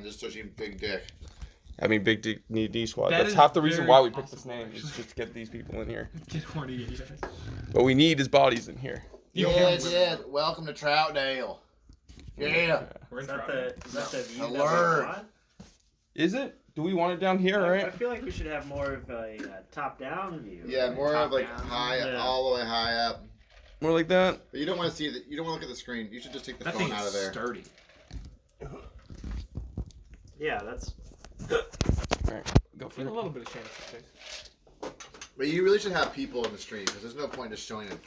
and just searching big dick. I mean, Big Dick D Squad. That That's is half the reason very why we picked this possible, name, is just to get these people in here. Get horny, you guys. What we need is bodies in here. Yeah. Welcome to Troutdale. Yeah. We're in Is that the view that Alert. we want? Is it? Do we want it down here, I right? feel like we should have more of a top-down view. Yeah, more of like Top-down. high, Yeah. all the way high up. More like that? But you don't want to see that. You don't want to look at the screen. You should just take the That phone thing out is of there. sturdy. Yeah, that's. Alright, go for Get a it. little bit of Shannon's face. But you really should have people in the stream because there's no point just showing it.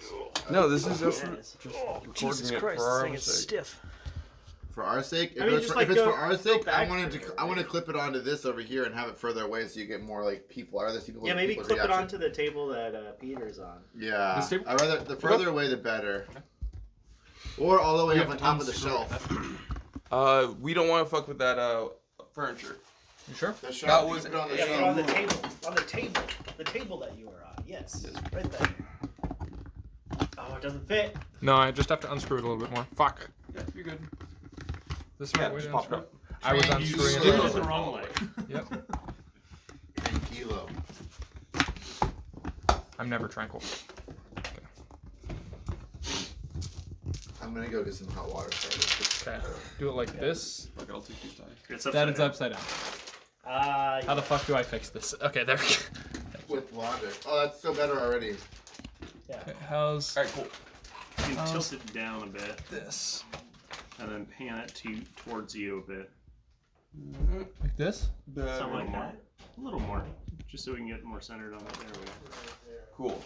No, this is just Yes. recording it for our sake. stiff. For our sake, if, I mean, it's, just for, like if it's go- for our go sake, I back wanted for to. it, I want to right? clip it onto this over here and have it further away so you get more like people. Are there people? Yeah, maybe people's clip it reaction. onto the table that Peter's on. Yeah, This table? I rather the further away the better. Or all the way up on top of the unscrew shelf. We don't want to fuck with that furniture. You sure? The That shelf. was- you put it on the Yeah, shelf. but on the table. On the table. The table that you were on. Yes. Right there. Oh, it doesn't fit. No, I just have to unscrew it a little bit more. Fuck. Yeah, you're good. This is the Yeah, right way just to pop it unscrew up. it. I was You unscrewing screwed it. it wrong the way. wrong way. Yep. In kilo. I'm never tranquil. I'm gonna go get some hot water started. Okay. Do it like this. Fuck it, I'll take these ties. It's That is upside down. How the yeah. fuck do I fix this? Okay, there we go. With logic. Oh, that's so better already. Okay, how's Alright, cool. You can tilt it down a bit this? and then pan it towards you a bit. Like this? Something like more. that. A little more. Just so we can get more centered on it. There we go. Cool.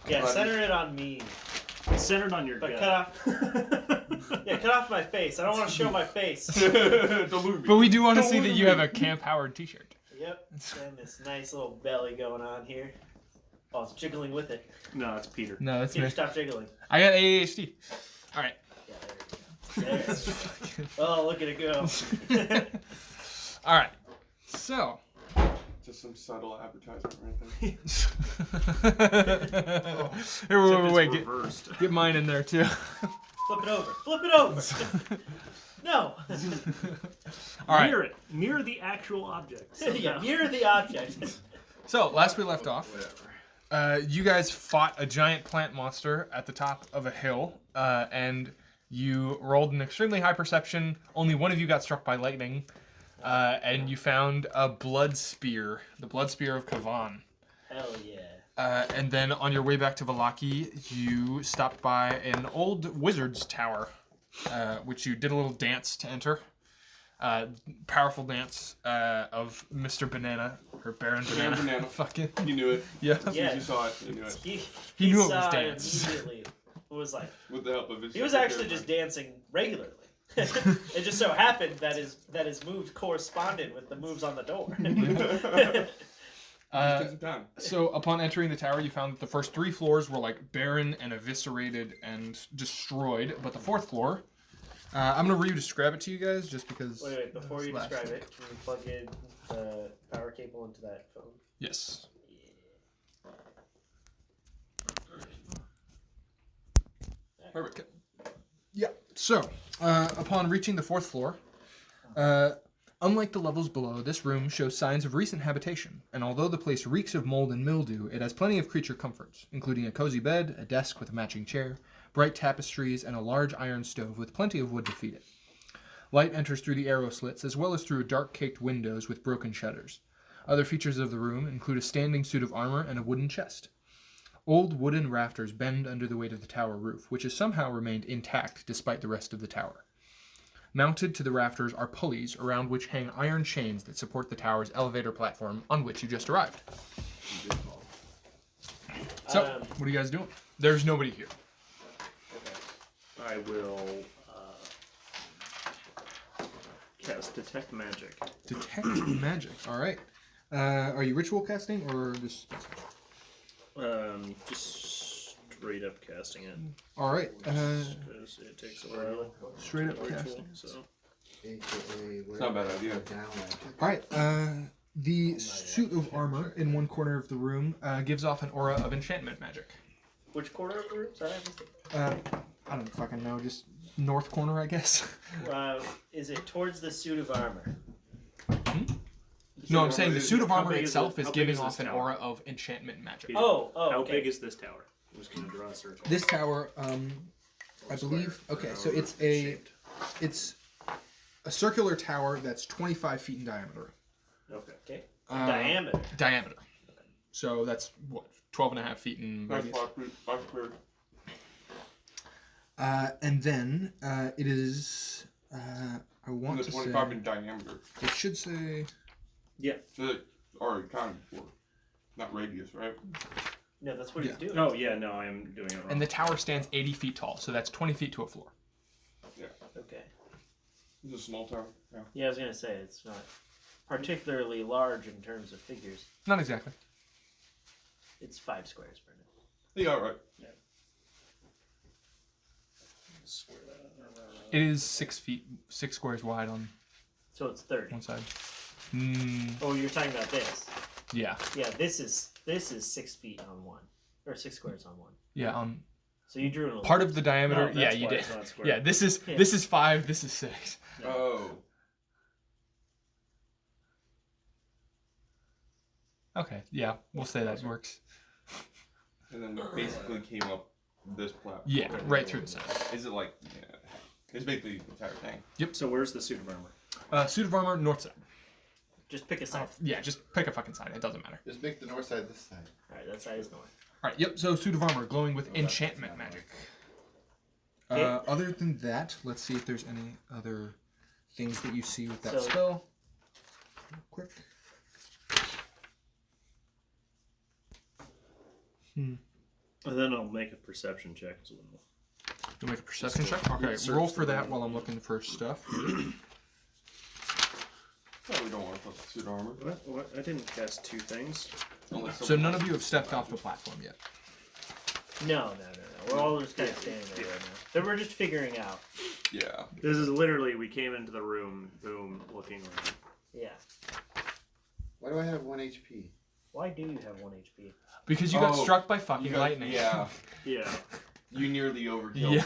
Yeah, center it on me. It's centered on your But gut. cut off. Yeah, cut off my face. I don't want to show my face. But we do want to see that you have a Camp Howard t-shirt. Yep. And this nice little belly going on here. Oh, it's jiggling with it. No, it's Peter. No, that's Peter, me. stop jiggling. I got ADHD. All right. Yeah, there we go. There. Oh, look at it go. All right. So. Just some subtle advertisement right there. Here, Except it's wait. reversed. Get mine in there too. Flip it over. Flip it over. No. All right. Mirror it. Mirror the actual object. Yeah, mirror the object. So last we left off, Whatever. you guys fought a giant plant monster at the top of a hill, and you rolled an extremely high perception. Only one of you got struck by lightning, and you found a blood spear, the blood spear of Kavan. Hell yeah. And then on your way back to Valaki, you stopped by an old wizard's tower, which you did a little dance to enter. Powerful dance of Mr. Banana, or Baron Banana. Banana. Fucking You knew it. yeah. As soon Yeah. as you saw it, you knew it. He knew it was saw dance. Immediately. It was like With the help of his he was actually just dancing regularly. It just so happened that his moves corresponded with the moves on the door. Take some time. So upon entering the tower, you found that the first 3 floors were like barren and eviscerated and destroyed, but the 4th floor, I'm gonna re-describe it to you guys just because. Wait, before you Slash. describe it, can you plug in the power cable into that phone? Yes. Perfect. Yeah. So, upon reaching the 4th floor, unlike the levels below, this room shows signs of recent habitation, and although the place reeks of mold and mildew, it has plenty of creature comforts, including a cozy bed, a desk with a matching chair, bright tapestries, and a large iron stove with plenty of wood to feed it. Light enters through the arrow slits, as well as through dark-caked windows with broken shutters. Other features of the room include a standing suit of armor and a wooden chest. Old wooden rafters bend under the weight of the tower roof, which has somehow remained intact despite the rest of the tower. Mounted to the rafters are pulleys around which hang iron chains that support the tower's elevator platform on which you just arrived. So, what are you guys doing? There's nobody here. I will cast Detect Magic. Detect magic. All right. Are you ritual casting or just? Just straight up casting it. All right. Because it takes a while. Straight up Ritual, casting. so. It's not a bad idea. All right. The suit of armor in one corner of the room gives off an aura of enchantment magic. Which corner of the room? Sorry, I don't fucking know. Just north corner, I guess. is it towards the suit of armor? No, I'm saying the suit of How armor big is itself it? is How big giving is this off an tower? aura of enchantment magic. Oh, How okay. big is this tower? I'm just gonna draw a circle. This tower, I believe. Okay, so it's a circular tower that's 25 feet in diameter. Okay. Okay. Uh, Diameter. Diameter. So that's what 12 and a half feet in That's radius. 5 squared. And then it is. I want It's to 25 say in diameter. it should say. Yeah. So it's already counted for. Not radius, right? No, that's what he's doing. Oh yeah, no, I am doing it wrong. And the tower stands 80 feet tall, so that's 20 feet to a floor. Okay. It's a small tower. Yeah. Yeah, I was gonna say it's not particularly large in terms of figures. Not exactly. It's 5 squares, Brendan. Yeah, all right. It is 6 feet, 6 squares wide on So it's 30. one side. Oh, you're talking about this. Yeah, Yeah, this is 6 feet on one, or 6 squares on one. yeah. On So you drew an part of the diameter. No, Yeah, that's you why did. it's not square. Yeah, this is Yeah. 5. This is 6. Oh. Okay, yeah, we'll say that works. And then it basically came up this platform. Yeah, right through the center. Is it like, yeah. It's basically the entire thing. So where's the suit of armor? Suit of armor, north side. Just pick a side. Yeah, just pick a fucking side. It doesn't matter. Just make the north side this side. Alright, that side is north. All right. Yep. So suit of armor, glowing with enchantment magic. Okay. Other than that, let's see if there's any other things that you see with that So- spell. Real quick. And then I'll make a perception check as well. You'll make a perception check. Yeah, Okay. search Roll the for that room. while I'm looking for stuff. Probably don't want to put the suit armor. What? I didn't cast 2 things. Unless So someone none has of you have to stepped step off the platform yet. No. We're all just kind of standing there right now. So we're just figuring out. Yeah. This is literally, we came into the room, boom, looking around. Yeah. Why do I have 1 HP? Why do you have 1 HP? Because you got Oh, struck by fucking You got- lightning. Yeah. Yeah. You nearly overkilled. Yeah.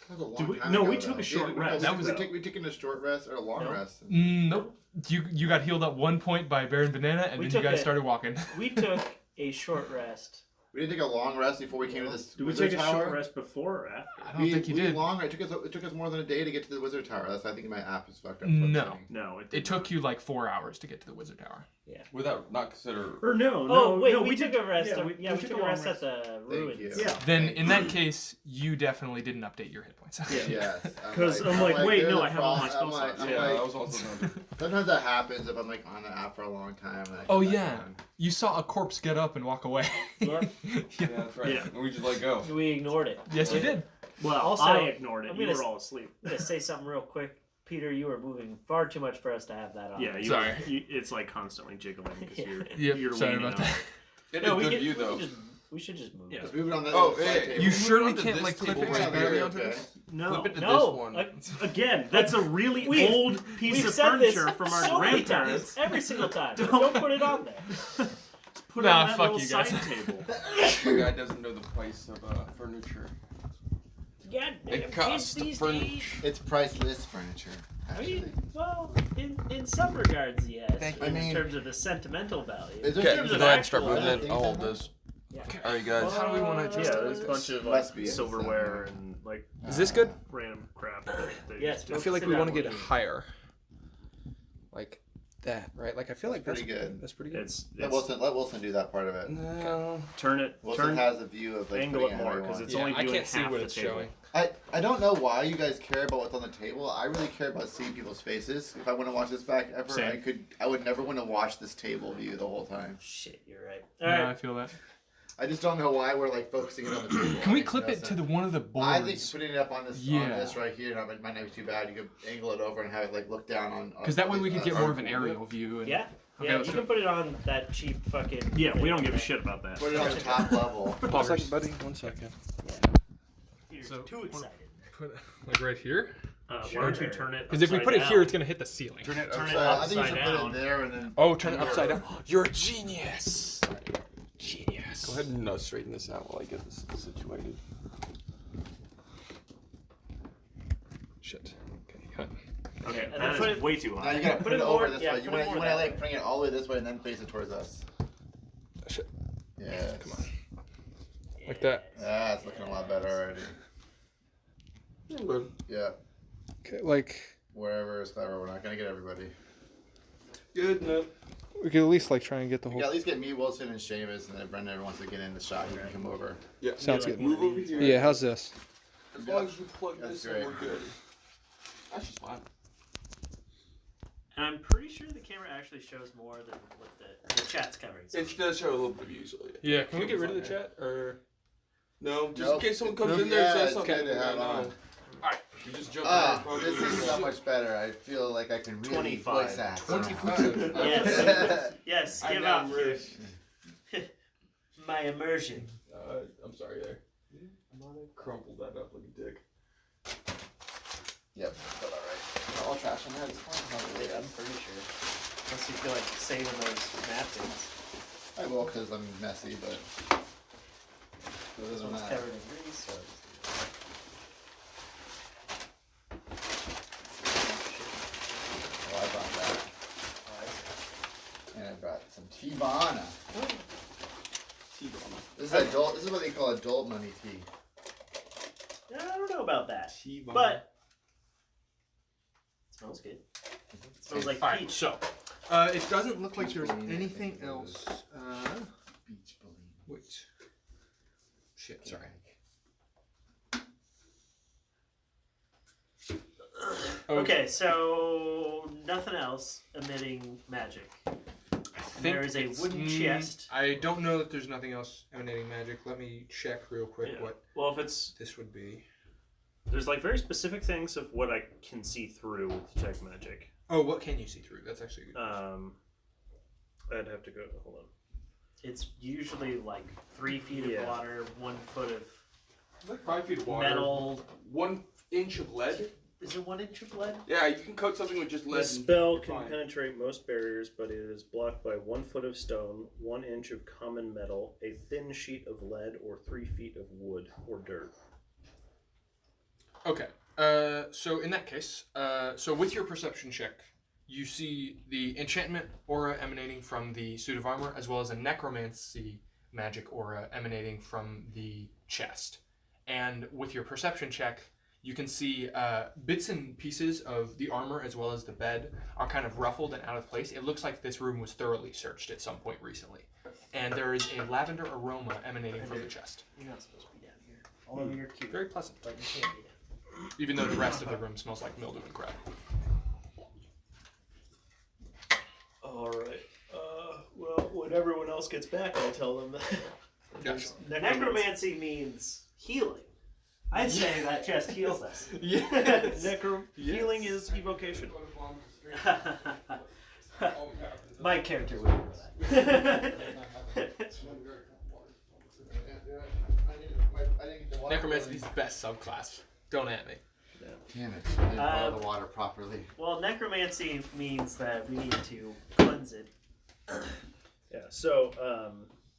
That was a long Did we- time no, ago, we took though. a short Yeah, rest. That was- we taken a short rest or a long No. rest. Nope. You got healed at 1 point by Baron Banana, and We then you took guys it. started walking. We took a short rest. We didn't take a long rest before we came to this Did we wizard take a tower. short rest before or after? I don't think you did. It took us more than a day to get to the wizard tower. That's why I think my app is fucked up. No. No, It took you like 4 hours to get to the wizard tower. Would that not consider? Or no, Oh, wait, no, we took a rest. Yeah, we took a long rest at the Thank ruins. you. Yeah. Then Thank in you. that case, you definitely didn't update your hit points. Yeah. Yes. 'Cause I'm like, wait, there's no, a I have all my problem. spell slots. I'm Yeah, like, that was also another. sometimes that happens if I'm like on an app for a long time. And I Oh come back yeah, on. you saw a corpse get up and walk away. Yep. Yeah, that's right. Yeah. And we just let go. We ignored it. Yes, you did. Well, Also, I ignored it. I'm You gonna were all asleep. I'm gonna say something real quick. Peter, you were moving far too much for us to have that on. Yeah, Sorry. it's like constantly jiggling because you're Yep. you're Sorry leaning about up. that. It No, is we good can, view though. we should just move. Yeah. Let's move it on that Oh, other side hey, table. You Move sure it we onto can't this like clip table it right Yeah, directly here, onto okay. this? No, Flip it to No, this one. again, that's a really We've- old piece We've of said this furniture from our so many grandparents. times, every single time. Don't put it on there. Put it Nah, on that fuck little you guys. side table. My guy doesn't know the price of furniture. God damn, It kids costs to these furnish. days. It's priceless furniture. I Actually. mean, well, in some regards, yes. Thank you. I In mean- terms of the sentimental value. Is there Okay, in terms go of ahead and start actual moving it. things I'll on hold there? this. Yeah. Alright, guys. How do we want to adjust Yeah, it there's a like bunch this? of Must like be silverware and like Is this good? random crap. that they Yes, just I do. feel like Sit we down, want to we'll get do it. higher. Like that, right? Like I feel like That's that's pretty good. That's pretty good. It's Let Wilson do that part of it. No. turn it, Wilson has a view of like angle putting it more how he because wants. it's only I viewing can't see half what the it's table. showing. I don't know why you guys care about what's on the table. I really care about seeing people's faces. If I want to watch this back ever, Same. I would never want to watch this table view the whole time. Shit, you're right. No, All I right. feel that. I just don't know why we're like focusing it on the table. Can we It clip makes it no to the sense. one of the boards? I think putting it up on this Yeah. right here it might not be too bad. You could angle it over and have it like look down on. Because that way we could get us. more of an aerial view. And... Yeah. Okay, Yeah, let's you do can put it on that cheap fucking. Yeah, we thing don't give a there. shit about that. Put it on the top level. One second, buddy. 1 second. You're So- too excited. Put it, like right here. Why don't you turn it? Because if we upside put it down? here, it's gonna hit the ceiling. Turn it Turn it upside. I think you upside should put down. it there and then. Oh, turn it upside down. You're a genius. Genius. Go ahead and straighten this out while I get this situated. Shit. Okay, cut. Okay, And then that put is it- way too Now high. you gotta Put put it it more- over this yeah, way. You put it want more to that like way. bring it all the way this way and then face it towards us. Shit. Yes. Come on. Like that. Ah, it's looking a lot better already. Good. Yeah. Okay, like Wherever is clever. We're not gonna get everybody. Good enough. we could at least like try and get the We whole. can at least get me, Wilson, and Seamus, and then if Brendan ever wants to get in the shot, he can come over. Yeah. Sounds like good. Move over here. Yeah, how's this? As long as you plug That's this in, great. we're good. That's just fine. And I'm pretty sure the camera actually shows more than what the chat's covering. So It does show a little bit of view, so Yeah, can we get rid of the Fine. chat or? No, just Nope. in case someone comes Nope. in there and Yeah, says it's something. good to have I on. know. Alright, you just jump Ah, in. this is so much better. I feel like I can really 25. voice act. 25. Yes. Yes, I'm give now out immersed. my immersion. I'm sorry there. Crumpled that up like a dick. Yep, but alright. All trash on that is fine. Yeah, I'm pretty sure. Unless you feel like saving those napkins. I will because I'm messy, but other This than one's that, covered in grease. So well, I brought that, and I brought some Tea-Vana. T-bone. This is adult. This is what they call adult money tea. I don't know about that, T-bone. but it smells good. It smells like Alright, peach. so it doesn't look like there's Beach balloon, I anything think it else. Beach balloon. Wait. Shit, sorry. Okay, so nothing else emitting magic. There is a wooden chest. I don't know that there's nothing else emanating magic. Let me check real quick Yeah. what Well, if it's this would be. there's like very specific things of what I can see through with detect magic. Oh, what can you see through? That's actually good. I'd have to go. Hold on. It's usually like 3 feet Yeah. of water, 1 foot of Like 5 feet of water. metal. 1 inch of lead. Is it 1 inch of lead? Yeah, you can coat something with just lead. The spell can fine. penetrate most barriers, but it is blocked by 1 foot of stone, 1 inch of common metal, a thin sheet of lead, or 3 feet of wood or dirt. Okay. So in that case, so with your perception check, you see the enchantment aura emanating from the suit of armor, as well as a necromancy magic aura emanating from the chest. And with your perception check, you can see bits and pieces of the armor, as well as the bed, are kind of ruffled and out of place. It looks like this room was thoroughly searched at some point recently. And there is a lavender aroma emanating from the chest, You're not supposed to be down here. Although you're cute. very pleasant, But you can't be down. even though the rest of the room smells like mildew and crap. Alright. Well, when everyone else gets back, I'll tell them that. Gotcha. Necromancy means healing. I'd say that chest heals us. Yes. Healing is evocation. My character would know that. Necromancy's the best subclass. Don't at me. Damn it! I didn't boil the water properly. Well, necromancy means that we need to cleanse it. Yeah, so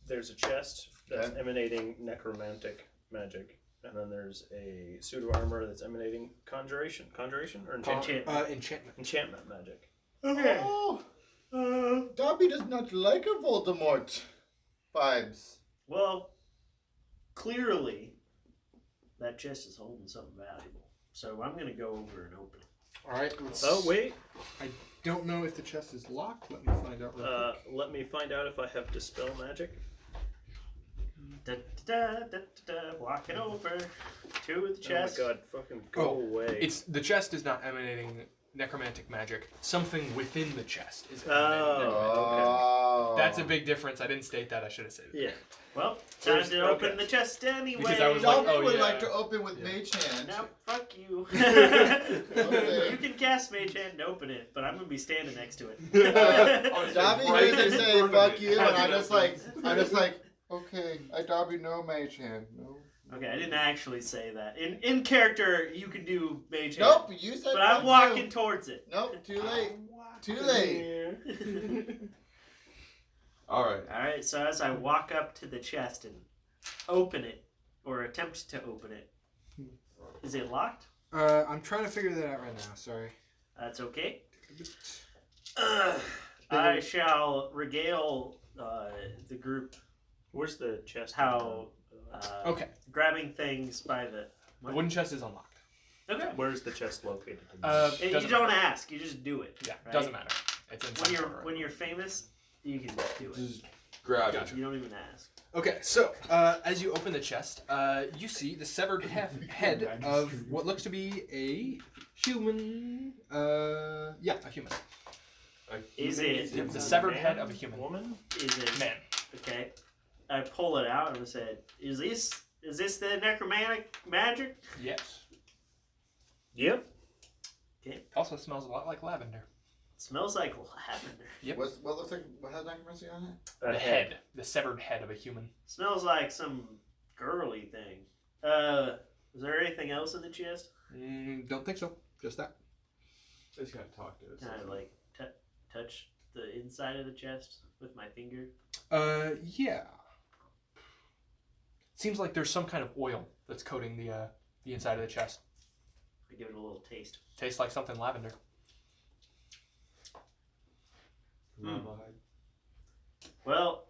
there's a chest that's Okay. emanating necromantic magic, and then there's a suit of armor that's emanating conjuration or enchantment, Enchantment. enchantment magic. Okay. Oh, Dobby does not like a Voldemort vibes. Well, clearly, that chest is holding something valuable. So I'm going to go over and open it. Alright. Oh wait, Don't know if the chest is locked. Let me find out real quick. let me find out if I have dispel magic. Da, da, da, da, da, walk it over to the chest. Oh my god, fucking go Oh, away. It's the chest is not emanating necromantic magic. Something within the chest is emanating necromantic. Oh, That's a big difference. I didn't state that. I should have said it. Yeah. Well, time There's- to open okay. the chest anyway. Because I was like, Dobby oh, would yeah. like to open with Mage Hand. No, fuck you. Okay. You can cast Mage Hand and open it, but I'm gonna be standing next to it. Dobby Right doesn't in say front of fuck it. you, and Happy I'm just like, okay, I Dobby no Mage Hand. No. Okay, I didn't actually say that. In character, you can do Mage Hand. Nope, you said. But I'm fuck walking you. towards it. Nope, too late. Too late. Alright. Alright, so as I walk up to the chest and open it, or attempt to open it, is it locked? I'm trying to figure that out right now. Sorry. That's okay. I shall regale the group Where's the chest? how Okay. grabbing things by the. The What? wooden chest is unlocked. Okay. Where's the chest located? You Doesn't don't matter. ask. You just do it. Yeah, right? doesn't matter. It's inside. When you're famous, you can do it. Just grab it. Gotcha. You don't even ask. Okay, so as you open the chest, you see the severed head of what looks to be a human. Yeah, a human. Is it Yep, the severed head of a human. Woman? Is it Man. Okay. I pull it out and I said, "Is this the necromantic magic?" Yes. Yep. Also smells a lot like lavender. Smells like lavender. Yep. What looks like? What has necromancy on it? The head, the severed head of a human. Smells like some girly thing. Is there anything else in the chest? Don't think so. Just that. I just gotta talk to us. Can I like touch the inside of the chest with my finger? Yeah. Seems like there's some kind of oil that's coating the inside of the chest. I give it a little taste. Tastes like something lavender. Well,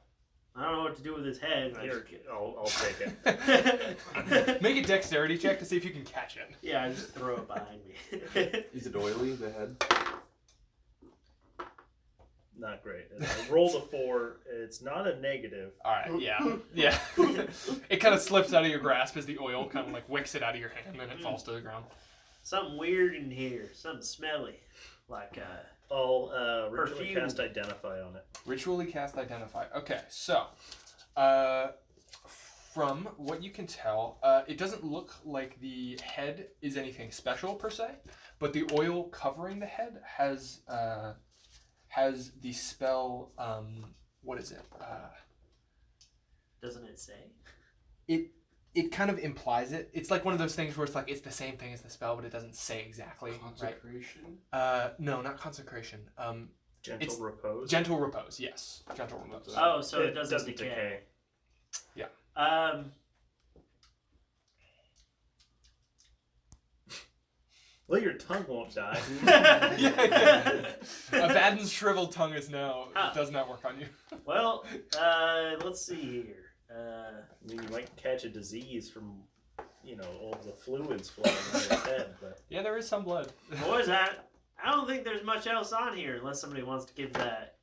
I don't know what to do with his head. I Here, just- I'll take it. Make a dexterity check to see if you can catch it. Yeah, I just throw it behind me. Is it oily, the head? Not great. I rolled a 4. It's not a negative. All right, yeah. It kind of slips out of your grasp as the oil kind of like wicks it out of your hand, and then it falls to the ground. Something weird in here. Something smelly. Like I'll ritually Perfume. cast Identify on it. Ritually cast Identify. Okay, so from what you can tell, it doesn't look like the head is anything special per se, but the oil covering the head has the spell. What is it? doesn't it say? It kind of implies it. It's like one of those things where it's like it's the same thing as the spell, but it doesn't say exactly. Consecration? Right? No, not consecration. Gentle It's repose. Gentle repose. Yes, gentle repose. Oh, so it doesn't decay. decay. Yeah. Well, your tongue won't die. Abaddon's shriveled tongue is now does not work on you. Well, let's see here. I mean, you might catch a disease from, all the fluids flowing out of your head, but Yeah, there is some blood. Boys, I don't think there's much else on here unless somebody wants to give that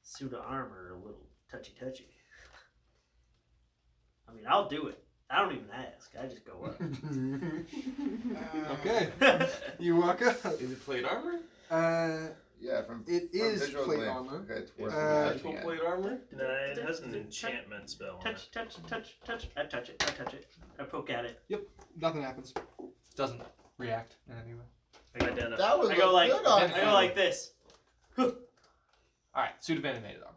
suit of armor a little touchy. I mean, I'll do it. I don't even ask. I just go up. Okay. You walk up. Is it plate armor? Yeah, from It from is visual plate glance. armor. Okay, it's worth Uh, touching it. plate armor? no, it has an enchantment spell on it. touch. I touch it. I poke at it. Nothing happens. Doesn't react in any way. Identify. That was I go like good on I go like this. All right, suit of animated armor.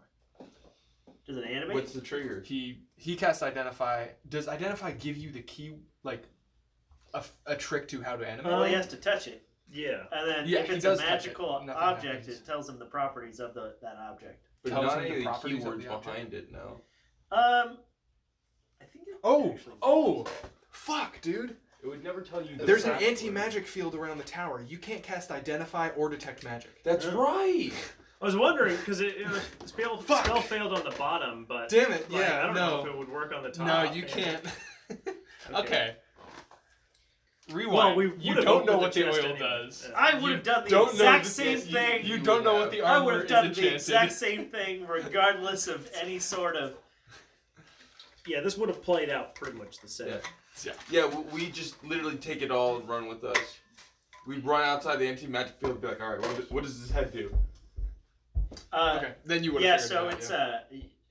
Does it animate? What's the trigger? He casts Identify. Does Identify give you the key, like a trick to how to animate? Well, he has to touch it, Yeah. and then Yeah, if he it's a does touch it. magical Nothing object, happens. it tells him the properties of that object. But Tells not him the any of the properties of keywords the object. behind it, no. I think. It actually Fuck, dude. It would never tell you the There's an password. anti-magic field around the tower. You can't cast Identify or detect magic. That's right! I was wondering because the spell Fuck. failed on the bottom, but Damn it! like, Yeah, I don't know if no, it would work on the top. no, you can't. Okay. Rewind. Well, we you would've don't know opened what the the chest oil anyway. does. Yeah. I would You have done the don't know exact the- same thing. You don't know what the I armor would have is done the enchanted. exact same thing regardless of any sort of. Yeah, this would have played out pretty much the same. Yeah. Yeah, we just literally take it all and run with us. We run outside the anti-magic field and be like, alright, what does this head do? Okay, then you would. Yeah, so it's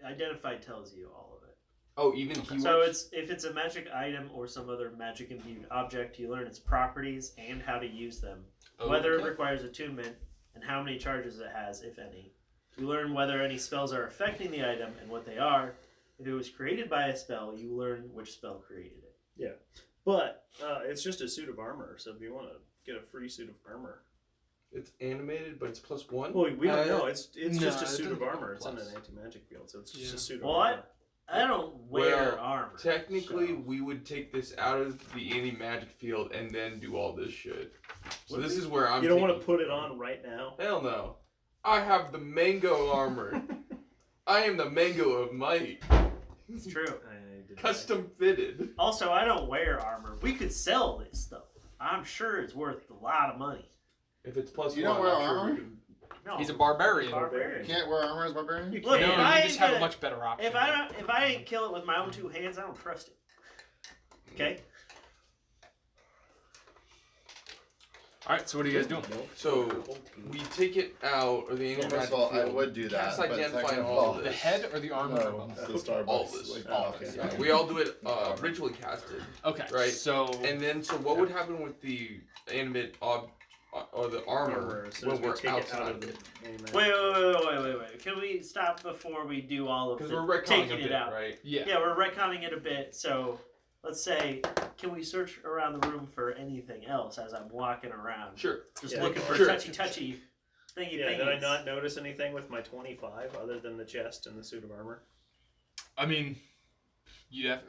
Identify tells you all of it. Oh, even keywords? So if it's a magic item or some other magic imbued object, you learn its properties and how to use them. Oh, Whether it okay. requires attunement and how many charges it has, if any. You learn whether any spells are affecting the item and what they are. If it was created by a spell, you learn which spell created it. But it's just a suit of armor, so if you want to get a free suit of armor. It's animated, but it's +1? Well, we don't know. It's no, just a it suit of doesn't armor. It's in plus. an anti-magic field, so it's just Yeah. a suit of Well, armor. I don't wear Well, armor. Technically, so- we would take this out of the anti-magic field and then do all this shit. So Would this we? is where I'm. You don't want taking- to put it on right now. Hell no. I have the mango armor. I am the mango of might. It's true. Custom fitted. Also, I don't wear armor. We could sell this though. I'm sure it's worth a lot of money. If it's plus You one, don't wear I'm sure armor? we can- No, He's a barbarian. barbarian. You can't wear armor as barbarian? You Look, No, if you I just ain't have a gonna- much better option. If I ain't kill it with my own 2 hands, I don't trust it. Okay. All right. So what are you guys doing? So we take it out of the Well, anti-magic first of all, I field. would do that. Cast but identify second of all all, of The this. head or the armor? or No, both? the Starbucks. All of this. Like, All okay, of this. yeah. We all do it ritually casted. Okay. Right. So And then, so what would happen with the animate or the armor As soon when as we we're take it outside out of of it? the Wait. Can we stop before we do all of Because the we're retconning taking a it bit, out? right? yeah. Yeah, we're retconning it a bit. So let's say, can we search around the room for anything else as I'm walking around? Sure. Just Yeah. looking for Sure. touchy thingy Yeah, thingies. did I not notice anything with my 25 other than the chest and the suit of armor? I mean, you have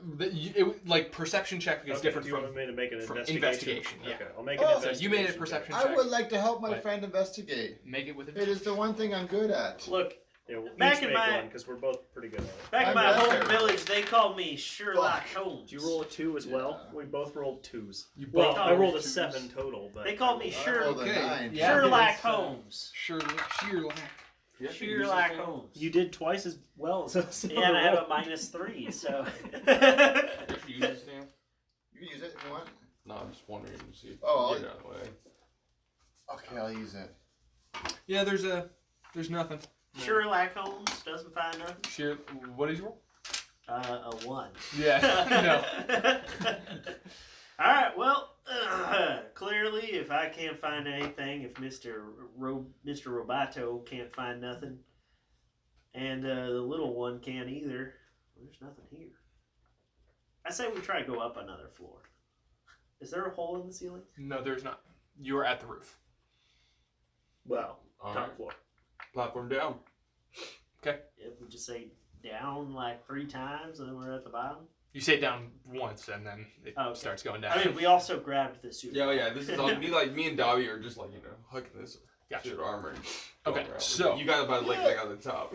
like perception check is Okay, different do you from. want me to make an from investigation? investigation, yeah. Okay, I'll make an Oh, so investigation. you made a perception I check. would like to help my But- friend investigate. Make it with It is the one thing I'm good at. Look, Yeah, we'll Back each in make my- one because we're both pretty good at it. back in I'm my better. home village, they called me Sherlock Holmes. Did you roll a 2 as well? Yeah. We both rolled 2s. You Well, both I rolled a rolled 7 total, but They called me I Sherlock. rolled a Okay. 9. Yeah. Sherlock it's, uh, Holmes. Sherlock. Yeah, Sherlock Holmes. You did twice as well as us. Yeah, and I have a -3, so. Actually, use this now? You can use it if you want. No, I'm just wondering to see if Oh, you can get it out of the way. Okay, I'll use it. Yeah, there's nothing. Sherlock Holmes doesn't find nothing. Sure. What did you roll? A 1. Yeah. No. Alright, well, clearly, if I can't find anything, if Mr. Roboto can't find nothing, and the little one can't either, well, there's nothing here. I say we try to go up another floor. Is there a hole in the ceiling? No, there's not. You are at the roof. Well, All top right. floor. Platform down. If we just say down like 3 times and then we're at the bottom? You say down once and then it Oh, okay. starts going down. I mean, we also grabbed the suit. Yeah, yeah. This is all me and Dobby are just like hooking this Gotcha. suit armor. And Okay, going around. so- you got about like on the top.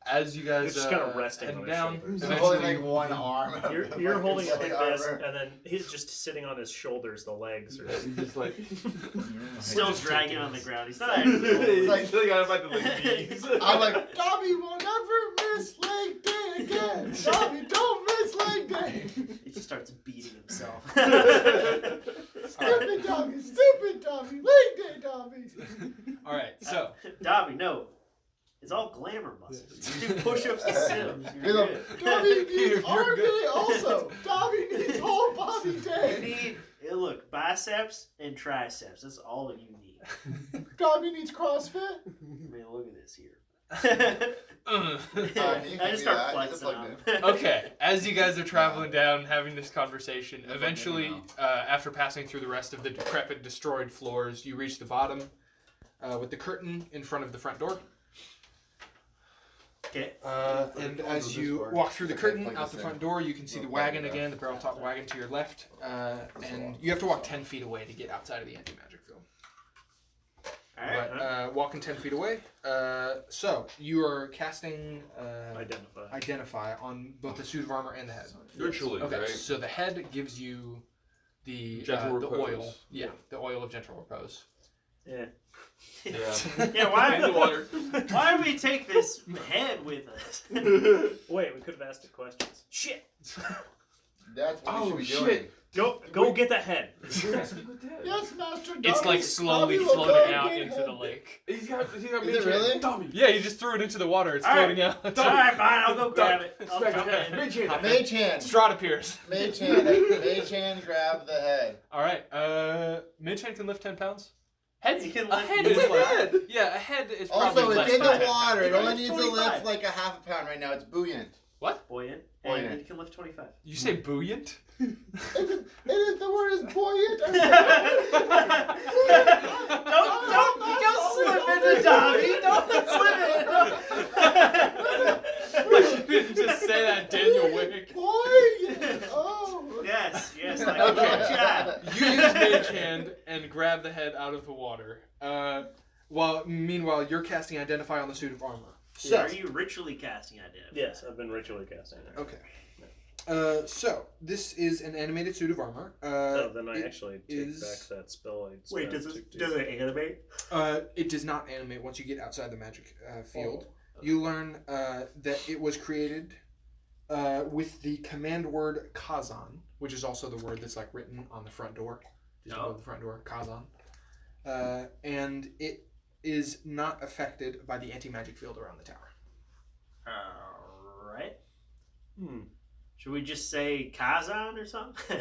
As you guys It's just kinda resting heading on his down, shoulders. I'm holding eventually, like one arm. of You're, the you're fucking holding it like this, armor. and then he's just sitting on his shoulders, the legs. Or He's just like Still dragging on the ground. He's not actually holding he's it. like still got about the like bees. I'm like, Dobby will never miss leg day again. Dobby, don't miss leg day. He just starts beating himself. Stupid Dobby, stupid Dobby, leg day Dobby. all right. So Dobby, no. It's all glamour muscles. You do push-ups and sit-ups. You're You're like, good. Dobby needs You're arm good. day also. Dobby needs whole body You day. need, look, biceps and triceps. That's all you need. Dobby needs CrossFit. I mean, look at this here. uh, Can you I give just me start that? flexing Is it plugged on in? him. okay. As you guys are traveling down, having this conversation, Look at eventually, me after passing through the rest of the decrepit, destroyed floors, you reach the bottom with the curtain in front of the front door. Okay. And I'll as go this you far. walk through the Okay, curtain plug out this the in. front door, you can see the We'll plug wagon it up. again, the barrel top wagon to your left, and you have to walk 10 feet away to get outside of the anti-magic field. Alright. But walking 10 feet away, so you are casting Identify. Identify on both the suit of armor and the head. Virtually, Okay, right? so the head gives you the Gentle the repose. oil, yeah, the oil of gentle repose. Yeah. Yeah. Yeah, In the why water. do we take this head with us? Wait, we could have asked it questions. Shit. That's what Oh, we should shit. be doing. Go get that head. Yes, Master Dobby. It's like slowly Dobby will floating go out get into head. the lake. He's got Is it really? Dobby. Yeah, you just threw it into the water. It's All right. floating out. Alright, fine. I'll go grab it. I'll Smack jump it. in. Mage hand. Mage hand. Strahd appears. Mage hand, grab the head. All right, Midchain can lift 10 pounds. Head, You can a lift head it. is It's a like, head. yeah, a head is probably Also, less it's in than the 10 water. You It can only lift needs to 25. lift like a half a pound right now. It's buoyant. Buoyant. Buoyant. And you can lift 25. You say buoyant? It is the word is buoyant. Don't slip into Dobby. Don't slip in. of the water. Meanwhile, you're casting Identify on the suit of armor. So, So, are you ritually casting Identify? Yes, I've been ritually casting it. okay. So this is an animated suit of armor. Then I actually take back that spell I Wait, spent does to it do. does it animate? It does not animate once you get outside the magic field. You learn that it was created with the command word Kazan, which is also the word that's like written on the front door, just above the front door, Kazan. And it is not affected by the anti-magic field around the tower. Alright. Should we just say Kazan or something?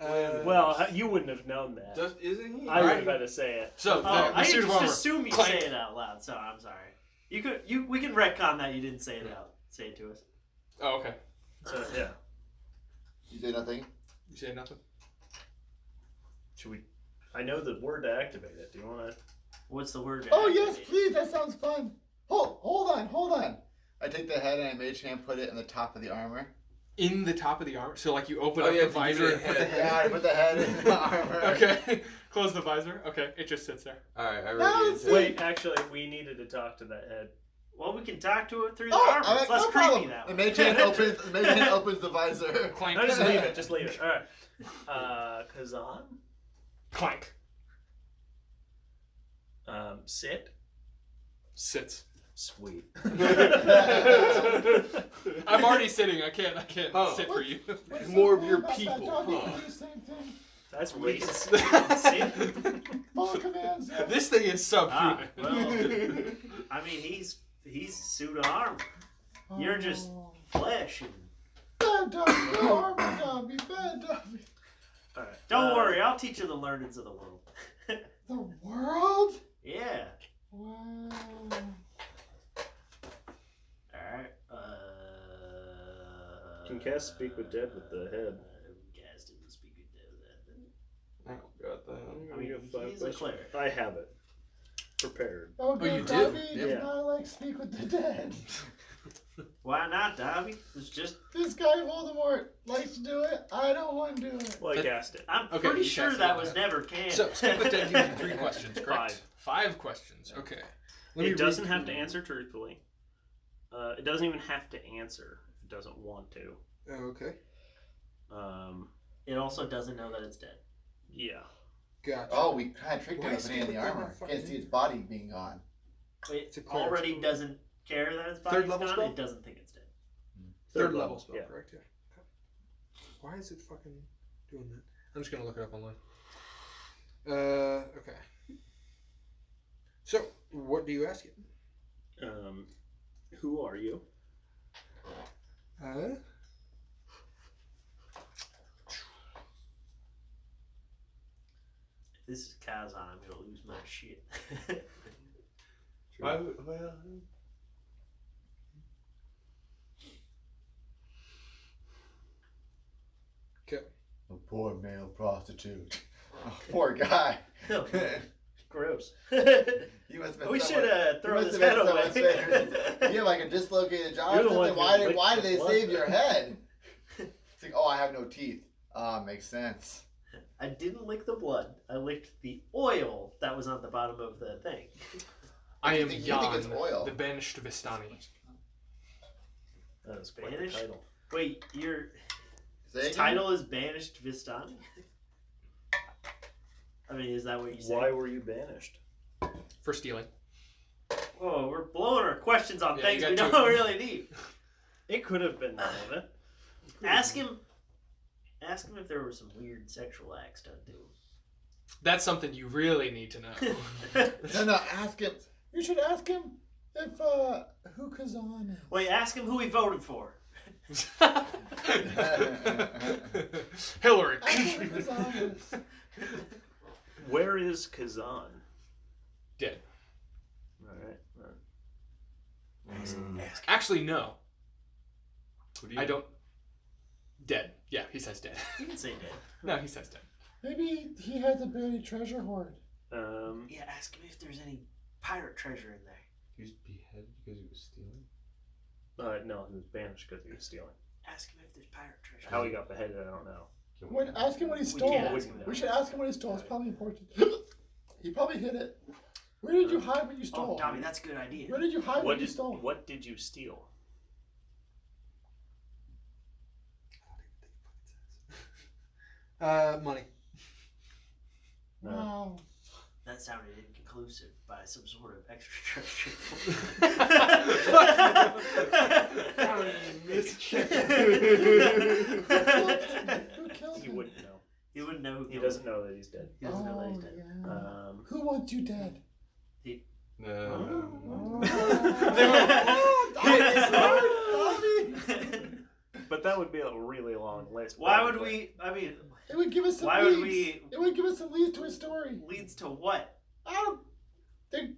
Well, you wouldn't have known that. Isn't he? I would have had to say it. So I the suit of just armor. assume you Clank. say it out loud, so I'm sorry. We can retcon that you didn't say it out. Say it to us. Oh, okay. So, yeah. You say nothing? You say nothing? Should we? I know the word to activate it. Do you want to? What's the word? Oh yes, please. That sounds fun. Hold on. I take the head and I mage hand put it in the top of the armor. In the top of the armor? So like you open Oh, up yeah, the to give visor it a and put the head. head. Yeah, I put the head in the armor. Okay. Close the visor. Okay. It just sits there. Alright, I No, already it's- did. Wait, actually, we needed to talk to that head. Well, we can talk to it through the Oh, armor. I'm It's like, less no creepy problem. that The way. mage hand opens the visor. Clank. No, just leave it. Just leave it. All right. Kazan. Clank. Sit. Sits. Sweet. I'm already sitting. I can't Oh. sit for you. More of your people. Huh. That's racist. Follow commands. This thing is subhuman. Well, I mean, he's a suit of armor. You're just flesh. And... Bad Dobby, armor Dobby, bad Dobby. All right. Don't worry, I'll teach you the learnings of the world. The world? Yeah. Wow. Alright. Can cast Speak with Dead with the head. Cast him to speak with dead. Oh, got that. I mean, he's a cleric. I have it prepared. Oh, you good do? Dobby does Yeah. not like speak with the dead. Why not, Dobby? It's just This guy Voldemort likes to do it. I don't want to do it. Well, I That- cast it. I'm Okay, pretty you sure cast it that on was that. never canon. So, Speak with Dead gives you 3 questions, correct? 5. 5 questions. Okay. Let me It doesn't read have to through. answer truthfully. It doesn't even have to answer if it doesn't want to. Okay. It also doesn't know that it's dead. Yeah. Gotcha. Oh, we kind of tricked Why him is opening in the Speak with Dead armor. not fucking Can't see its body being gone. It a cleric already spell. doesn't care that it's Third body's level gone. spell? It doesn't think it's dead. Third level spell, yeah. correct? Yeah. Okay. Why is it fucking doing that? I'm just gonna look it up online. Okay. So, what do you ask it? Who are you? If this is Kazan, I'm gonna lose my shit. Well, Okay. A poor male prostitute. Oh, poor guy. Gross. You must have been We someone- should throw you must this have head been away. someone's favorite. You have like a dislocated jaw or You're the one something. who Why licked did they the save blood. your head? It's like, oh, I have no teeth. Ah, makes sense. I didn't lick the blood. I licked the oil that was on the bottom of the thing. I You am think Jan, it's oil? the banished Vistani. That is quite the Banished? title. Wait, your Say again? title is Banished Vistani? I mean, is that what you say? Why were you banished? For stealing. Whoa, we're blowing our questions on Yeah, things you we got don't two. really need. It could have been relevant. Ask him if there were some weird sexual acts done to That's something you really need to know. him. No, ask him. You should ask him if, who Kazan is. Wait, ask him who he voted for. Hillary. Ask him who Kazan is. Where is Kazan? Dead. Alright. Actually, no. what do you I don't. Dead. Yeah, he says dead. You can say dead. No, he says dead. Maybe he has a buried treasure hoard. Yeah, ask him if there's any pirate treasure in there. He was beheaded because he was stealing? No, he was banished because he was stealing. Ask him if there's pirate treasure. How he got beheaded, I don't know. Ask him what he We stole. can't ask him that. We should ask him what he stole. It's probably important. He probably hid it. Where did you hide what you stole? Oh, Tommy, that's a good idea. Where did you hide what you stole? What did you steal? Money. Wow. That sounded inconclusive by some sort of extraterrestrial. Who killed He him? wouldn't know. He wouldn't know who He killed doesn't him. know that he's dead. He doesn't know that he's dead. Yeah. Who wants you dead? No. But that would be a really long list. Why would probably. we? I mean, It would give us some Why leads. would we- It would give us some leads to a story. leads to what? I don't think.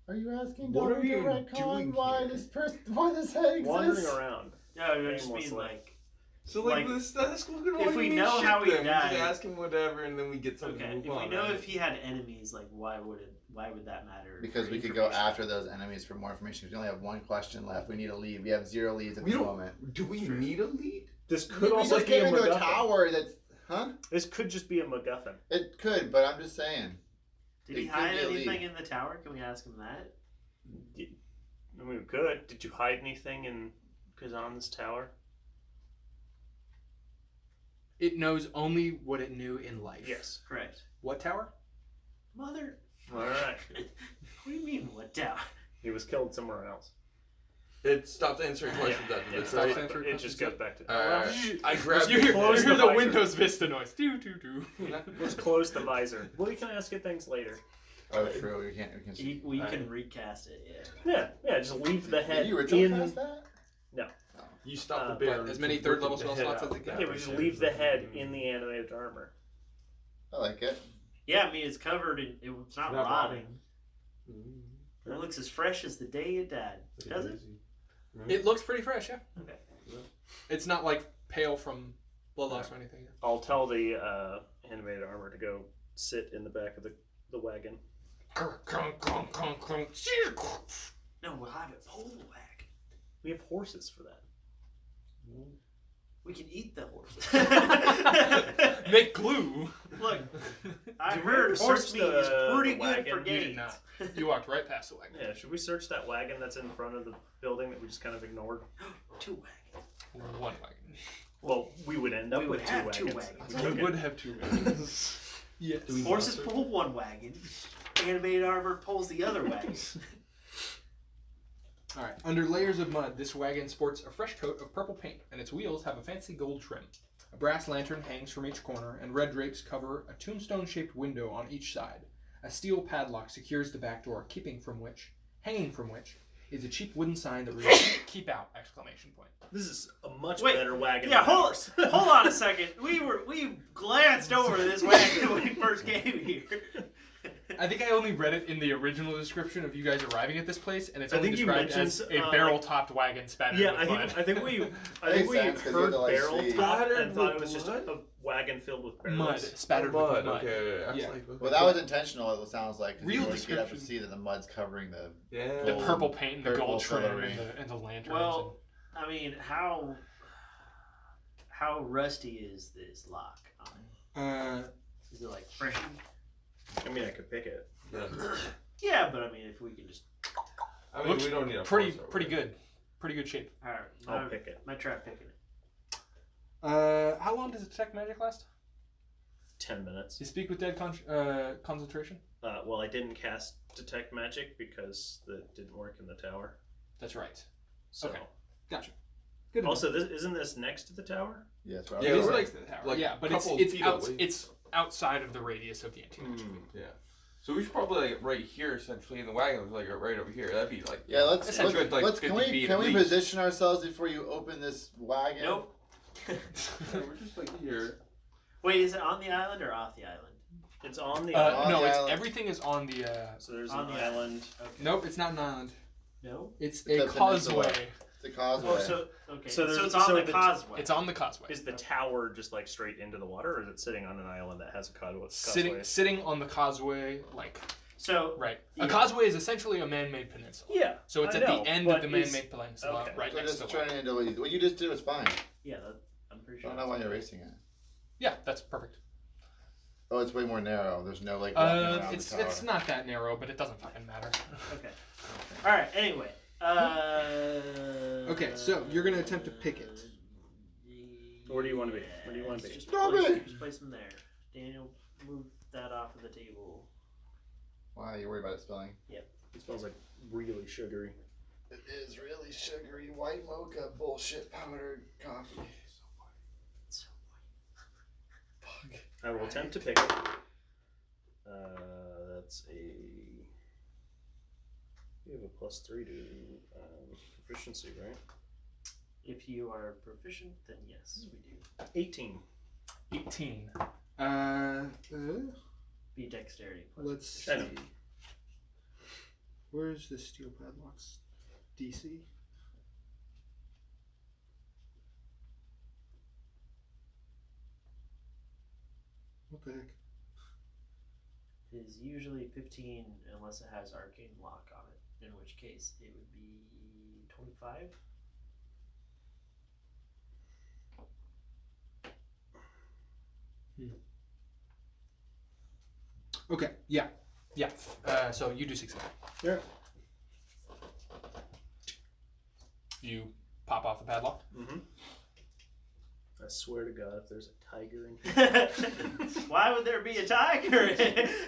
Are you asking What are Donnie to you retcon doing why here? this person, why this head exists? Wandering around? No, I just Aimlessly. mean like. So like, Like, that's look at all if we you know ship how he them. We died- just ask him whatever, and then we get something. Okay, to if move we on, know right? if he had enemies, like why would that matter? Because for we could go information? after those enemies for more information. We only have one question left. We need a lead. We have 0 leads at We this don't- moment. Do we need a lead? This could We also just be a came into a MacGuffin. tower that's. Huh? This could just be a MacGuffin. It could, but I'm just saying. Did he It could hide be a anything lead. in the tower? Can we ask him that? I mean, we could. Did you hide anything in Kazan's tower? It knows only what it knew in life. Yes. Correct. What tower? Mother. All right. What do you mean what tower? He was killed somewhere else. It stopped answering questions after Yeah, this, so right? it just goes back to. I grabbed. You hear, Close you hear the the visor. Windows Vista noise. Do do do. Let's close the visor. Well, you can ask it things later. Oh, true. We can't. We can. We Alright. can recast it. Yeah. Yeah, just leave the head Did you originally in. cast that? You stopped Uh, the bear. as many from third level ripping the spell head slots out. as it can. Yeah, we just leave the head in the animated armor. I like it. Yeah, I mean it's covered in. It's not Not rotting. Mm. It looks as fresh as the day it died. Does it? It looks pretty fresh, yeah. Okay. It's not like pale from blood loss or anything. I'll tell the animated armor to go sit in the back of the wagon. No, we'll have it pull the wagon. We have horses for that. We can eat the horses. Make glue. Look, I Did we heard ever horse search meat the- is pretty the good wagon? for You did gains. not. You walked right past the wagon. Yeah, should we search that wagon that's in front of the building that we just kind of ignored? 2 wagons. One wagon. Well, we would end up We with would two have wagons. 2 wagons. Okay. We would have 2 wagons. Yes. Do we Horses not? pull 1 wagon. Animated armor pulls the other wagon. All right. Under layers of mud, this wagon sports a fresh coat of purple paint, and its wheels have a fancy gold trim. A brass lantern hangs from each corner, and red drapes cover a tombstone-shaped window on each side. A steel padlock secures the back door, hanging from which, is a cheap wooden sign that reads "Keep out!" exclamation point. This is a much Wait, better wagon. Yeah, than hold ours. on a second. We glanced over this wagon when we first came here. I think I only read it in the original description of you guys arriving at this place, and it's I only think you described mentioned, as a like- barrel-topped wagon spattered Yeah, with mud. I think we Makes sense, 'cause you have heard to, like, barrel see- top Spattered and thought it with was just blood? a wagon filled with barrels. Mud spattered Mud. with mud. Okay. I was Yeah. like, okay. Well, that was intentional. It sounds like 'cause Real you get up to description. see that the mud's covering the. Yeah. The Gold, purple paint and the purple gold trim filigree. and the lanterns. Well, I mean, how rusty is this lock on it? Is it like fresh? I mean, I could pick it. Yeah. Yeah, but I mean, if we can just. I mean, Looks we don't need a pretty force over pretty it. good. Pretty good shape. All right, I'll pick it. might try picking it. How long does detect magic last? 10 minutes. You speak with dead concentration? Well, I didn't cast detect magic because that didn't work in the tower. That's right. So. Okay. Gotcha. Good. Also, isn't this next to the tower? Yeah, that's it what Yeah, I is was we're like. next to the tower. like yeah, but couple it's feet out, away. it's outside of the radius of the anti-magic. Yeah. So we should probably like right here essentially, and the wagon was like right over here. That'd be like Yeah, let's. essentially let's, like let's 50 can we feet can at we least. position ourselves before you open this wagon? Nope. Yeah, we're just like here. Wait, is it on the island or off the island? It's on the No, island. the it's island. everything is on the. So there's on an the island. Okay. Nope, it's not an island. No. It's It's a a peninsula. causeway. It's a causeway. Oh, so okay. So So, there's- it's on so the the- causeway. It's on the causeway. Is the tower just like straight into the water, or is it sitting on an island that has a causeway? Sitting on the causeway, like So right. Yeah. A causeway is essentially a man-made peninsula. Yeah. So it's I at know, the end but of the is- man-made peninsula, okay. right so next just to the turn water. it into what you did was fine. yeah, I'm pretty I don't know why you're erasing it. Yeah, that's perfect. Oh, it's way more narrow. There's no like walking around It's the tower. it's not that narrow, but it doesn't fucking matter. Okay. All right. Anyway. Okay, so you're gonna attempt to pick it. Where do you want to be? Where do you want to be? Just Stop place, it! just place them there. Daniel, move that off of the table. Why are you worried about it spilling? It smells like really sugary. It is really sugary white mocha bullshit powdered coffee. So Fuck. I will attempt to pick it. That's a. You have a +3 to proficiency, right? if you are proficient, then yes, we do. 18. 18. Be dexterity. Let's I know. see. Where's the steel padlocks? DC? What the heck? Is usually 15 unless it has arcane lock on it, in which case it would be 25. Okay, yeah. So you do succeed. Yeah. You pop off the padlock. Mm-hmm. I swear to God, if there's a tiger in here. Why would there be a tiger?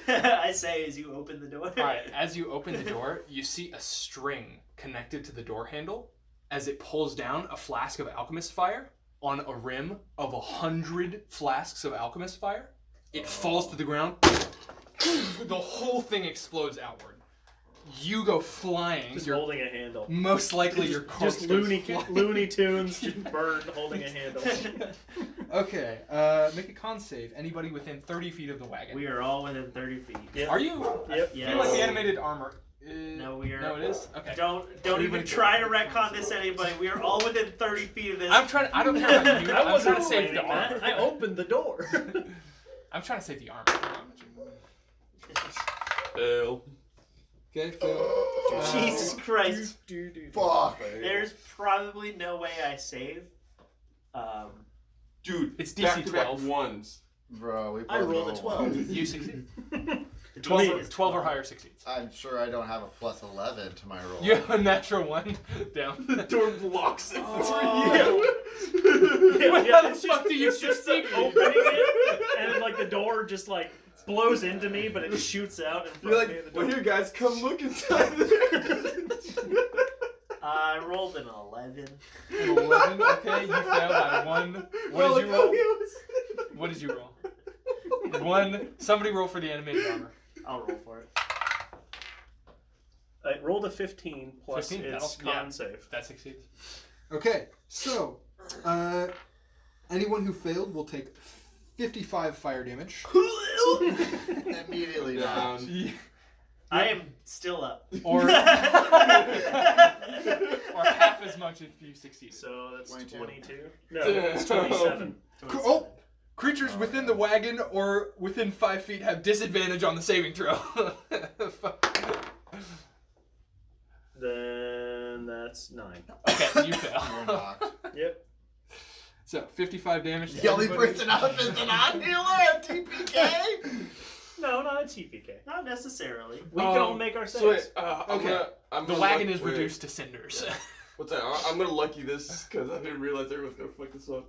I say as you open the door. Alright, as you open the door, you see a string connected to the door handle. As it pulls down a flask of alchemist fire on a rim of 100 flasks of alchemist fire. It falls to the ground. The whole thing explodes outward. You go flying. Just You're holding a handle. most likely your corpse Just goes Looney flying. Tunes, just bird holding a handle. Okay, make a con save. Anybody within 30 feet of the wagon. We are all within 30 feet. Yep. Are you? Yep. I feel like the animated armor. No, we are. No, it is? Okay. Don't even try to retcon this, anybody. We are all within 30 feet of this. I don't care about you. I'm trying to save the that. armor. I opened the door. I'm trying to save the armor. Fail. Okay, Phil. Jesus Christ. Fuck. There's probably no way I save. Dude, It's DC back-to-back 12. ones. Bro, we I both rolled a rolled 12. ones. You succeed. The 12 DC or, is 12 or higher succeeds. I'm sure I don't have a plus 11 to my roll. You have a natural one down. The door blocks it Oh. Wait, how the fuck do you it's just like succeed? opening it, and then like the door just like blows into me, but it shoots out in front You're of me. like, at the well, door. here, guys, come look inside there. I rolled an 11. 11. Okay, you failed by 1. What did you roll? What did you roll? 1. Somebody roll for the animated armor. I'll roll for it. I rolled a 15 plus 15? its That'll- con yeah. save. That succeeds. Okay, so anyone who failed will take 55 fire damage. Immediately Down. down. I am still up. Or half as much if you succeed. So that's 22. 22. No, it's 27. Oh! Creatures within the wagon or within 5 feet have disadvantage on the saving throw. Then that's 9. Okay, you You're fail. knocked. Yep. So 55 damage. To The only everybody. person up is the non-healer at TPK. No, not a TPK. Not necessarily. We can all make our So wait, saves. Okay. I'm The gonna wagon luck- is wait, reduced to cinders. What's that? I'm gonna lucky this because I didn't realize everyone's gonna fuck this up.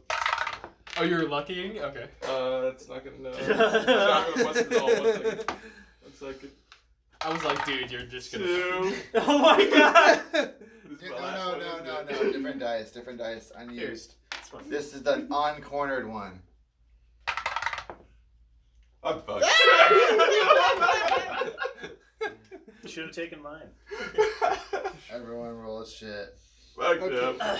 Oh, you're luckying? Okay. It's not gonna know. It's not gonna bust it all. 1 second. 1 second. I was like, dude, you're just gonna. 2. Oh my god! This is No, my last one, isn't it? no. Different dice. Different dice. Unused. It's fine. This is the uncornered one. I'm fucked. You should have taken mine. Everyone roll shit. Fuck Okay. them.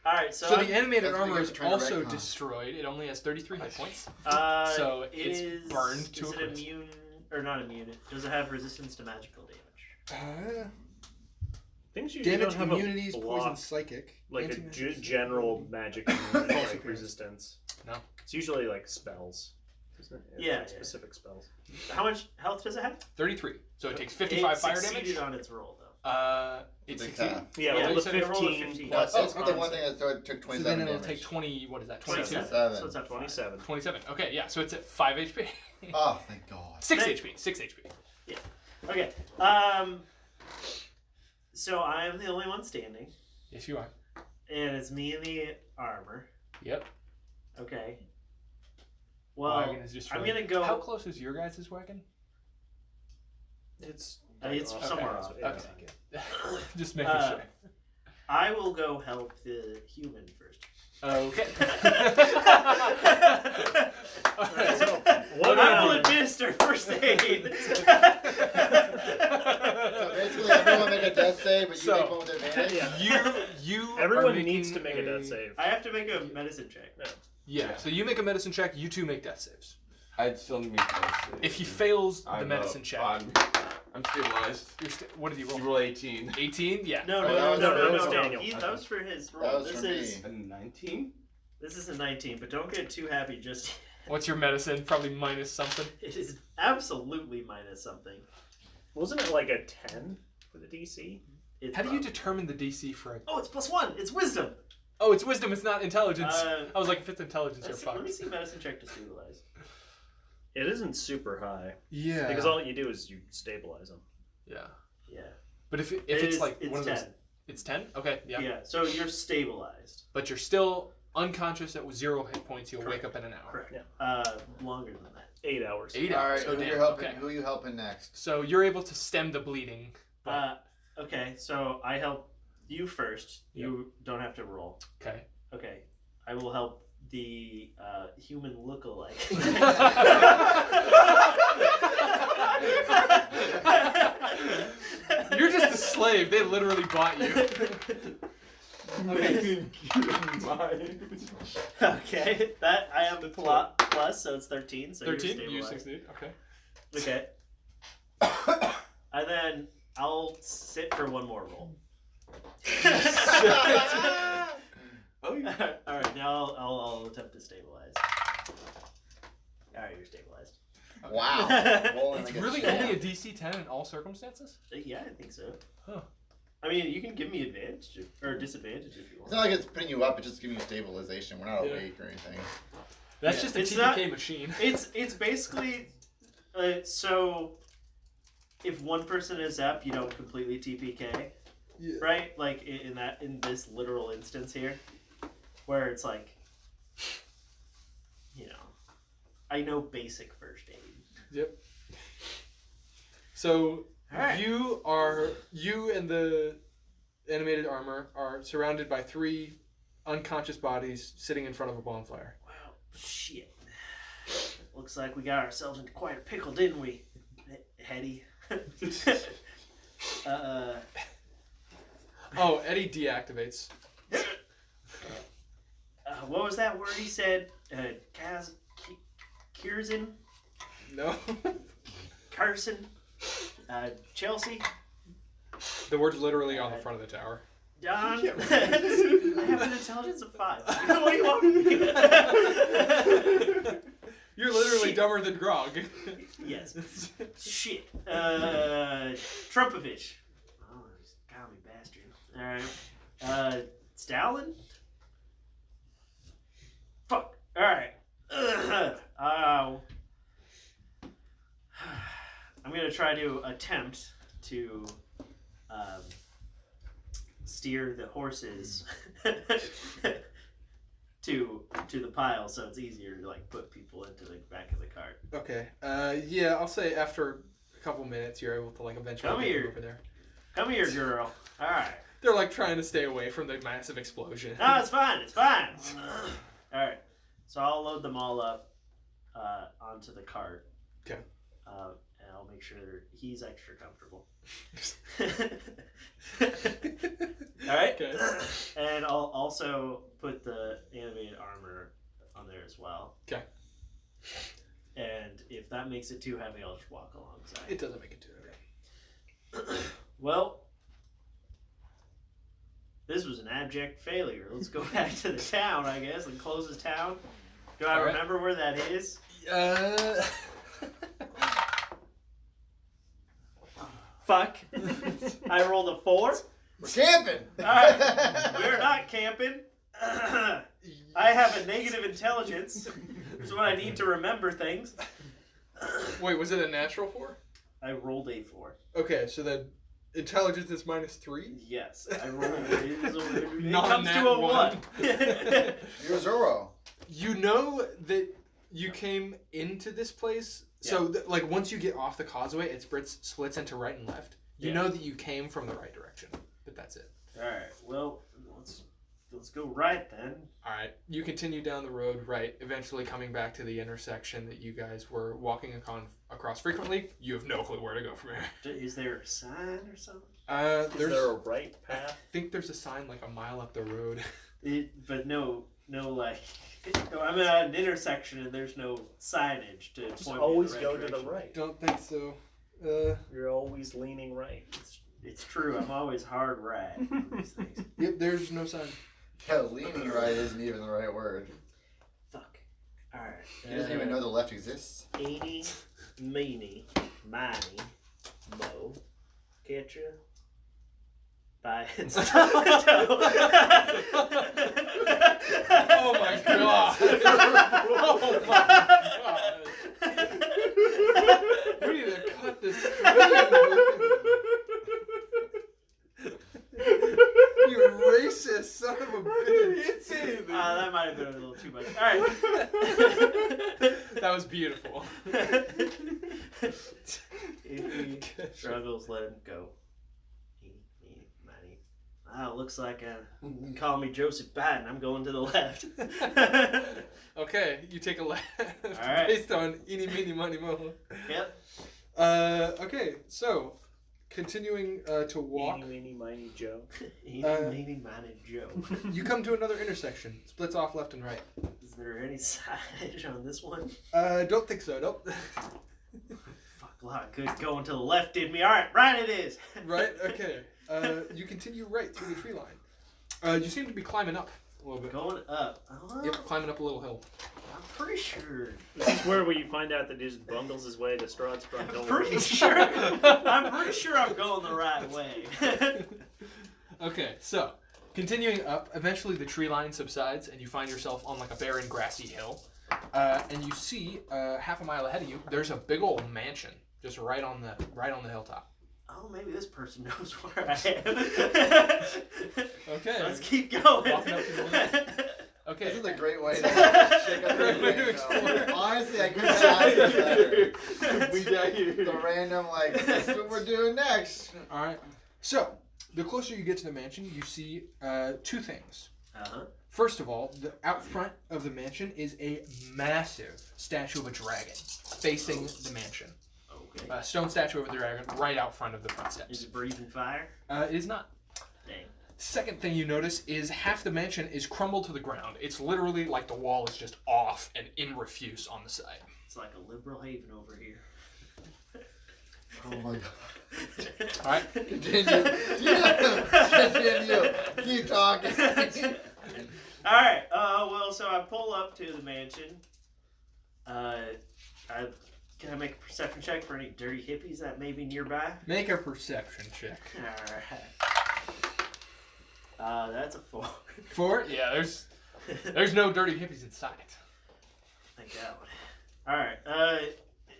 Alright, so, So the animated That's what armor you is guys are trying to also retcon. destroyed. It only has 33 hit points. so it's burned to is a it crisp. immune or not immune? Does it have resistance to magical damage? Things usually Damage, don't have immunities, a poison, block, psychic. like a anti-magic. general magic immunity, like appearance. resistance. No. It's usually like spells. Isn't it? Yeah, like yeah. specific spells. How much health does it have? 33. So it takes 55 it fire succeeded damage. on its roll though. It's Big 16. half. Yeah, Yeah, roll you the said roll a 15 15. plus That's six the one bonus. thing that so it took So 27 then it'll damage. take 20. What is that? 22. 27. So it's at 27. 27. Okay, yeah. So it's at 5 HP. Oh, thank God. 6 Thank- HP. 6 HP. Okay. So I am the only one standing, Yes, you are. and it's me in the armor. Yep. Okay. Well, Wagon is just I'm really- gonna go. How close is your guys' wagon? It's It's off. somewhere Okay. off. Yeah. Okay, good. Just making Uh, sure. I will go help the human first. Okay. Alright, So, I will administer first aid. So basically, everyone make a death save, but you So- make one with advantage. Yeah. you Everyone are needs to making make a death save. I have to make a medicine check. Yeah, so you make a medicine check, you two make death saves. I'd still need to. If he fails the I'm medicine check, I'm stabilized. what did he roll? You roll 18. 18? Yeah. No, Oh, no, that no, was- no, that no, was no, Daniel. That was for his roll. That was This for is me. A 19? this is a 19, but don't get too happy. Just What's your medicine? Probably minus something. it is absolutely minus something. Wasn't it like a 10 for the DC? It's How do you probably- determine the DC for it? Oh, it's +1. It's wisdom. Oh, it's wisdom, it's not intelligence. Uh, I was like, if it's intelligence, you're Let's see, let me fucked. see medicine check to stabilize. It isn't super high. Yeah. Because all you do is you stabilize them. Yeah. Yeah. But if It it's is- like it's one of 10. those. It's 10? Okay, yeah. Yeah. So you're stabilized. But you're still unconscious at 0 hit points. You'll wake up in an hour. Correct. Yeah. Longer than that. 8 hours. 8 All hours. right, Oh, who damn. you helping? Okay. Who you helping next? So you're able to stem the bleeding. Okay. So I help you first. You don't have to roll. Okay. Okay. I will help the human lookalike. You're just a slave. They literally bought you. Okay. Okay. That I have plus, so it's 13. So 13? You're You stabilized. succeed. Okay. Okay. And then I'll sit for one more roll. Oh, yeah. All right, now I'll attempt to stabilize. All right, you're stabilized. Wow. Rolling It's like a really champ. only a DC 10 in all circumstances? Yeah, I think so. Huh. I mean, you can give me advantage or disadvantage if you It's want. not like it's putting you up; it's just giving you stabilization. We're not Yeah. awake or anything. That's Yeah. just a It's TPK not- machine. It's basically so if one person is up, you don't completely TPK, Yeah. right? Like in this literal instance here, where it's like, you know, I know basic first aid. Yep. So Alright. you and the animated armor are surrounded by 3 unconscious bodies sitting in front of a bonfire. Wow, shit. Looks like we got ourselves into quite a pickle, didn't we, Hetty? Oh, Eddie deactivates. What was that word he said? Kierzin? No. Carson? Chelsea? The word's literally on the front of the tower. Don? I have an intelligence of 5. What do you want from me? You're literally Shit. dumber than Grog. Yes. Shit. Trumpovich. Oh, this commie bastard. Alright. Stalin? Fuck. Alright. I'm gonna try to attempt to steer the horses to the pile, so it's easier to like put people into the back of the cart. Okay. Yeah, I'll say after a couple minutes you're able to like eventually Come get them here. over there. Come here, girl. All right. They're like trying to stay away from the massive explosion. No, it's fine. It's fine. All right. So I'll load them all up onto the cart. Okay. And I'll make sure he's extra comfortable. All right. Okay. And I'll also put the animated armor on there as well. Okay. And if that makes it too heavy, I'll just walk alongside. It doesn't make it too heavy. Well, this was an abject failure. Let's go back to the town, I guess, and close the town. Do I All right. remember where that is? Fuck. I rolled a 4. We're camping. Alright. We're not camping. I have a negative intelligence, which is what I need to remember things. Wait, was it a natural 4? I rolled a 4. Okay, so then intelligence is -3? Yes, I rolled it. Not comes a to nat a 1. You're Zoro. You know that you came into this place, so like once you get off the causeway, it splits into right and left. You know that you came from the right direction, but that's it. Alright, well, let's go right then. All right, you continue down the road right, eventually coming back to the intersection that you guys were walking across frequently. You have no clue where to go from here. Is there a sign or something? Is There's there a right I path? think there's a sign like a mile up the road. But no, like, I'm at an intersection and there's no signage to Just point always me in go the right to the direction. right. Don't think so. You're always leaning right. It's true. I'm always hard right on these things. Yep, there's no sign. Yeah, leaning right isn't even the right word. Fuck. All right. He doesn't even know the left exists. Eeny, meeny, miny, mo, catcha, by its toe. Oh my god! Oh my god! We need to cut this stream. You racist son of a bitch! That might have been a little too much. All right. That was beautiful. If he struggles, let him go. Eeny, meeny, miny. Wow, looks like you can call me Joseph Biden. I'm going to the left. Okay, you take a left right. based on eeny, meeny, miny, mo. Yep. Okay, so continuing to walk, Eeny, meeny, miny, Joe. Eeny, meeny, miny, Joe. you come to another intersection. Splits off left and right. Is there any signage on this one? Don't think so. Nope. Fuck, a lot of good going to the left did me. All right, right it is. Right. Okay. You continue right through the tree line. You seem to be climbing up a little bit. Going up. Oh, Yep, climbing up a little hill. I'm pretty sure. This is where you find out that he just bundles his way to Strahd's front door. I'm pretty sure I'm going the right way. Okay, so continuing up, eventually the tree line subsides, and you find yourself on like a barren, grassy hill. And you see half a mile ahead of you, there's a big old mansion just right on the hilltop. Oh, maybe this person knows where I am. Okay. Let's keep going. Walking up to the left. Okay. This is a great way to shake up Great way to the explore. Honestly, I couldn't ask it better. We got here. The random, like, this is what we're doing next. All right. So the closer you get to the mansion, you see two things. Uh-huh. First of all, out front of the mansion is a massive statue of a dragon facing the mansion. Okay. A stone statue of a dragon right out front of the front Is steps. it breathing fire? It is not. Dang. Second thing you notice is half the mansion is crumbled to the ground. It's literally like the wall is just off and in refuse on the side. It's like a liberal haven over here. Oh my god. All right. Continue. Continue. Keep talking. Alright, well, so I pull up to the mansion. Can I make a perception check for any dirty hippies that may be nearby? Make a perception check. Alright. That's a 4. 4? Yeah, there's no dirty hippies in sight. Thank God. Alright,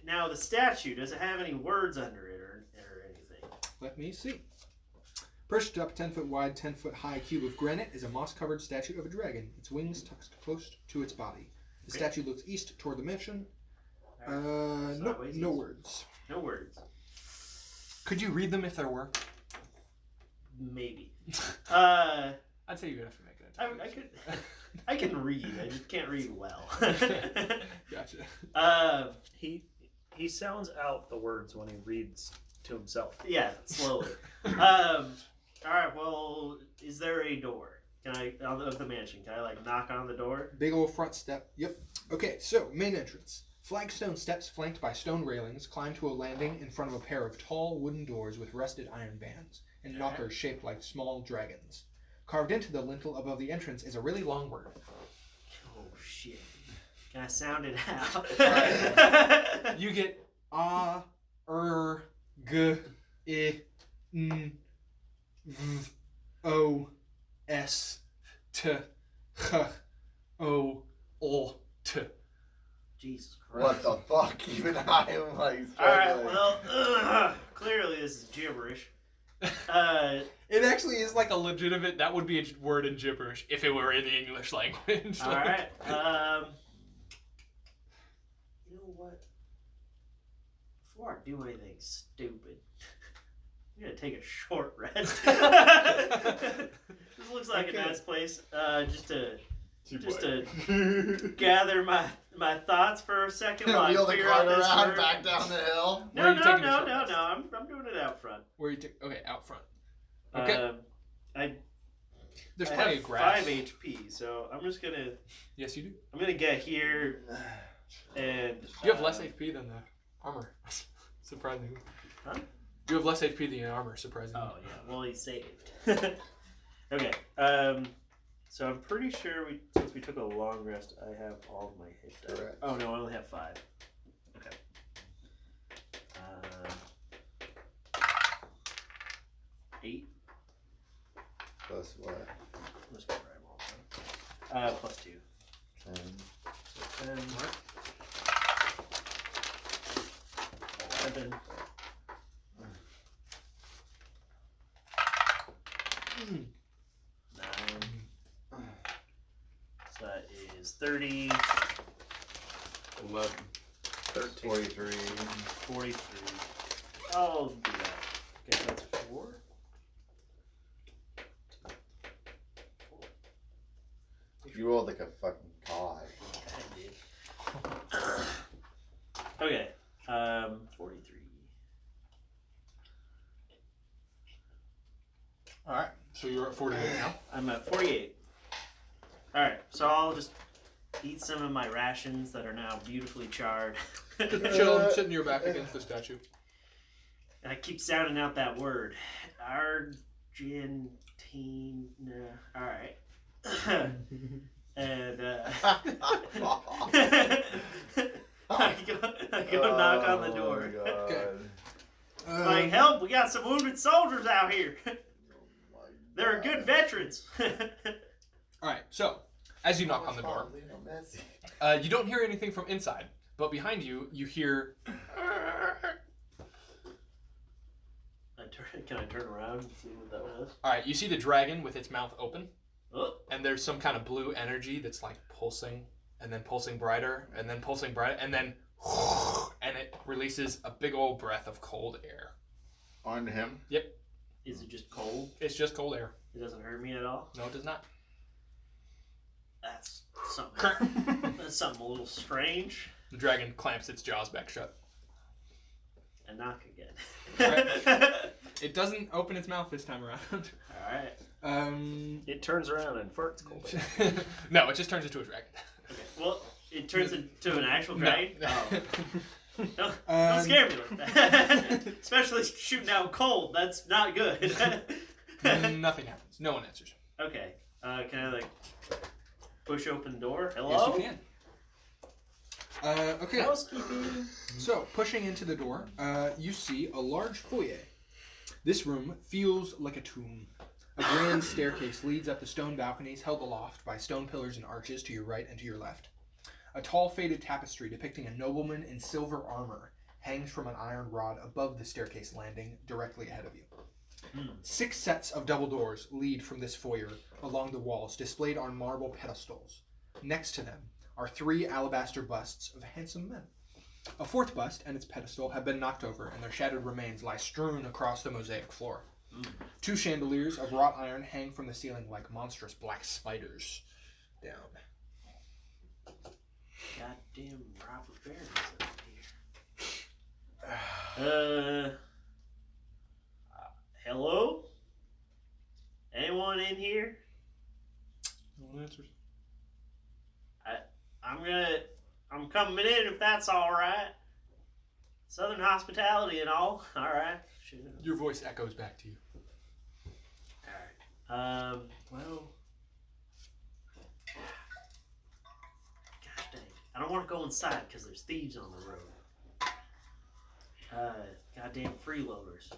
now the statue, does it have any words under it or anything? Let me see. Perched up 10 foot wide, 10 foot high cube of granite is a moss covered statue of a dragon, its wings tucked close to its body. The statue looks east toward the mansion. Sideways No east? words. No words. Could you read them if there were? Maybe. I'd say you'd have to make it. I can read, I just can't read well. Gotcha. He sounds out the words when he reads to himself. Yeah, slowly. Alright, well, is there a door? Of the mansion, can I, like, knock on the door? Big old front step. Yep. Okay, so main entrance. Flagstone steps flanked by stone railings climb to a landing in front of a pair of tall wooden doors with rusted iron bands and knockers shaped like small dragons. Carved into the lintel above the entrance is a really long word. Oh, shit. Can I sound it out? You get g. I N V O S T H O L T. Jesus Christ. What the fuck? Even I am like Alright, struggling. well, clearly this is gibberish. It actually is like a legitimate. That would be a word in gibberish if it were in the English language. Alright, you know what? Before I do anything stupid, I'm gonna take a short rest. This looks like Okay. a nice place. Just to Just to gather my thoughts for a second while I Wheel the figure cart out this around word. back down the hill. Where are No, you no, taking a no, short no, rest? no. I'm doing it out front. Where you take? Okay, out front. Okay. There's I plenty have of grass. 5 HP, so I'm just gonna Yes, you do. I'm gonna get here and You have less HP than the armor. Surprisingly. Huh? You have less HP than the armor. Surprisingly. Oh yeah, well he's saved. Okay. So I'm pretty sure since we took a long rest, I have all of my hit dice. Correct. Oh no, I only have 5. Okay. 8. Plus what? Let's go right roll. Plus 2. 10. So 10. 11. Mm. 9. So that is 30. 11. 13. 43. 43. I'll do that. Okay, that's 4. You rolled like a fucking god. I did. Okay. 43. All right. So you're at 48 now. I'm at 48. Alright, so I'll just eat some of my rations that are now beautifully charred. Chill, sitting your back against the statue. And I keep sounding out that word. Argentina. Alright. And I go knock on the door. Oh my God. Okay. Like, help, we got some wounded soldiers out here. Oh my They're God. good veterans. All right. So as you knock on the door, Lionel Messi. you don't hear anything from inside, but behind you, you hear. Can I turn around and see what that was? All right. You see the dragon with its mouth open, Oh, and there's some kind of blue energy that's like pulsing, and then pulsing brighter, and then pulsing brighter, and then, and it releases a big old breath of cold air. On him. is it just cold? It's just cold air. It doesn't hurt me at all? No, it does not. That's something. That's something a little strange. The dragon clamps its jaws back shut. And knock again. It doesn't open its mouth this time around. Alright. It turns around and farts cold. No, it just turns into a dragon. Okay. Well, it turns into an actual No. dragon? Oh. Don't scare me like that. Especially shooting out cold. That's not good. Nothing happens. No one answers. Okay. Can I, like, push open the door? Hello? Yes, you can. Okay. Housekeeping. So, pushing into the door, you see a large foyer. This room feels like a tomb. A grand staircase leads up the stone balconies held aloft by stone pillars and arches to your right and to your left. A tall faded tapestry depicting a nobleman in silver armor hangs from an iron rod above the staircase landing directly ahead of you. 6 sets of double doors lead from this foyer along the walls, displayed on marble pedestals. Next to them are 3 alabaster busts of handsome men. A 4th bust and its pedestal have been knocked over, and their shattered remains lie strewn across the mosaic floor. 2 chandeliers of wrought iron hang from the ceiling like monstrous black spiders down. Goddamn Robert Barron's up here. Hello? Anyone in here? No one answers. I'm coming in if that's alright. Southern hospitality and all. Alright. Your voice echoes back to you. Alright. Well. Gosh dang. I don't want to go inside because there's thieves on the road. God Goddamn freeloaders.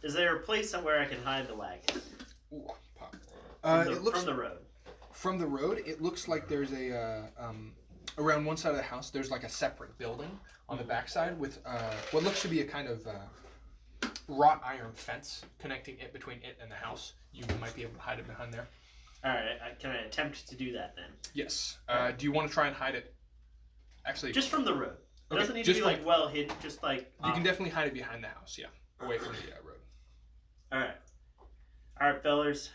Is there a place somewhere I can hide the wagon? Ooh, pop. From from the road. From the road, it looks like there's a around one side of the house. There's like a separate building on the backside with what looks to be a kind of wrought iron fence connecting it between it and the house. You might be able to hide it behind there. All right, can I attempt to do that then? Yes. Do you want to try and hide it? Actually, Just from the road. It Okay, doesn't need to just be from- like well hidden. Just like you can definitely hide it behind the house. Yeah, away from the road. All right, fellers,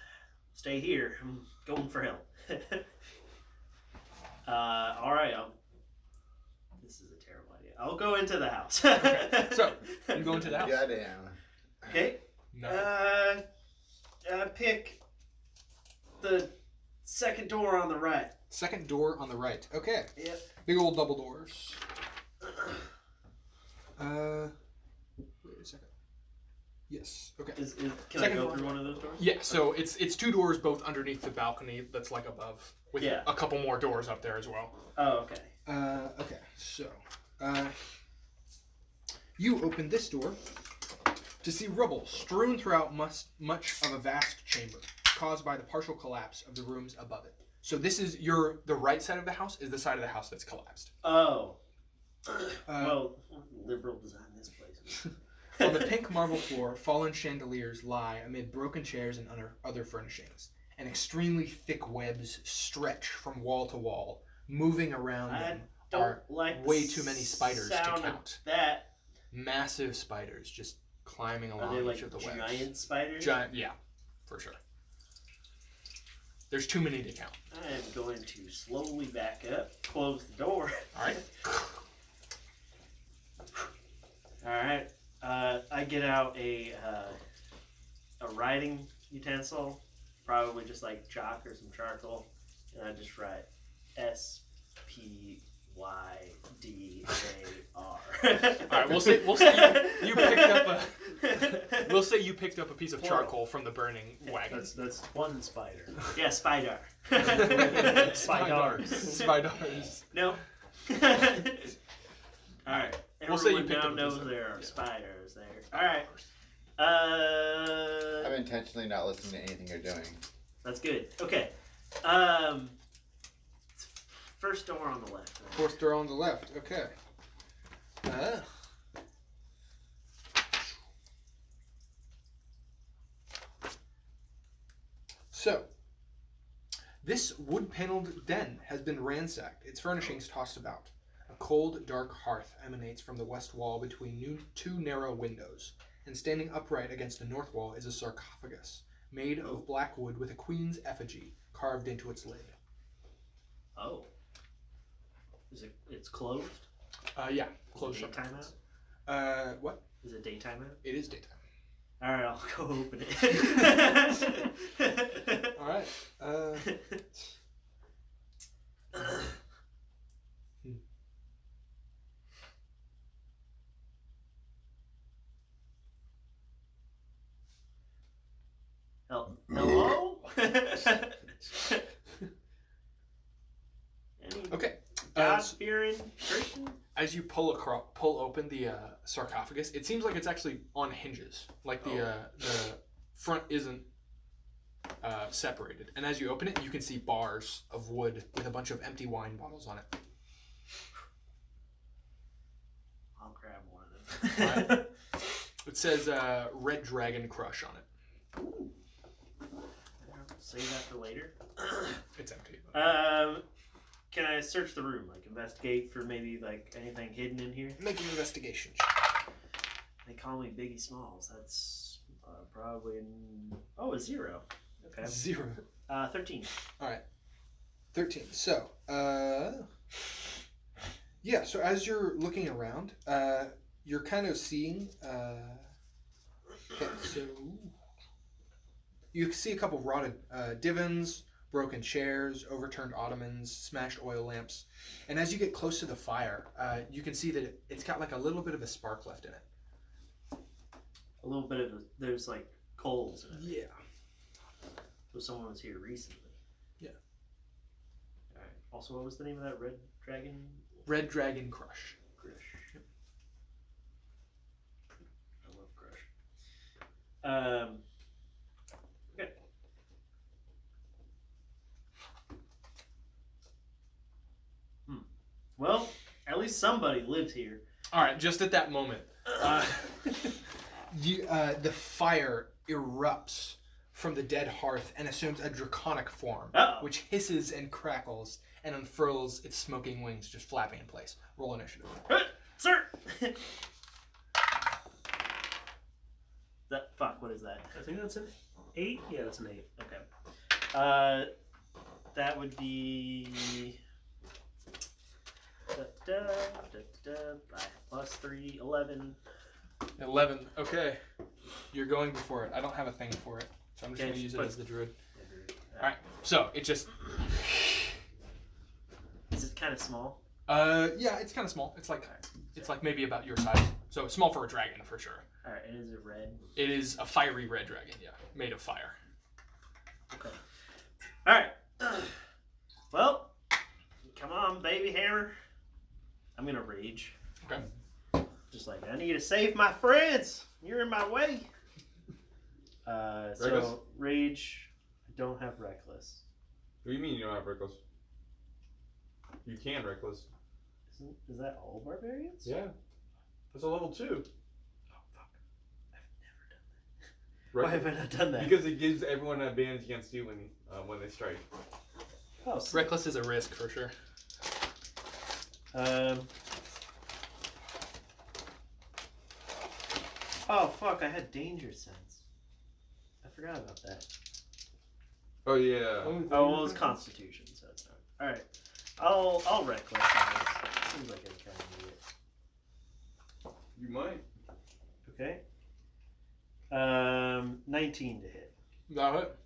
stay here. I'm going for help. All right. This is a terrible idea. I'll go into the house. So you go into the house. Goddamn. Okay. No. Pick the second door on the right. Second door on the right. Okay. Yep. Big old double doors. Wait a second. Yes. Okay. Can Second I go door. through one of those doors? Yeah. So it's two doors, both underneath the balcony that's like above, with Yeah. a couple more doors up there as well. Oh, okay. Okay. So, you open this door to see rubble strewn throughout much of a vast chamber, caused by the partial collapse of the rooms above it. So this is the right side of the house is the side of the house that's collapsed. Oh. Well, liberal design this place. On the pink marble floor, fallen chandeliers lie amid broken chairs and other furnishings, and extremely thick webs stretch from wall to wall, moving around I them. don't Are like way the too many spiders to sound of count. That Massive spiders just climbing are along they like each of the giant webs. spiders? Giant, yeah, for sure. There's too many to count. I am going to slowly back up, close the door. All right. All right. I get out a writing utensil, probably just like chalk or some charcoal, and I just write SPYDAR. All right. We'll say you picked up a. We'll say you picked up a piece of charcoal from the burning wagon. That's one spider. Yeah, spider. Spiders. Spiders. No. All right. We'll say you Everyone picked now up a piece knows of- there are yeah. spiders there. All right. I'm intentionally not listening to anything you're doing. That's good. Okay. First door on the left. Fourth door on the left. Okay. So, this wood-paneled den has been ransacked, its furnishings tossed about. A cold, dark hearth emanates from the west wall between two narrow windows, and standing upright against the north wall is a sarcophagus, made of black wood with a queen's effigy carved into its lid. Oh. It's closed? Yeah, close up. Daytime out? What? Is it daytime out? It is daytime. All right, I'll go open it. All right. Hello? Okay. God-fearing Christian? As you pull open the sarcophagus, it seems like it's actually on hinges. Like the front isn't separated. And as you open it, you can see bars of wood with a bunch of empty wine bottles on it. I'll grab one of them. Right. It says Red Dragon Crush on it. Ooh. Save that for later. It's empty. Can I search the room? Like investigate for maybe like anything hidden in here? Make an investigation. They call me Biggie Smalls. That's probably a 0. Okay. 0. 13. All right. 13. So, yeah. So as you're looking around, you're kind of seeing. Okay, so you see a couple of rotted divans, broken chairs, overturned ottomans, smashed oil lamps, and as you get close to the fire, you can see that it's got like a little bit of a spark left in it. A little bit of there's like coals in it. Yeah. So someone was here recently. Yeah. All right. Also, what was the name of that red dragon? Red Dragon Crush. Crush. I love Crush. Okay. Well, at least somebody lived here. All right, just at that moment, the fire erupts from the dead hearth and assumes a draconic form, Uh-oh. which hisses and crackles and unfurls its smoking wings, just flapping in place. Roll initiative. Sir! What is that? I think that's an 8. Yeah, that's an 8. Okay. That would be... Plus 3, 11. 11. Okay, you're going before it. I don't have a thing for it, so I'm just Okay, going to use it just as the druid. All All right, so it just. Is it kind of small? Yeah, it's kind of small. It's like maybe about your size. So it's small for a dragon for sure. All right, and is it red? It is a fiery red dragon, yeah, made of fire. Okay. All right. Well, come on, baby hammer. I'm gonna rage. Okay. Just like, I need to save my friends. You're in my way. Reckless? So rage. I don't have reckless. What do you mean you don't have reckless? You can reckless. Is that all barbarians? Yeah. That's a level 2. Oh fuck! I've never done that. Why Reckless. haven't I done that? Because it gives everyone an advantage against you when they strike. Oh, Reckless is a risk for sure. Oh fuck! I had danger sense. I forgot about that. Oh yeah. Oh, well, it's Constitution, so it's not. All right, I'll reckless. Seems like I kind of need it. You might. Okay. 19 to hit. Got it.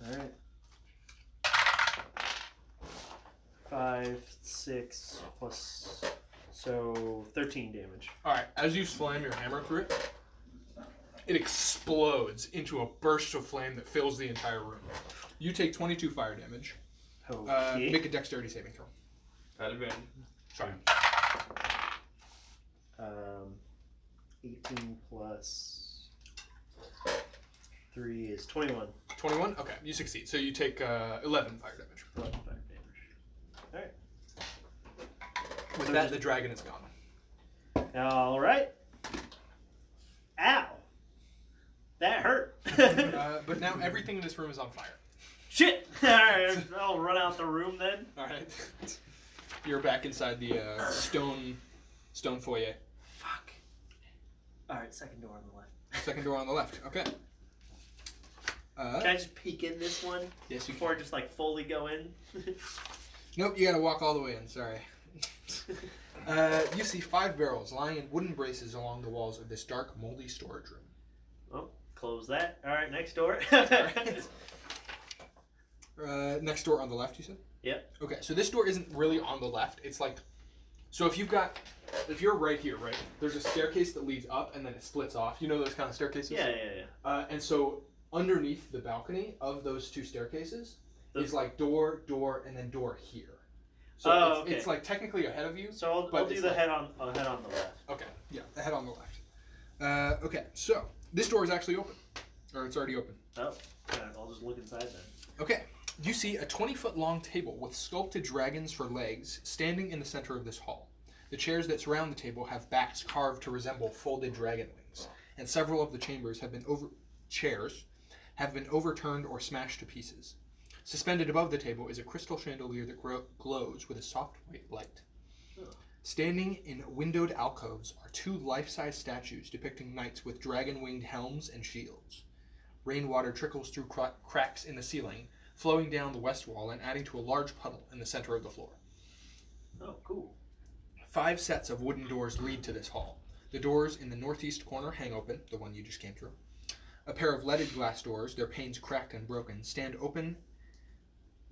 All right. 5, 6 plus, so 13 damage. All right, as you slam your hammer through it, it explodes into a burst of flame that fills the entire room. You take 22 fire damage. Okay. Make a dexterity saving throw. At advantage. Sorry. 18 plus 3 is 21. 21? Okay, you succeed. So you take 11 fire damage. 11 fire damage. All right. With So that, just- the dragon is gone. All right. Ow. That hurt. But now everything in this room is on fire. Shit. All right. I'll run out the room then. All right. You're back inside the stone foyer. Fuck. All right. Second door on the left. Second door on the left. Okay. Can I just peek in this one Yes, you before I just like fully go in? Nope, you gotta walk all the way in, sorry. You see 5 barrels lying in wooden braces along the walls of this dark, moldy storage room. Well, close that. All right, next door. Next door on the left, you said? Yep. Okay, so this door isn't really on the left. It's like, so if you're right here, right, there's a staircase that leads up and then it splits off. You know those kind of staircases? Yeah. And so underneath the balcony of those 2 staircases is like door, and then door here. So it's like technically ahead of you. So But I'll do it's the like- head on the left. Okay, yeah, the head on the left. Okay, so this door is actually open. Or it's already open. Oh, yeah, I'll just look inside then. Okay, you see a 20-foot long table with sculpted dragons for legs standing in the center of this hall. The chairs that surround the table have backs carved to resemble folded dragon wings, and several of the chairs have been overturned or smashed to pieces. Suspended above the table is a crystal chandelier that glows with a soft white light. Oh. Standing in windowed alcoves are 2 life-size statues depicting knights with dragon-winged helms and shields. Rainwater trickles through cracks in the ceiling, flowing down the west wall and adding to a large puddle in the center of the floor. Oh, cool. 5 sets of wooden doors lead to this hall. The doors in the northeast corner hang open, the one you just came through. A pair of leaded glass doors, their panes cracked and broken, stand open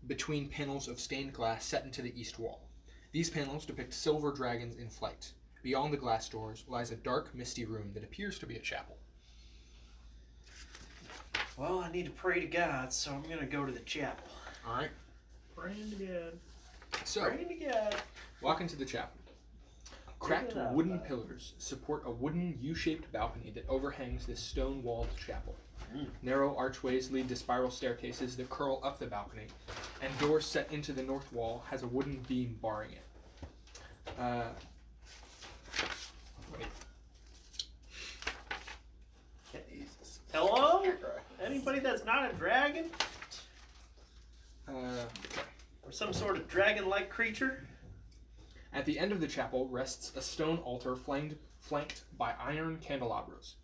between panels of stained glass set into the east wall. These panels depict silver dragons in flight. Beyond the glass doors lies a dark, misty room that appears to be a chapel. Well, I need to pray to God, so I'm gonna go to the chapel. All right. Praying to God. So, Praying to God. walk into the chapel. Cracked wooden pillars support a wooden U-shaped balcony that overhangs this stone-walled chapel. Narrow archways lead to spiral staircases that curl up the balcony, and doors set into the north wall has a wooden beam barring it. Wait. Hello? Anybody that's not a dragon? Or some sort of dragon-like creature? At the end of the chapel rests a stone altar flanked by iron candelabras.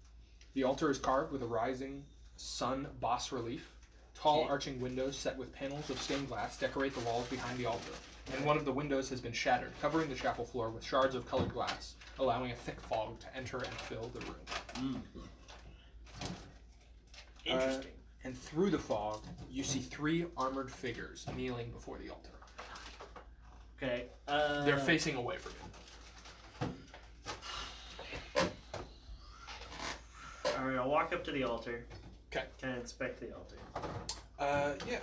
The altar is carved with a rising sun bas relief. Tall arching windows set with panels of stained glass decorate the walls behind the altar, and one of the windows has been shattered, covering the chapel floor with shards of colored glass, allowing a thick fog to enter and fill the room. Interesting. And through the fog, you see 3 armored figures kneeling before the altar. Okay. They're facing away from you. Alright, I'll walk up to the altar. Okay. Can I inspect the altar? Yeah.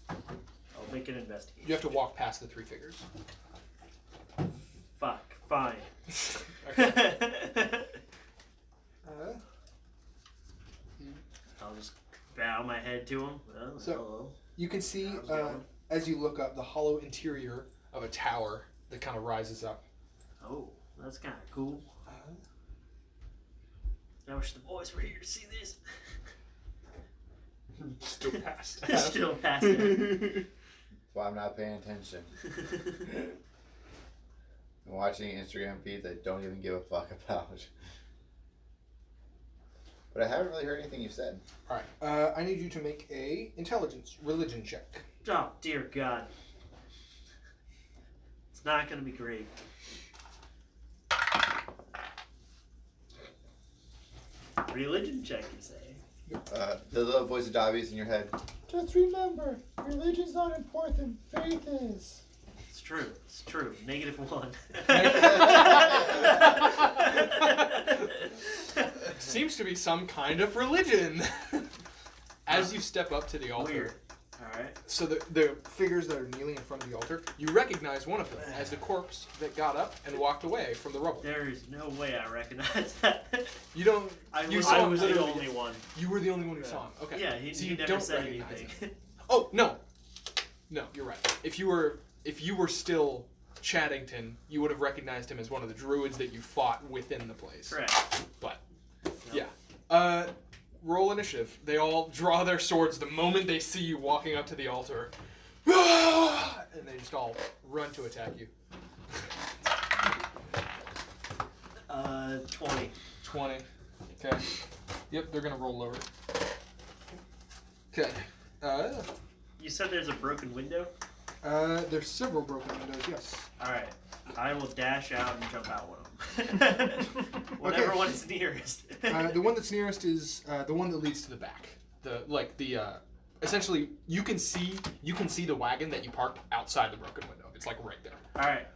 I'll make an investigation. You have to walk past the 3 figures. Fuck. Fine. Okay. I'll just bow my head to him. Oh, So- hello. You can see, How's it going? as you look up, the hollow interior of a tower that kind of rises up. Oh, that's kind of cool. I wish the boys were here to see this. Still past. Still past it. That's why I'm not paying attention. I'm watching Instagram feeds I don't even give a fuck about. But I haven't really heard anything you said. Alright, I need you to make a religion check. Oh, dear God. It's not going to be great. Religion check, you say? The little voice of Dobby's in your head. Just remember, religion's not important. Faith is. It's true. It's true. -1. Seems to be some kind of religion. As you step up to the altar, Weird. Alright. so the figures that are kneeling in front of the altar, you recognize one of them as the corpse that got up and walked away from the rubble. There is no way I recognize that. You don't. I You was, saw I him was the literally- only one. You were the only one who saw him. Okay. Yeah, he, So he you never don't said recognize anything. Oh no, you're right. If you were still Chaddington, you would have recognized him as one of the druids that you fought within the place. Correct. But yeah, roll initiative. They all draw their swords the moment they see you walking up to the altar, and they just all run to attack you. 20. 20. Okay. Yep, they're gonna roll lower. Okay. You said there's a broken window? There's several broken windows. Yes. Alright. I will dash out and jump out one of them. Whatever one is nearest. The one that's nearest is the one that leads to the back. Essentially you can see the wagon that you parked outside the broken window. It's like right there. Alright.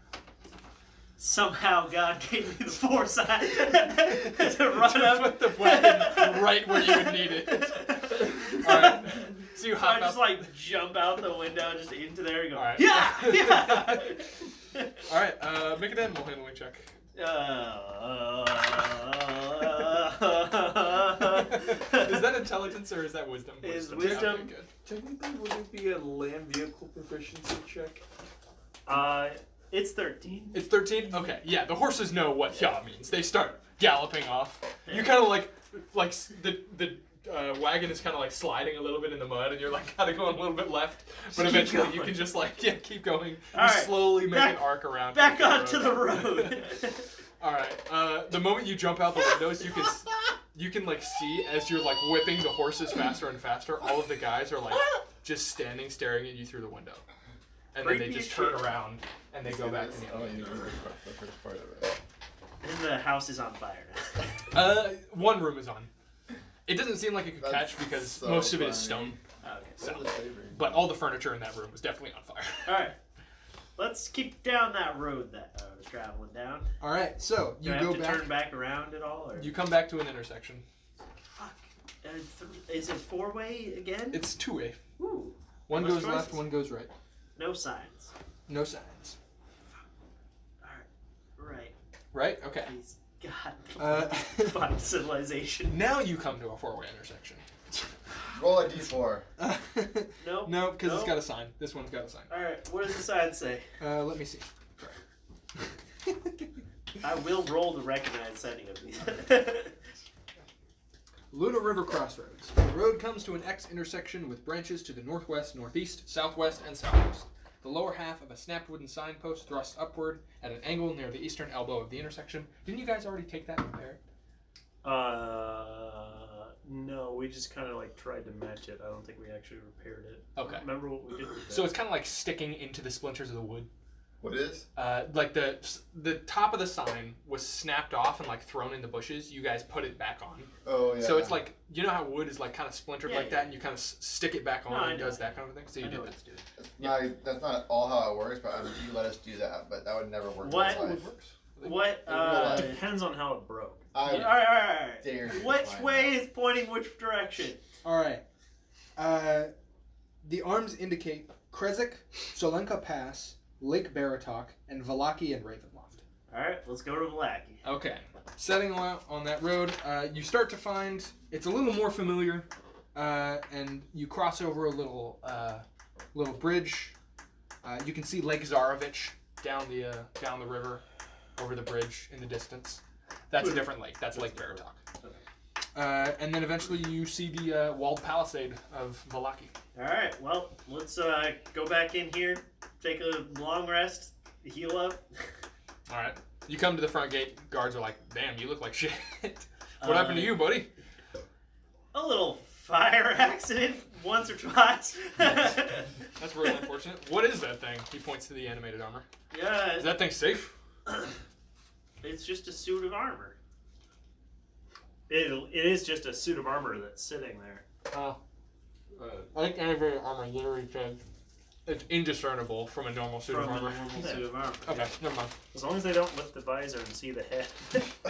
Somehow God gave me the foresight to run up. Put the wagon right where you would need it. All right. So you So hop I just out. like jump out the window, just into there and go, All right. yeah, yeah. All right. Make an animal handling check. Is that intelligence or is that wisdom? Is wisdom. Okay, good. Technically, would it be a land vehicle proficiency check? It's 13. It's 13? Okay, yeah, the horses know what ya means. They start galloping off. You kind of like the wagon is kind of like sliding a little bit in the mud, and you're like kind of going a little bit left, but keep eventually going. you can just keep going. You All right, slowly make back- an arc around. Back the onto road. the road. All right. The moment you jump out the windows, you can like see as you're like whipping the horses faster and faster. All of the guys are like just standing, staring at you through the window, and then they Creepy just as turn shit. around and they go back to the Oh, elevator. you remember the first part of it. And the house is on fire now. One room is on. It doesn't seem like it could That's catch because so most of it is funny. stone. Okay. So, What was the favorite? but all the furniture in that room was definitely on fire. Alright. Let's keep down that road that I was traveling down. All right, so Do you I go have to back. turn back around at all? Or? You come back to an intersection. Fuck. Is it 4-way again? It's two-way. Ooh. One Less goes left, choices. one goes right. No signs. No signs. Fuck. right? Okay. He's got Uh, fine civilization. now you come to a four-way intersection. Roll a d4. Nope. No, because it's Nope. got a sign. This one's got a sign. All right. What does the sign say? Let me see. I will roll to recognize setting of these. Luna River Crossroads. The road comes to an X intersection with branches to the northwest, northeast, southwest, and southwest. The lower half of a snapped wooden signpost thrusts upward at an angle near the eastern elbow of the intersection. Didn't you guys already take that and compare it? No, we just kind of like tried to match it. I don't think we actually repaired it. Okay. Remember what we did with that? So it's kind of like sticking into the splinters of the wood. What is? Like the top of the sign was snapped off and like thrown in the bushes. You guys put it back on. Oh, yeah. So it's like, you know how wood is like kind of splintered Yeah, like yeah. that, and you kind of stick it back on No, and I it know. does that kind of thing. So you I know did what that. it's doing. That's not all how it works, but you let us do that, but that would never work What? in real life. What? In real life. Depends on how it broke. I All right. dare you to Which find way is pointing which direction? All right. The arms indicate Krezik, Solenka Pass, Lake Baratok, and Valaki and Ravenloft. All right, let's go to Valaki. Okay. Setting out on that road, you start to find it's a little more familiar, and you cross over a little bridge. You can see Lake Zarovich down the river, over the bridge in the distance. That's a different lake. That's Lake Baratok. And then eventually you see the walled palisade of Valaki. All right, well, let's go back in here, take a long rest, heal up. All right. You come to the front gate. Guards are like, "Damn, you look like shit. What happened to you, buddy?" A little fire accident once or twice. That's really unfortunate. What is that thing? He points to the animated armor. Yeah, Is that thing safe? it's just a suit of armor. It is just a suit of armor that's sitting there. Oh. I think animated armor literally says it's indiscernible from a normal suit From of a armor. normal suit of armor. Okay, never mind. As long as they don't lift the visor and see the head.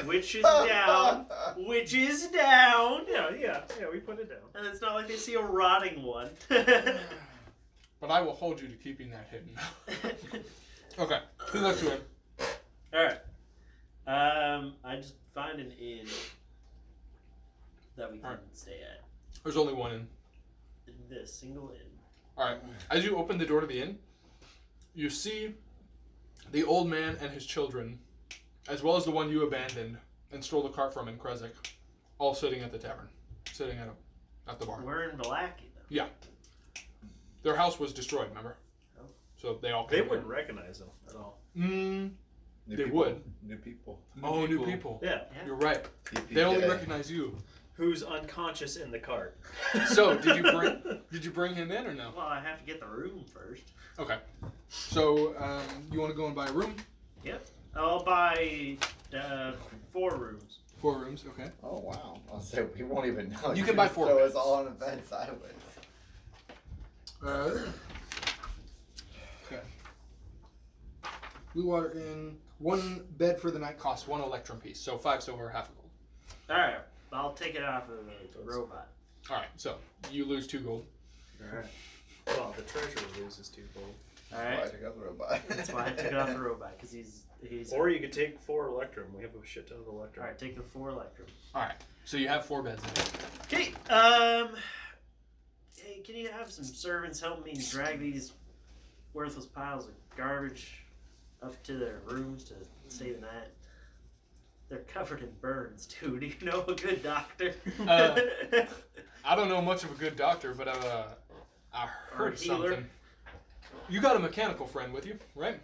Which is down. Which is down. yeah, we put it down. And it's not like they see a rotting one. But I will hold you to keeping that hidden. Okay, he looks to him. Alright. I just find an inn that we can Alright. stay at. There's only one in. This single inn. Alright, as you open the door to the inn, you see the old man and his children, as well as the one you abandoned and stole the cart from in Krezik, all sitting at the tavern. Sitting at the bar. We're in Valaki, though. Yeah. Their house was destroyed, remember? Oh. So they all They came wouldn't recognize them at all. They People. would. New people. Oh, new people. Yeah. You're right. TPK. They only recognize you. Who's unconscious in the cart? So, did you bring him in or no? Well, I have to get the room first. Okay. So, you want to go and buy a room? Yep. I'll buy 4 rooms. 4 rooms, okay. Oh, wow. I'll say we won't even know. You can buy just 4 throw beds. us all on a bed sideways. Okay. Blue Water Inn. 1 bed for the night costs 1 electrum piece, so 5 silver, half a gold. Alright. I'll take it off of the robot. Alright, so you lose 2 gold. Alright. Well, the treasurer loses 2 gold. Why I Alright. took out the robot. That's why I took it off the robot, because he's Or you could take 4 electrum. We have a shit ton of electrum. Alright, take the 4 electrum. Alright, so you have 4 beds in there. Okay, hey, can you have some servants help me drag these worthless piles of garbage up to their rooms to stay the night? They're covered in burns, too. Do you know a good doctor? I don't know much of a good doctor, but I Or a heard healer. something. You got a mechanical friend with you, right?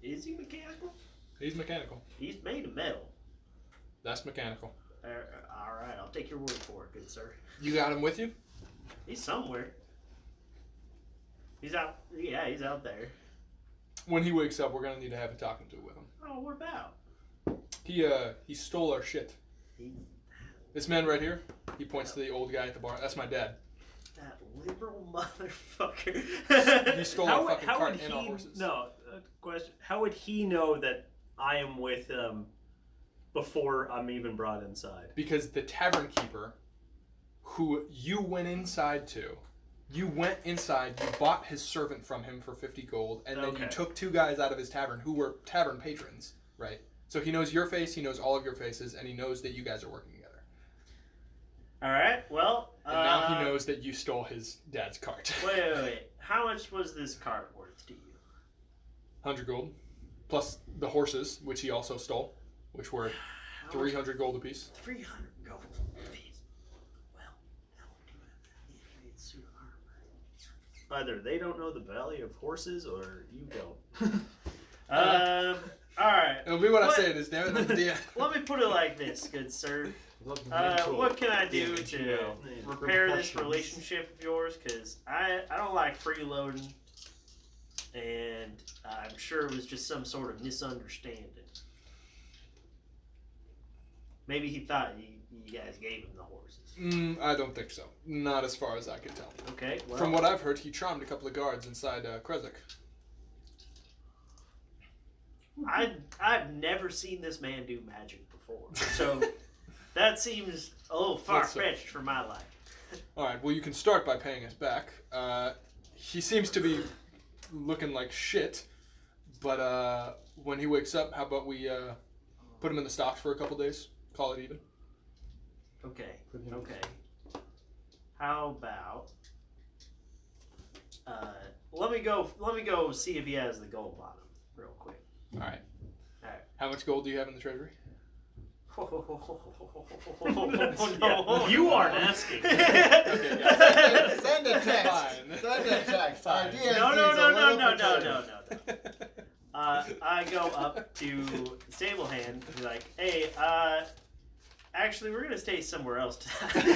Is he mechanical? He's mechanical. He's made of metal. That's mechanical. Alright, I'll take your word for it, good sir. You got him with you? He's somewhere. He's out. Yeah, he's out there. When he wakes up, we're gonna need to have a talking to with him. Oh, what about? He stole our shit. This man right here, he points to the old guy at the bar. That's my dad. That liberal motherfucker. He stole our fucking cart and our horses. No, question. How would he know that I am with him before I'm even brought inside? Because the tavern keeper, who you went inside to, You went inside, you bought his servant from him for 50 gold, and then you Okay. took 2 guys out of his tavern who were tavern patrons, right? So he knows your face, he knows all of your faces, and he knows that you guys are working together. All right. Well. And now he knows that you stole his dad's cart. Wait. How much was this cart worth to you? 100 gold, plus the horses, which he also stole, which were 300 gold apiece. 300 gold. Please. Well, how do you have that in suit of armor? Either they don't know the value of horses, or you don't. All right. It'll be what I What? say, it is, damn it. Yeah. Let me put it like this, good sir. What can I do to repair this relationship of yours? Because I don't like freeloading, and I'm sure it was just some sort of misunderstanding. Maybe he thought you guys gave him the horses. I don't think so. Not as far as I can tell. Okay, well, From what I've heard, he charmed a couple of guards inside Krezek. I've never seen this man do magic before, so that seems a little far-fetched for my life. Alright, well, you can start by paying us back. He seems to be looking like shit, but when he wakes up, how about we put him in the stocks for a couple days? Call it even. Okay. How about let me go see if he has the gold on him real quick. Alright. Alright. How much gold do you have in the treasury? No, You aren't asking. Okay, yeah. Send a text. Fine. Send a text. Our Fine. DM No. seems a little perturbed. I go up to the stable hand and be like, hey, actually, we're gonna stay somewhere else tonight.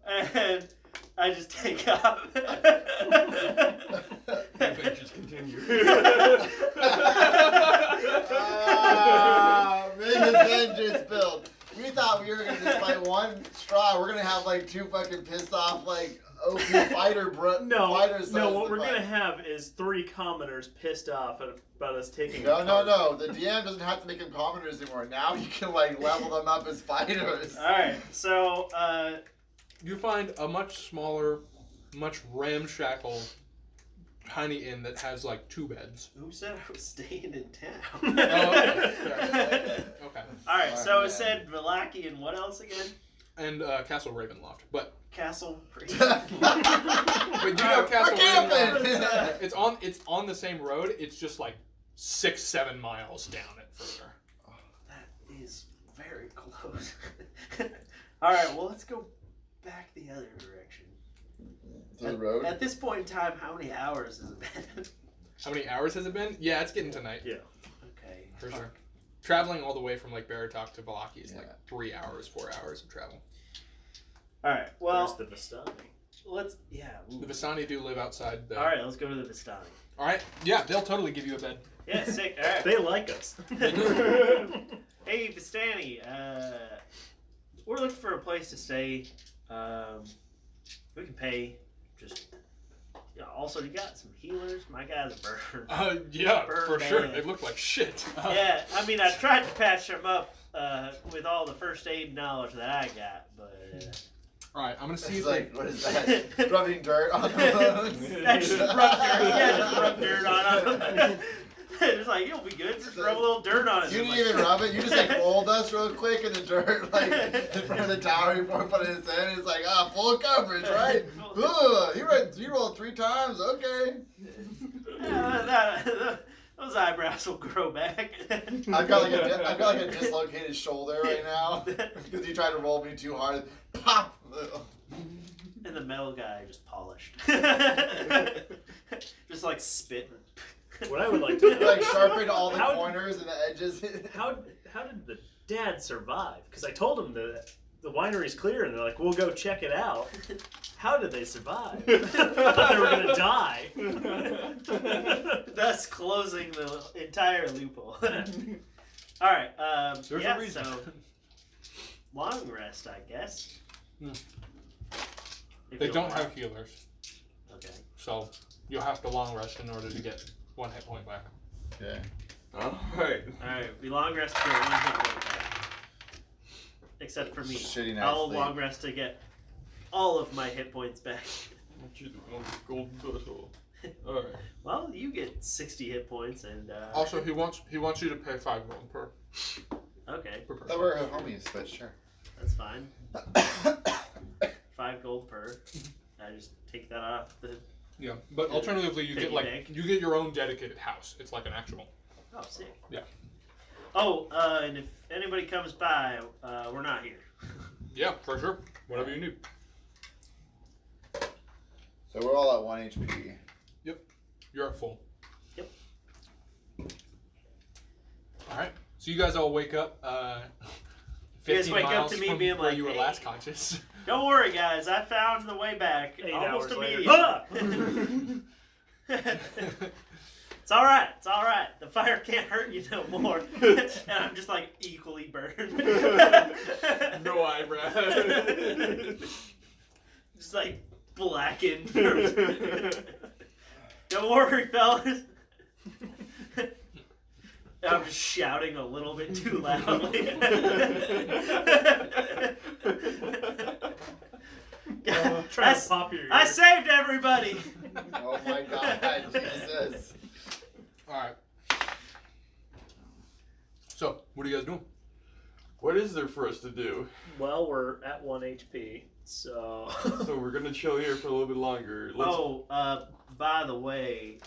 And I just take off. Adventures continue. Big adventures build. We thought we were gonna just fight one straw. We're gonna have like 2 fucking pissed off like OP fighters. No, what we're gonna have is 3 commoners pissed off about us taking. No. The DM doesn't have to make them commoners anymore. Now you can like level them up as fighters. All right, so You find a much smaller, much ramshackle, tiny inn that has like 2 beds. who said I was staying in town? Oh, okay. Fair. Okay. All right, so man. it said Vallaki and what else again? And Castle Ravenloft. But Castle. but you know Castle camping! Ravenloft. It's on the same road. It's just like 6-7 miles down it further. That is very close. All right, well, let's go back the other direction. To the road. At this point in time, how many hours has it been? How many hours has it been? Yeah, it's getting to night. Yeah. Okay. For sure. Traveling all the way from like Baratok to Vallaki is like Yeah. 3 hours, 4 hours of travel. All right. Well, There's the Vistani. let's. Yeah. The Vistani do live outside the... All right. Let's go to the Vistani. Alright, yeah, they'll totally give you a bed. Yeah. Sick. All right. They like us. Hey, Vistani. We're looking for a place to stay. We can pay. Just. Yeah, also, you got some healers. My guys are burned. Yeah, Bird for sure. band. They look like shit. Yeah, I mean, I tried to patch them up with all the first aid knowledge that I got, but Alright, I'm gonna see It's if like, what is that? Rubbing dirt on the bones? I just rub dirt. Yeah, just rub dirt on them. It's like, it'll be good. Just rub a little dirt on it. You didn't even rub it. You just like rolled us real quick in the dirt, like in front of the tower before putting it in. It's like, full coverage, right? Ugh, you rolled 3 times. Okay. Those eyebrows will grow back. I've got like a dislocated shoulder right now because you tried to roll me too hard. Pop. And the metal guy just polished. Just like spitting. What I would like to know, Like sharpened all the How- corners and the edges. how did the dad survive? Because I told him the winery's clear, and they're like, "We'll go check it out." How did they survive? I thought they were gonna die. Thus closing the entire loophole. Alright, There's yeah, a reason. so long rest, I guess. Hmm. If They you don't want. have healers, Okay. so you'll have to long rest in order to get 1 hit point back. Okay. Alright. Alright, we long rest to get 1 hit point back. except for me. Shitty night's I'll sleep. long rest to get all of my hit points back. What you doing on the golden threshold? Alright. Well, you get 60 hit points, and Also, he wants you to pay 5 gold per okay, person. Thought we were homies, but sure. that's fine. 5 gold per. I just take that off the. Yeah, but alternatively, you get Piggy bank. you get your own dedicated house. It's like an actual. Oh, sick. Yeah. Oh, and if anybody comes by, we're not here. Yeah, for sure. Whatever you need. So we're all at 1 HP. You're at full. Yep. All right. So you guys all wake up. You guys 15 wake up miles to me from being where like, you were "Hey." last conscious. Don't worry, guys. I found the way back 8 almost hours later. immediately. It's all right. It's all right. The fire can't hurt you no more. And I'm just like equally burned. No eyebrows. Just like blackened. Don't worry, fellas. I'm just shouting a little bit too loudly. Try to pop your ear. I saved everybody. Oh my god, Jesus. All right. So, what are you guys doing? What is there for us to do? Well, we're at 1 HP, so. So we're gonna chill here for a little bit longer. Let's By the way,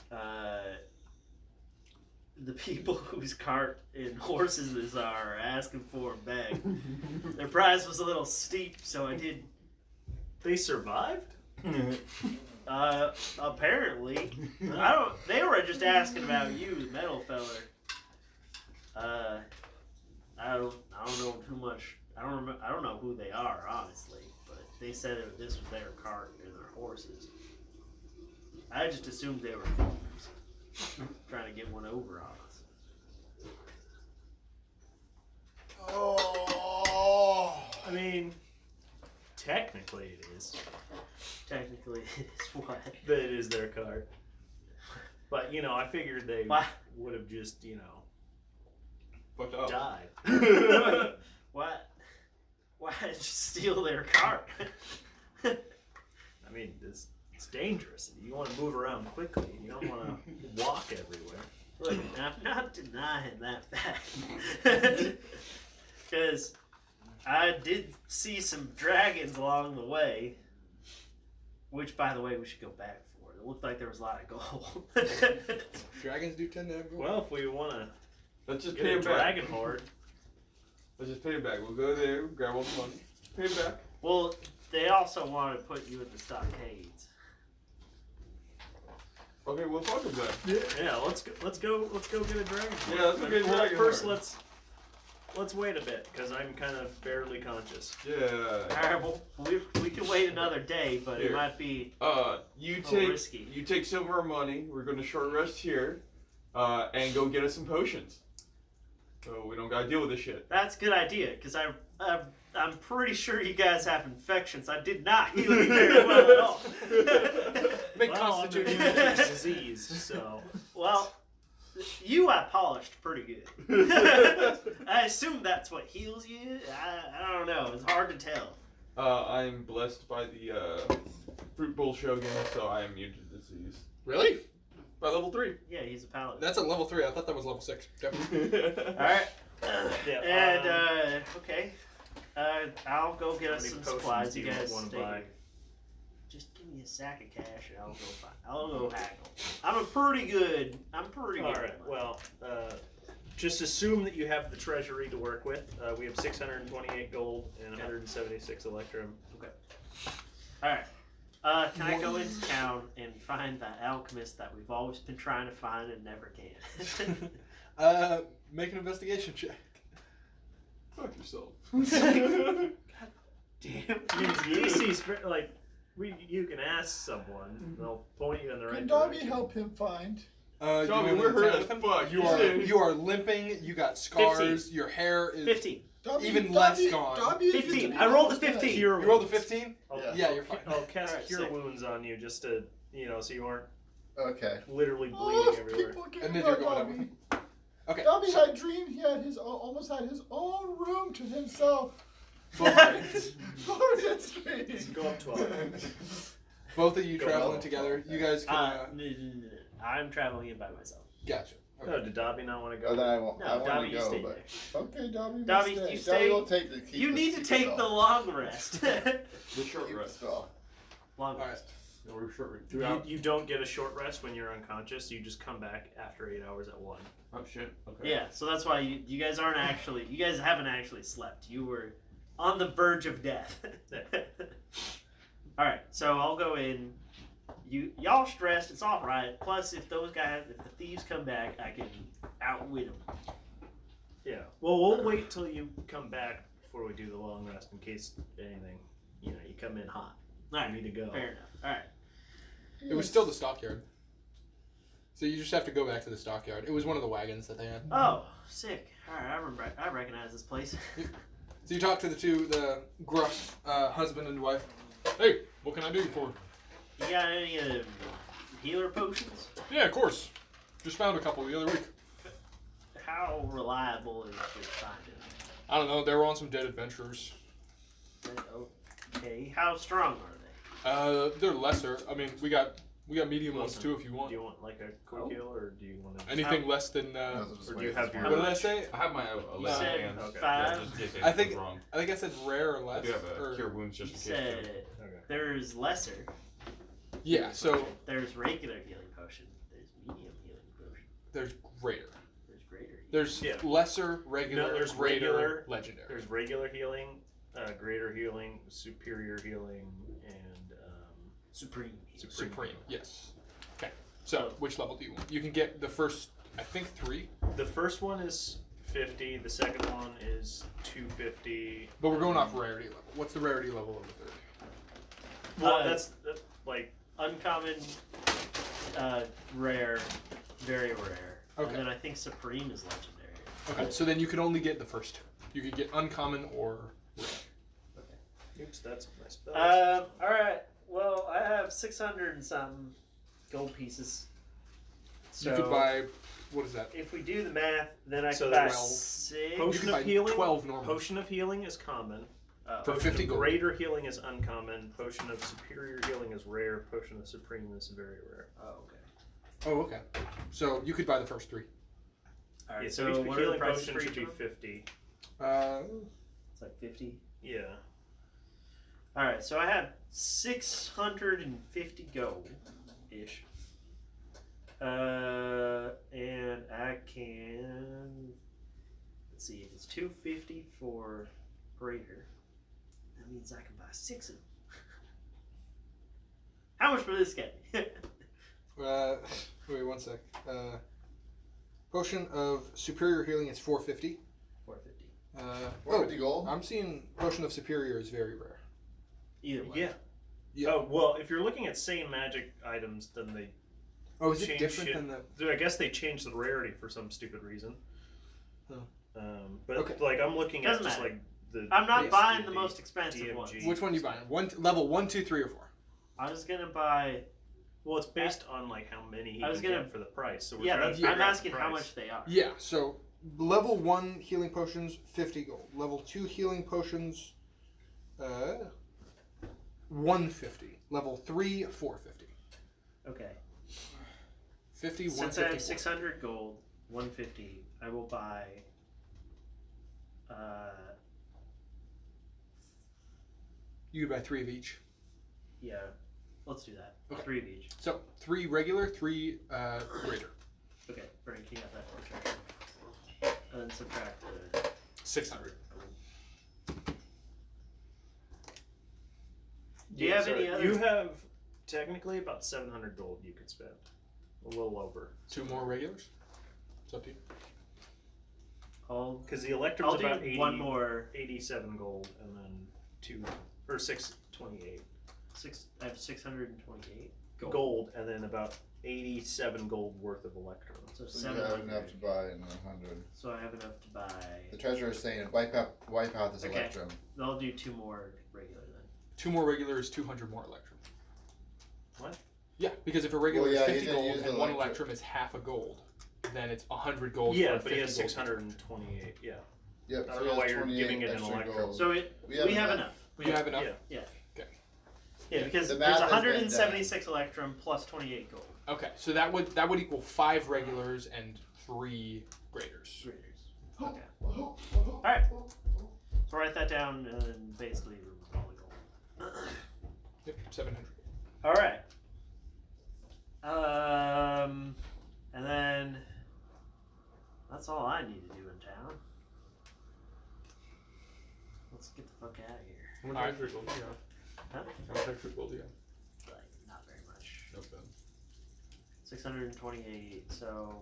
the people whose cart and horses this are asking for them back. Their price was a little steep, so I did. They survived? Apparently, I don't. They were just asking about you, the metal feller. I don't know too much. I don't know who they are, honestly. But they said this was their cart and their horses. I just assumed they were fools, trying to get one over on us. Oh. I mean, technically it is. Technically, it's what? That it is their card. But, you know, I figured they Why? would have just, you know, fucked up. died. What? Why did you steal their cart? I mean, it's dangerous. You want to move around quickly. You don't want to walk everywhere. Look, I'm not denying that fact. Because I did see some dragons along the way. Which, by the way, we should go back for. It looked like there was a lot of gold. Dragons do tend to have gold. Well, if we want to Let's just get pay a him back. dragon horde, Let's just pay him back. We'll go there, grab all the money, pay him back. Well, they also wanted to put you in the stockades. Okay, we'll fuck him then. yeah, let's go get a dragon horde. Yeah, let's go get a Well, dragon First, horde. let's wait a bit because I'm kind of barely conscious. Yeah. Alright, well, we can wait another day, but it Here. might be You Oh, take risky. you take some of our money. We're gonna short rest here, and go get us some potions. So we don't gotta deal with this shit. That's a good idea, because I'm pretty sure you guys have infections. I did not heal you very well at all. Make Well, I'm constitution. immune to disease, so Well, you I polished pretty good. I assume that's what heals you. I don't know. It's hard to tell. I'm blessed by the fruit bowl shogun, so I am immune to disease. Really? By level 3. Yeah, he's a paladin. That's at level 3. I thought that was level 6. Yep. Alright. yeah. And, okay. I'll go get how us many some potions supplies. do You you guys want to stay buy? here. Just give me a sack of cash and I'll go haggle. I'm pretty good. All at right. money. Well, just assume that you have the treasury to work with. We have 628 gold and 176 electrum. Alright. Can I go into town and find that alchemist that we've always been trying to find and never can? Make an investigation check. Fuck yourself. Damn. DC's like you can ask someone. They'll point you in the right Can Dobby direction. help him find? You Dobby, wanna we're hurt attack as with him? fuck. You are limping. You got scars. Your hair is 15. Dobby, Even less gone. Dobby is 15. good to be I rolled a honest, guys. 15. Cure You rolled a wounds. 15? I'll, Yeah, you're fine. I'll cast Alright, cure sick. wounds on you just to so you aren't Okay. literally bleeding Oh, everywhere. people care And then about you're going Dobby. Okay. Dobby had dreamed he had almost had his own room to himself. Florian Street. Go up 12. Both of you Go traveling up. together. You guys can. I'm traveling in by myself. Gotcha. Okay. No, did Dobby not want to Oh, go? then I won't. No, I want Dobby, to you go, stay but there. okay, Dobby. will Dobby, stay. you Dobby stay. will take the key. You need to take the long rest. The short Keep the rest. spell. Long All right. rest. No, we're short rest. You, you don't get a short rest when you're unconscious. You just come back after 8 hours at 1. Oh shit. Okay. Yeah, so that's why you guys aren't actually. You guys haven't actually slept. You were on the verge of death. All right, so I'll go in. Y'all stressed. It's all right. Plus, if the thieves come back, I can outwit them. Yeah. Well, we'll wait till you come back before we do the long rest in case anything. You come in hot. All right, You need to go. fair enough. All right. It was still the stockyard. So you just have to go back to the stockyard. It was one of the wagons that they had. Oh, sick. All right, I remember. I recognize this place. So you talk to the gruff husband and wife. Hey, what can I do for? You got any healer potions? Yeah, of course. Just found a couple the other week. How reliable is your finding? I don't know. They were on some dead adventurers. Okay. How strong are they? They're lesser. I mean, we got medium ones Listen, too if you want. Do you want like a quick heal or do you want to? Anything less than. Or do you have your? What did I say? I have my You 11 said hands. okay. 5. Just in case I think- anything's wrong. I think I said rare or I less. do have a or- cure wounds You just in case. Too. said Okay. there's lesser. Yeah. So There's regular healing potion. There's medium healing potion. there's greater. There's greater. Healing. There's Yeah. lesser, regular, No, there's greater, regular, legendary. There's regular healing, greater healing, superior healing, and Supreme. Supreme. Yes. Okay. So which level do you want? You can get the first, I think 3, The first one is 50. The second one is 250. but we're going off rarity level. What's the rarity level of the third? Well, that's like Uncommon, rare, very rare. Okay. And then I think Supreme is legendary. Okay. So then you can only get the first 2. You could get uncommon or rare. oops, that's my spell. All right. Well, I have 600 and something gold pieces. So You could buy, what is that? if we do the math, then I So could buy 12. 6. You Potion can of buy healing. 12 normal. Potion of healing is common. For Potion 50 of gold. greater healing is uncommon. Potion of superior healing is rare. Potion of supreme is very rare. Oh, okay. Oh, okay. So you could buy the first 3. All right. Yeah, so each what are the healing prices potion for should each be one? 50. It's like 50. Yeah. All right. So I have 650 gold ish. And I can. Let's see. If it's 250 for greater, that means I can buy 6 of them. How much will this get me? Wait 1 sec. Potion of superior healing is 450. 450. 450 gold. I'm seeing potion of superior is very rare. Either way. Yeah. Yeah. Oh well, if you're looking at same magic items, then they. Oh, is it Change different shit. than the? I guess they changed the rarity for some stupid reason. Huh. But Okay. like I'm looking Doesn't at just matter. like the. I'm not Yes, buying the DMG. most expensive ones. DMG. Which one you buying? Level 1, 2, 3, or 4? I was gonna buy. Well, it's based on like how many he I was can gonna- get for the price. So we're Yeah, trying that's, to I'm figure out asking the how price. much they are. Yeah. So level 1 healing potions 50 gold. Level 2 healing potions 150. Level 3 450. Okay. 50 Since I 150. have 600 gold, 150, I will buy. You could buy 3 of each. Yeah, let's do that. Okay. 3 of each. So 3 regular, 3 greater. Okay, Frank, you got that one. And then subtract the. 600. Do you have any other? You have technically about 700 gold you could spend. A little over. 2 more regulars. It's up to you. I'll Because the Electrum's I'll do about 80, one more. 87 gold and then 628 I have 628 gold and then about 87 gold worth of Electrum. So So you have 700. enough to buy in 100. So I have enough to buy. The treasurer is saying wipe out this Okay. electrum. I'll do 2 more regular then. 2 more regular is 200 more electrum. What? Yeah, because if a regular Well, yeah, is he's 50 gonna gold use and the 1 electrum. electrum is half a gold, then it's 100 gold. Yeah, for but he has 50 gold. 628. Yeah. Yep. I don't know why you're giving it an electro. So we have enough. We have enough. Yeah. Yeah, because The there's math has been 176 electrum plus 28 gold. Okay, so that would equal 5 regulars and 3 graders. Okay. Alright. So write that down and basically remove all the gold. Yep, 700. Alright. And then that's all I need to do in town. Let's get the fuck out of here. How much Alright. extra gold do you have? Huh? How much extra gold do you have? Like, not very much. No bad. 628, so...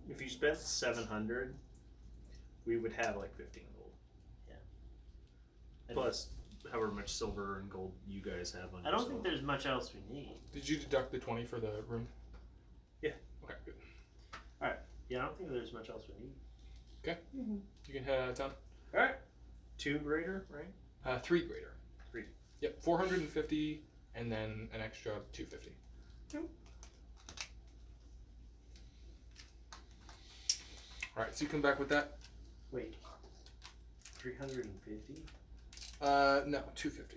If you spent 700, we would have like 15 gold. And Plus, however much silver and gold you guys have on I don't yourself. think there's much else we need. Did you deduct the 20 for the room? Yeah. Okay, good. Yeah, I don't think there's much else we need. You can head out of town. Alright. 2 greater, right? 3 greater. 3. Yep, 450 and then an extra 250. Alright, so you come back with that? Wait. 350? No, 250.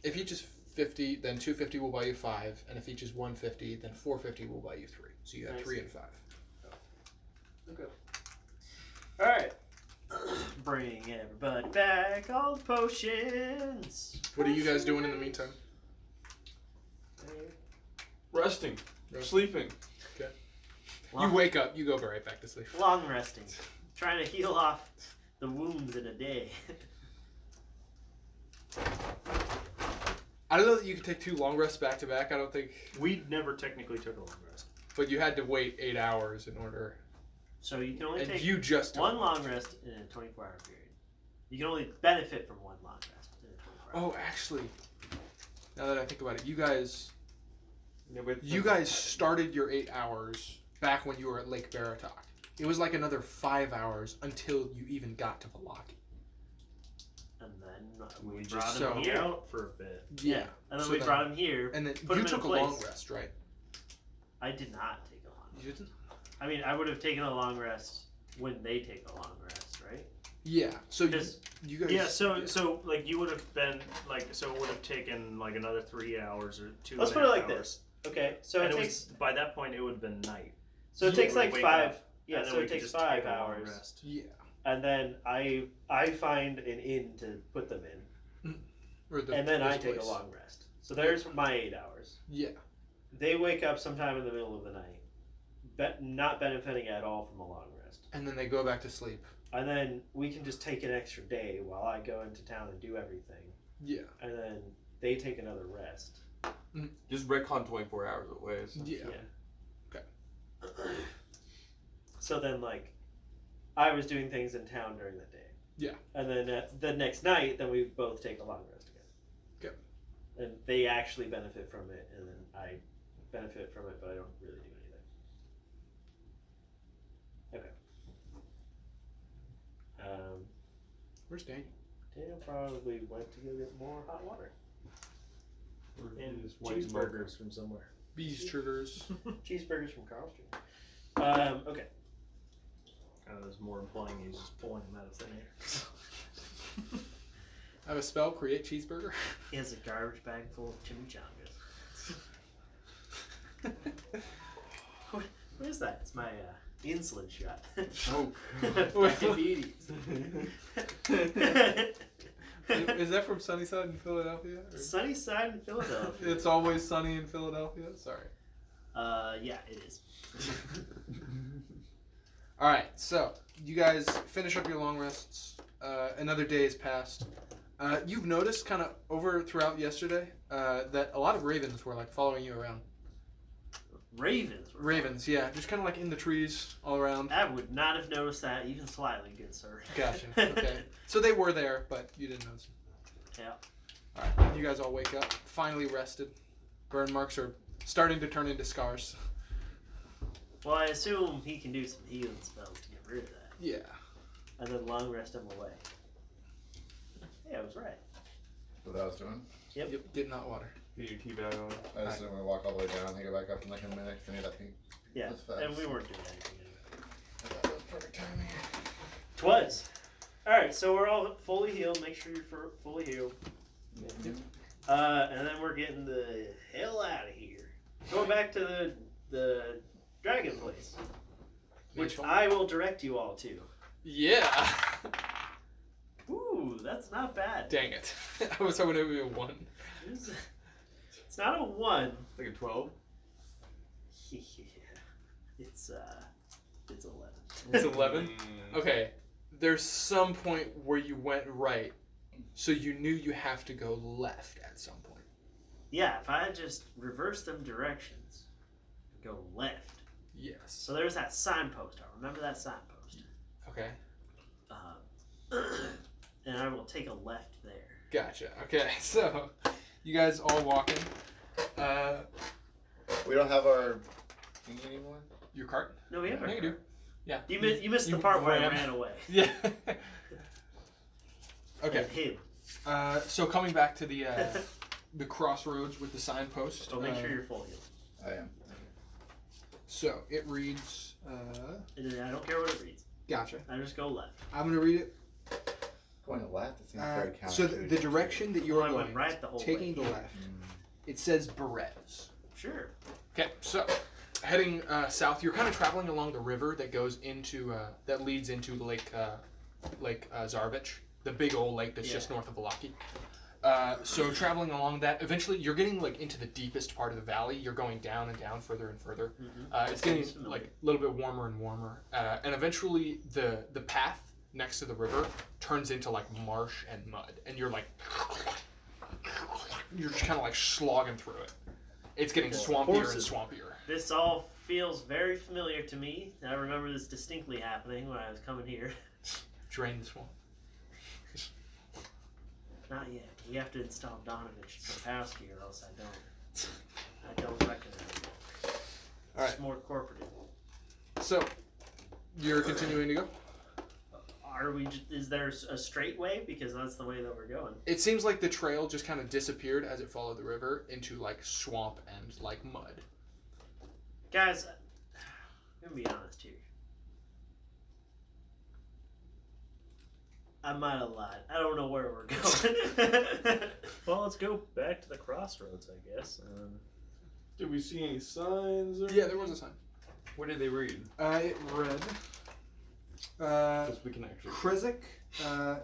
If each is 50, then 250 will buy you 5, and if each is 150, then 450 will buy you 3. So you have I 3 see. and 5. Okay. Alright. Bring everybody back, all the potions. What are you guys doing in the meantime? Resting. Yeah. Sleeping. You wake up, you go right back to sleep. Long resting. Trying to heal off the wounds in a day. I don't know that you could take 2 long rests back to back. I don't think, We never technically took a long rest. but you had to wait 8 hours in order. So you can only And take you just one long rest in a 24-hour period. You can only benefit from one long rest in a 24-hour Oh, actually, now that I think about it, you guys Yeah, but started your 8 hours back when you were at Lake Baratok. It was like another 5 hours until you even got to Valaki. And then we, We brought just him so- here. out for a bit. Yeah. And then So we then- brought him here. And then Put you him in a took a long place. rest, right? I did not take a long rest. You didn't? I mean, I would have taken a long rest when they take a long rest, right? Yeah. So Because you guys. Yeah, so like you would have been like so it would have taken like another 3 hours or 2. Let's and a put it half like hours. this. Okay, so And it it takes. was by that point it would have been night. So it you takes would like wake 5. up, Yeah, and then so we it could takes just 5 take a long hours, rest. Yeah. and then I find an inn to put them in, Or the, and then I this take a place. long rest. So there's my 8 hours. Yeah. They wake up sometime in the middle of the night, not benefiting at all from a long rest. And then they go back to sleep. And then we can just take an extra day while I go into town and do everything, Yeah. and then they take another rest. just retcon 24 hours away. So. Yeah. So then, like, I was doing things in town during the day. Yeah. And then the next night, then we both take a long rest again. Okay. And they actually benefit from it, and then I benefit from it, but I don't really do anything. Okay. Where's Daniel? Daniel probably went to go get more hot water. And Just white cheeseburgers from somewhere. Bees triggers. Cheeseburgers from Carl Street. Okay. I was more implying he's just pulling them out of thin air. I have a spell, create cheeseburger. He has a garbage bag full of chimichangas. What is that? It's my insulin shot. Oh. Diabetes. Is that from Sunnyside in Philadelphia? Or- Sunny side in Philadelphia. It's always sunny in Philadelphia? Sorry. Yeah, it is. Alright, so you guys finish up your long rests. Another day has passed. You've noticed kind of over throughout yesterday that a lot of ravens were like following you around. Ravens. Ravens, yeah, just kind of like in the trees all around. I would not have noticed that even slightly, good sir. Gotcha. Okay. So they were there, but you didn't notice them. Yeah. Alright, you guys all wake up, finally rested. Burn marks are starting to turn into scars. Well, I assume he can do some healing spells to get rid of that, Yeah. and then long rest him away. Yeah, I was right. What I was doing. Yep. Getting hot water. Get your tea bag on. I just didn't want to walk all the way down and get back up in like a minute. 'Cause I need that thing. Yeah, That's fast. and we weren't doing anything anyway. I thought that was perfect timing. 'Twas. Alright, so we're all fully healed. Make sure you're fully healed. And then we're getting the hell out of here. Going back to the dragon place, which I will direct you all to. Yeah. Ooh, that's not bad. Dang it. I was hoping it would be a 1. It's not a 1. Like a 12. Yeah. It's 11. It's 11? Okay. There's some point where you went right, so you knew you have to go left at some point. Yeah, if I just reverse them directions, go left. Yes. So there's that signpost. I remember that signpost. Okay. And I will take a left there. Gotcha. Okay, so you guys all walking. We don't have our thing anymore. Your cart? No, we have Yeah, our you do. cart. Yeah. You missed the you part where I ran. ran away. Yeah. Okay. And hid. So coming back to the crossroads with the signpost. So make sure you're full healed. I am. So it reads. And I don't care what it reads. Gotcha. I just go left. I'm gonna read it. Going to left. It seems very counterintuitive. So the direction that you're Well, I going, went right the whole taking way. the left, it says Berez. Sure. Okay, so heading south, you're kind of traveling along the river that goes into that leads into Lake Zarvich, the big old lake that's just north of Valaki. So traveling along that, eventually you're getting like into the deepest part of the valley. You're going down and down, further and further. It's getting like a little bit warmer and warmer, and eventually the path next to the river turns into like marsh and mud, and you're just kind of like slogging through it. It's getting swampier and swampier. This all feels very familiar to me. I remember this distinctly happening when I was coming here. Drain the swamp. Not yet. We have to install Donovich Papowski or else I don't recognize it. All It's more corporate. So you're continuing to go. Are we? Is there a straight way? Because that's the way that we're going. It seems like the trail just kind of disappeared as it followed the river into like swamp and like mud. Guys, I'm gonna be honest here. I might have lied. I don't know where we're going. Well, let's go back to the crossroads, I guess. Did we see any signs? Or Yeah, there was a sign. What did they read? It read Because we can actually. Krezik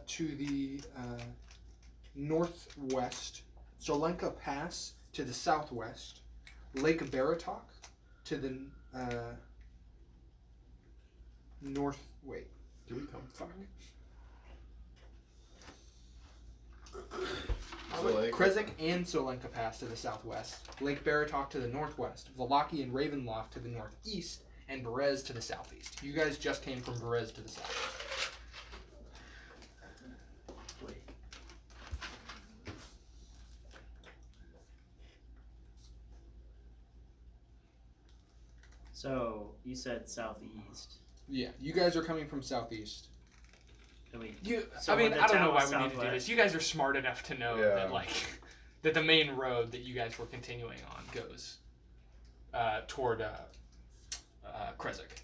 to the northwest, Solenka Pass to the southwest, Lake Baratok to the north. Wait, Did we come? fuck. So Krezik and Solenka Pass to the southwest, Lake Baratok to the northwest, Valaki and Ravenloft to the northeast, and Berez to the southeast. You guys just came from Berez to the south. Wait. So you said southeast. Yeah, you guys are coming from southeast. I mean, You, So I mean, when the I don't town know why was we need to do southwest. this. You guys are smart enough to know Yeah. that, like, that the main road that you guys were continuing on goes toward Krezik.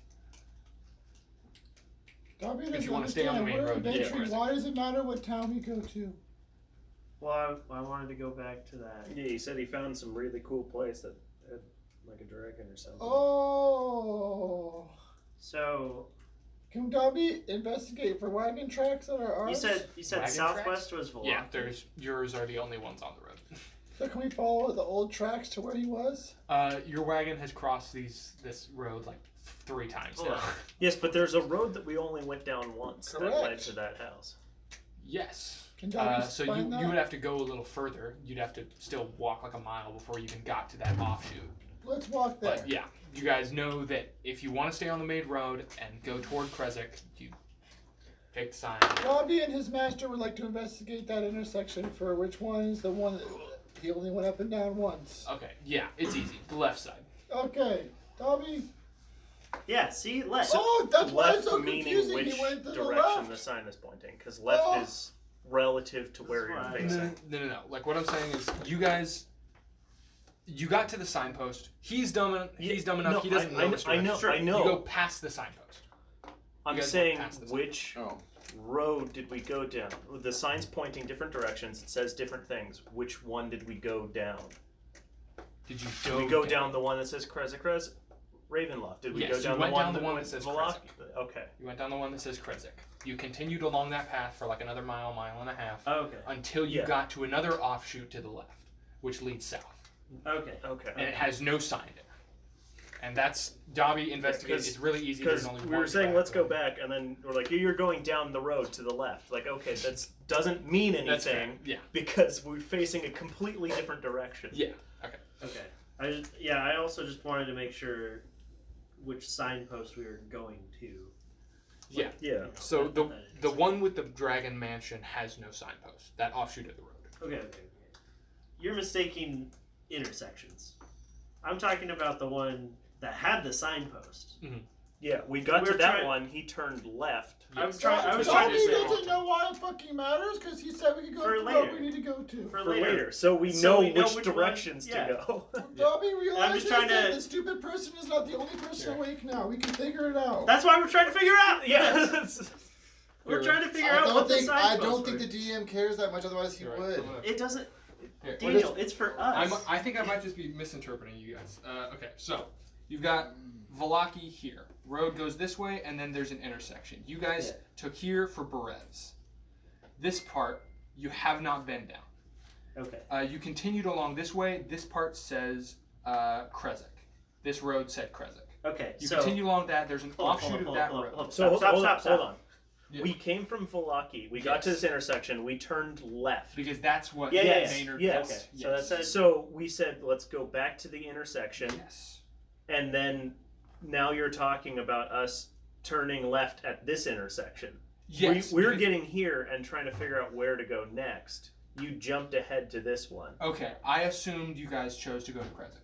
Dobby If doesn't you wanna stay on the main understand. road, We're yeah, adventuring. Krezik. Why does it matter what town we go to? well, I wanted to go back to that. Yeah, he said he found some really cool place that had like a dragon or something. Oh. So Can Dobby investigate for wagon tracks that are ours? you said Wagon southwest was Volaki. Yeah, yours are the only ones on the road. So can we follow the old tracks to where he was? Your wagon has crossed this road like 3 times now. Yes, but there's a road that we only went down once that led Correct. to that house. Yes. Can Dobby So find that? you would have to go a little further. You'd have to still walk like a mile before you even got to that offshoot. Let's walk there. But yeah, you guys know that if you want to stay on the main road and go toward Krezik, you take the sign. Dobby and his master would like to investigate that intersection for which one is the one that he only went up and down once. Okay, yeah, it's easy. The left side. Okay, Dobby. Yeah, see, left. Oh, that's why it's Left so meaning confusing. which He went to the direction the left. sign is pointing, because left Oh. is relative to where That's you're why. facing. No. Like what I'm saying is, you got to the signpost. He's dumb enough. No, He doesn't know this I direction. know. You go past the signpost. I'm You guys saying went past this. which Oh. road did we go down? The sign's pointing different directions. It says different things. Which one did we go down? Did you Did we go down the one that says Krezikres? Ravenloft. Did we Yes, go you down went the one down the one that says Velocity? Okay. You went down the one that says Krezk. You continued along that path for like another mile and a half, Okay. until you Yeah. got to another offshoot to the left, which leads south. Okay. Okay. And it has no sign in it. And that's Dobby investigated. because- It's really easy. There's Because only we one were saying track let's go going. back, and then we're like, you're going down the road to the left. Like, okay, that doesn't mean That's fair. anything Yeah. because we're facing a completely different direction. Yeah. Okay. Okay. I also just wanted to make sure which signpost we were going to. Yeah. Yeah. You know, So that- the that is- one with the dragon mansion has no signpost. That offshoot of the road. Okay. You're mistaking intersections. I'm talking about the one that had the signpost. Yeah, we got We're to that trying- one. He turned left. I was trying to Dobby say doesn't know why it fucking matters because he said we could go For to the later. road we need to go to. for For later. later, so we So know we know which which one- directions yeah. to go. Dobby realizes trying that to- the stupid person is not the only person awake now. We can figure it out. That's why we're trying to figure out. yeah. We're trying to figure I out what don't think the I signposts don't think were. the DM cares that much. Otherwise, he You're right. would. I'm gonna- It doesn't. Here, what Daniel, is- it's for us. I think I might just be misinterpreting you guys. Okay, so you've got Velaki here. Road goes this way, and then there's an intersection. You guys Yeah. took here for Berez. This part you have not been down. Okay. You continued along this way. This part says Krezk. This road said Krezk. Okay. You So continue along that. There's an offshoot of that road. So Stop, hold stop. on. Yeah. We came from Velaki. We got to Yes. this intersection. We turned left. Because that's what Yeah, yes, Maynard yes. does. Okay, so that says- So we said, let's go back to the intersection, yes. and then now you're talking about us turning left at this intersection. Yes. We're because- getting here and trying to figure out where to go next. You jumped ahead to this one. Okay, I assumed you guys chose to go to Krezk.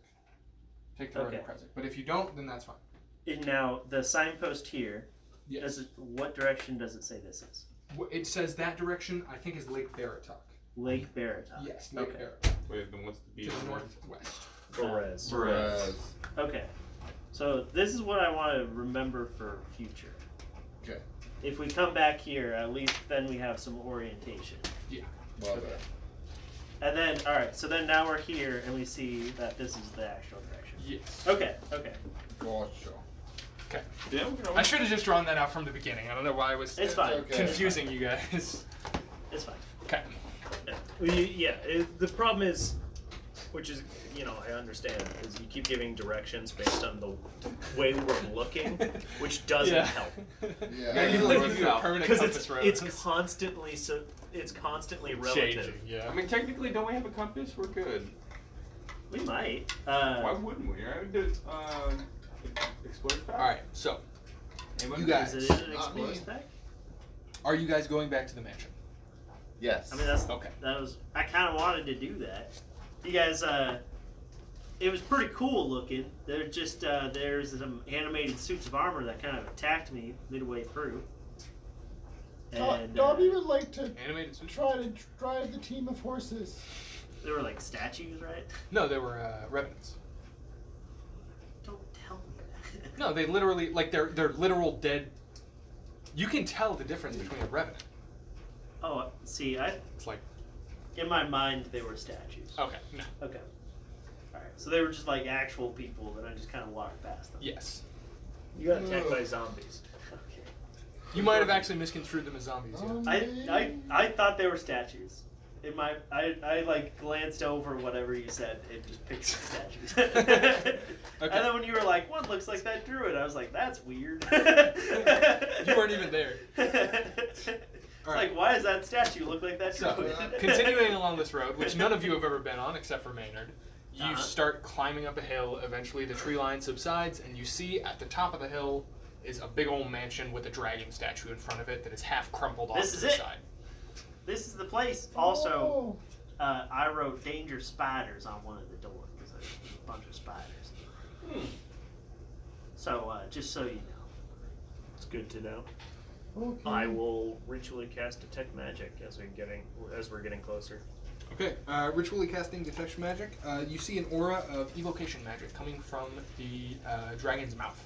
Take the road to Okay. Krezk. But if you don't, then that's fine. And now the signpost here. Yes. Does it? What direction does it say this is? It says that direction, I think, is Lake Baratok. Lake Baratok. Yes, Lake Okay. Baratok. Wait, then what's the To beat? the northwest. Perez. Whereas, Okay. So this is what I want to remember for future. Okay. If we come back here, at least then we have some orientation. well Okay. done. And then, all right. So then now we're here, and we see that this is the actual direction. Yes. Okay. Okay. Gotcha. Yeah, we can I should have just drawn that out from the beginning. I don't know why I was It's fine. okay. confusing you guys. It's fine. Okay. The problem is, which is, I understand, is you keep giving directions based on the way we're looking, which doesn't Yeah. help. Yeah. You like like to do a permanent Because compass road. it's constantly relative. changing. Yeah. I mean, technically, don't we have a compass? We're good. We might. Why wouldn't we? Right? Explore pack. All right. So, Anyone? you guys, Is it an Not me. explosive pack? are you guys going back to the mansion? Yes. I mean, that's Okay. that was. I kind of wanted to do that. You guys, it was pretty cool looking. They're just there's some animated suits of armor that kind of attacked me midway through. And Dobby would like to Animated switch? try to drive the team of horses. they were like statues, right? No, they were revenants. Don't tell me that. No, they literally they're literal dead. You can tell the difference between a revenant. Oh, see, It's like in my mind they were statues. okay, no, Okay. All right. So they were just like actual people that I just kind of walked past them. yes. You got attacked by zombies. Okay. You might have actually misconstrued them as zombies. Yeah. I thought they were statues. In my, I like glanced over whatever you said and just pictured statues. And then when you were like, "One looks like that druid," I was like, "That's weird." You weren't even there. It's All right. like, why does that statue look like that So, druid? continuing along this road, which none of you have ever been on except for Maynard, you Uh-huh. start climbing up a hill. Eventually, the tree line subsides, and you see at the top of the hill is a big old mansion with a dragon statue in front of it that is half crumpled off This to is the it. side. This is the place. Also, Oh, I wrote "danger spiders" on one of the doors because there's a bunch of spiders. So just so you know. It's good to know. okay. I will ritually cast detect magic as we're getting closer. Okay, ritually casting detection magic. You see an aura of evocation magic coming from the dragon's mouth,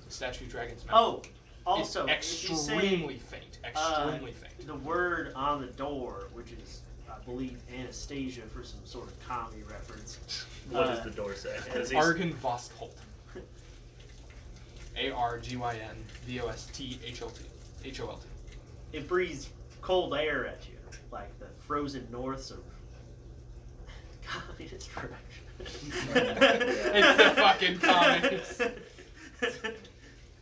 the statue dragon's mouth. Also, it's if you say, extremely faint. Extremely faint. the word on the door, which is, I believe, Anastasia for some sort of comedy reference. What does the door say? As he's- Argon Vostholt. ARGYNVOSTHOLT. It breathes cold air at you, like the frozen norths of communist direction. It's the fucking communists.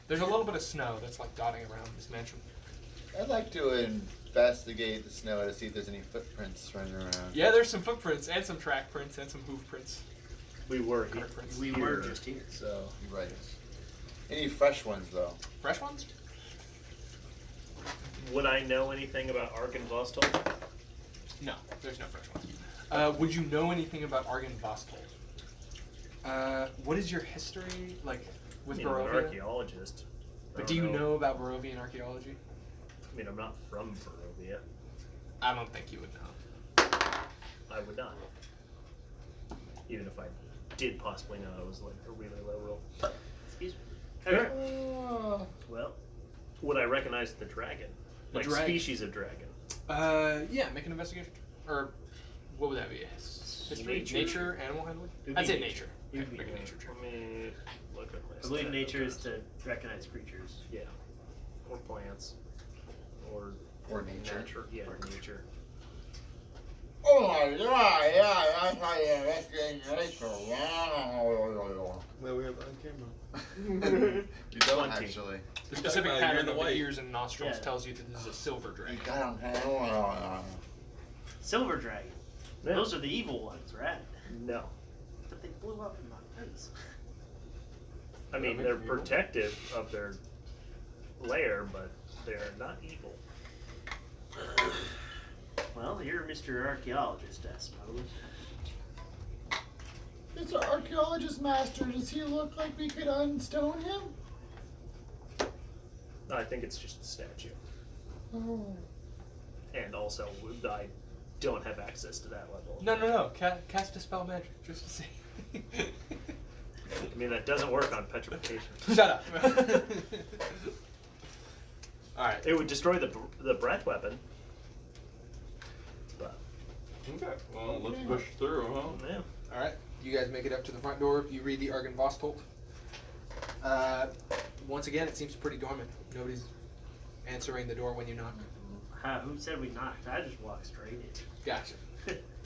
There's a little bit of snow that's like dotting around this mansion. I'd like to investigate the snow to see if there's any footprints running around. Yeah, there's some footprints and some track prints and some hoof prints. We were Cart prints. We were just here. So you're right. Any fresh ones though? Fresh ones? Would I know anything about Argon Vostol? No, there's no fresh ones. Would you know anything about Argon Vostholt? What is your history like with I'm an Barovia? archaeologist. I But don't do you know about Barovian archaeology? I mean, I'm not from Barovia. I don't think you would know. I would not. Even if I did possibly know, it was like a really low roll. Excuse me. Okay. Well, would I recognize the dragon? The Like dragon. species of dragon? Yeah, make an investigation. Or what would that be? History? Nature? Animal handling? It would I'd be say nature. nature. It would Okay, be make a nature check. Let me look at my I believe stat nature is notes. to recognize creatures. Yeah. Or plants. Or Nature. Yeah, or nature. Oh my god! Yeah, that's my investigation. Well, we have it on camera. You don't 20. actually. The specific You're pattern in the of the way. ears and nostrils Yeah. tells you that this is a silver You dragon. got Silver dragon. Yeah. Those are the evil ones, right? No. But they blew up in my face. I mean, That they're makes me evil. protective of their lair, but they're not evil. Well, you're Mr. Archaeologist, I suppose. It's our archaeologist master. Does he look like we could unstone him? I think it's just a statue. Oh. And also, I don't have access to that level. No. Cast Dispel Magic, just to see. I mean, that doesn't work on petrification. Shut up. Alright. It would destroy the breath weapon. But, Okay. Well, let's push through, huh? yeah. Alright. You guys make it up to the front door. You read the Argon Vostholt. Once again, it seems pretty dormant. Nobody's answering the door when you knock. Who said we knocked? I just walked straight in. Gotcha.